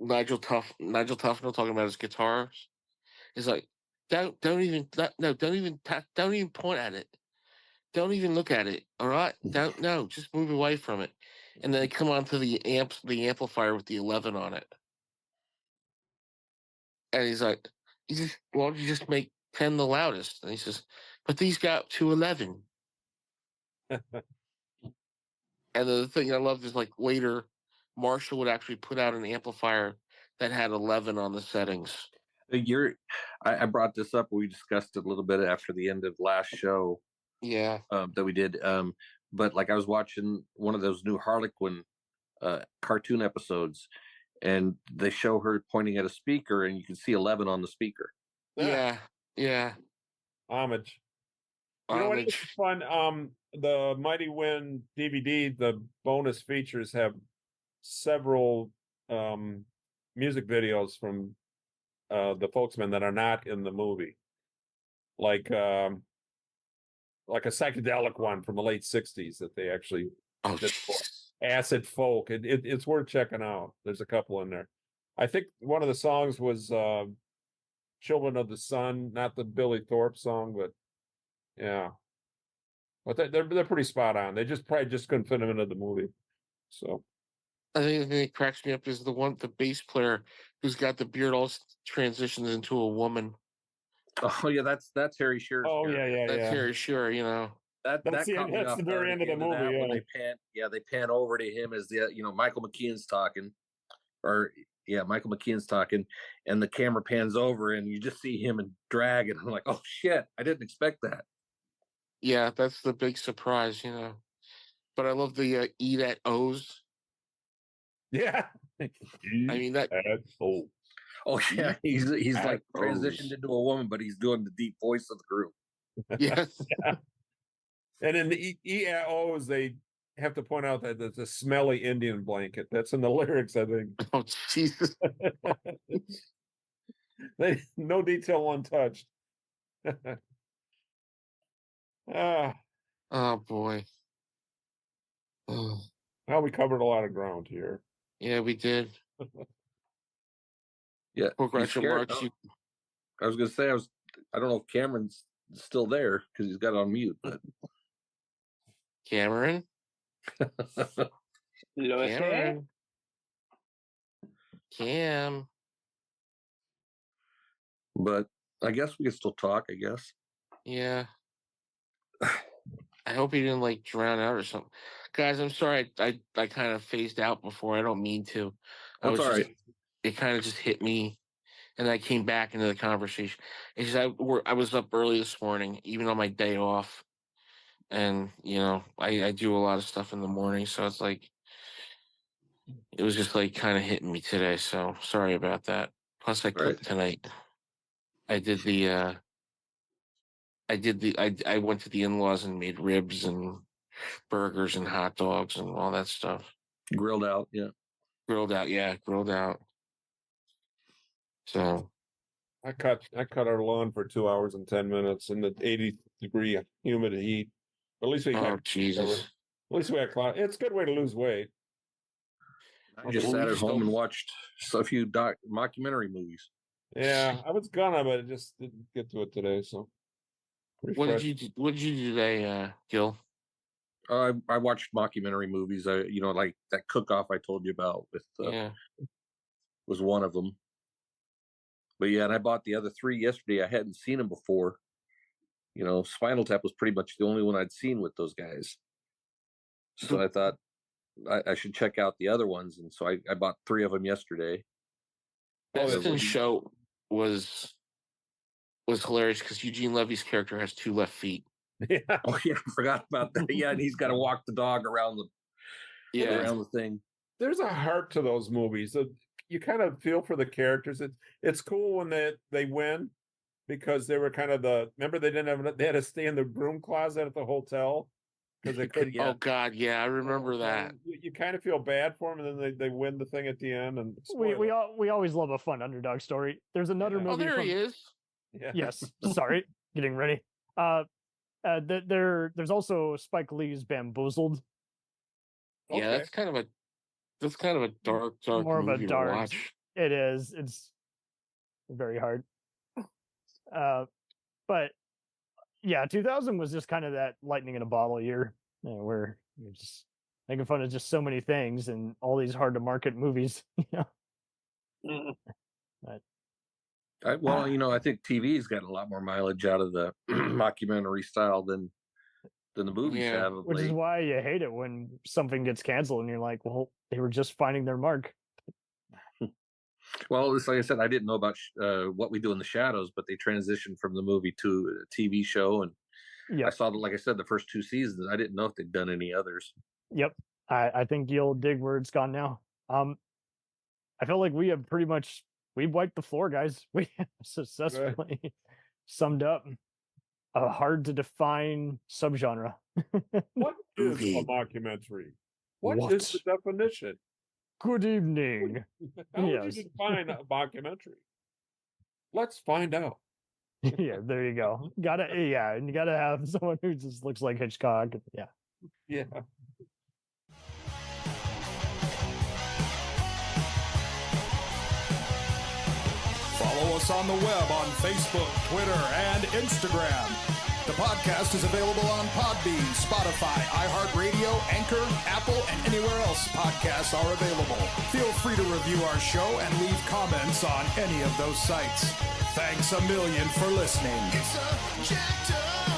Nigel Tufnell talking about his guitars. It's like don't even point at it, don't even look at it. All right, just move away from it, and then they come onto the amplifier with the 11 on it. And he's like, why don't you just make 10 the loudest? And he says, but these got to 11. And the thing I love is like later, Marshall would actually put out an amplifier that had 11 on the settings. I brought this up. We discussed it a little bit after the end of last show. Yeah. That we did. But like I was watching one of those new Harlequin cartoon episodes, and they show her pointing at a speaker, and you can see 11 on the speaker. Yeah. Homage. You know what is fun? The Mighty Wind DVD, the bonus features have several music videos from the Folksmen that are not in the movie. Like a psychedelic one from the late 60s that they actually Oh, acid folk. It's worth checking out. There's a couple in there. I think one of the songs was "Children of the Sun," not the Billy Thorpe song, but yeah. But they're pretty spot on. They probably just couldn't fit them into the movie. So I think the thing that cracks me up is the bass player who's got the beard all transitions into a woman. Oh yeah, that's Harry Shearer's. Oh yeah. That's Harry Shearer. You know, that's the very end of the movie. When they pan over to him as Michael McKean's talking, Michael McKean's talking, and the camera pans over and you just see him and drag, and I'm like, oh shit, I didn't expect that. Yeah, that's the big surprise, But I love the E that O's. Yeah. I mean that. Oh yeah, he's like transitioned into a woman, but he's doing the deep voice of the group. Yes. Yeah. And in the E-O's, they have to point out that it's a smelly Indian blanket. That's in the lyrics, I think. Oh Jesus! No detail untouched. Oh boy. Oh. Well, we covered a lot of ground here. Yeah, we did. Yeah. Congratulations. I was gonna say I don't know if Cameron's still there because he's got it on mute, but Cameron? Cameron? Cam. But I guess we can still talk, I guess. Yeah. I hope he didn't drown out or something. Guys, I'm sorry I kind of phased out before. I don't mean to. That's all right. It kind of just hit me, and I came back into the conversation. It's just I was up early this morning, even on my day off. And, I do a lot of stuff in the morning, so it's it was just kind of hitting me today. So sorry about that. Plus I cooked tonight. I went to the in-laws and made ribs and burgers and hot dogs and all that stuff. Grilled out. Grilled out. So I cut our lawn for 2 hours and 10 minutes in the 80-degree humid heat. At least we Jesus. At least we had cloud. It's a good way to lose weight. I just sat at home and watched a few mockumentary movies. Yeah, I was gonna, but I just didn't get to it today. So, what did you do today, Gil? I watched mockumentary movies. Like that cook-off I told you about was one of them. But yeah, and I bought the other 3 yesterday. I hadn't seen them before. Spinal Tap was pretty much the only one I'd seen with those guys. So I thought I should check out the other ones, and so I bought 3 of them yesterday. Best in show was hilarious because Eugene Levy's character has 2 left feet. Yeah. Oh yeah, I forgot about that. Yeah, and he's got to walk the dog around the thing. There's a heart to those movies. You kind of feel for the characters. It's cool when they win because they were kind of remember they had to stay in the broom closet at the hotel because they couldn't. Oh God, yeah, I remember that. You kind of feel bad for them, and then they win the thing at the end. And we always love a fun underdog story. There's another movie. Oh, there he is. Yeah. Yes. Sorry, getting ready. There's also Spike Lee's Bamboozled. Yeah, Okay. that's kind of a dark more movie of a dark. to watch. It is. It's very hard. But yeah, 2000 was just kind of that lightning in a bottle year, where you're just making fun of just so many things and all these hard to market movies. But I think TV's got a lot more mileage out of the mockumentary style than the movies have. Which is why you hate it when something gets canceled and you're like, well, they were just finding their mark. Well, it's like I said, I didn't know about What We Do in the Shadows, but they transitioned from the movie to a TV show, and I saw, like I said, the first 2 seasons. I didn't know if they'd done any others. Yep, I think you'll dig where it's gone now. I feel like we have we wiped the floor, guys. We have successfully summed up a hard to define subgenre. What is a mockumentary? What is the definition? Good evening. How would you define a mockumentary? Let's find out. Yeah, there you go. And you gotta have someone who just looks like Hitchcock. Yeah. Yeah. follow us on the web on Facebook, Twitter, and Instagram. The podcast is available on Podbean, Spotify, iHeartRadio, Anchor, Apple, and anywhere else podcasts are available. Feel free to review our show and leave comments on any of those sites. Thanks a million for listening. It's a jacked up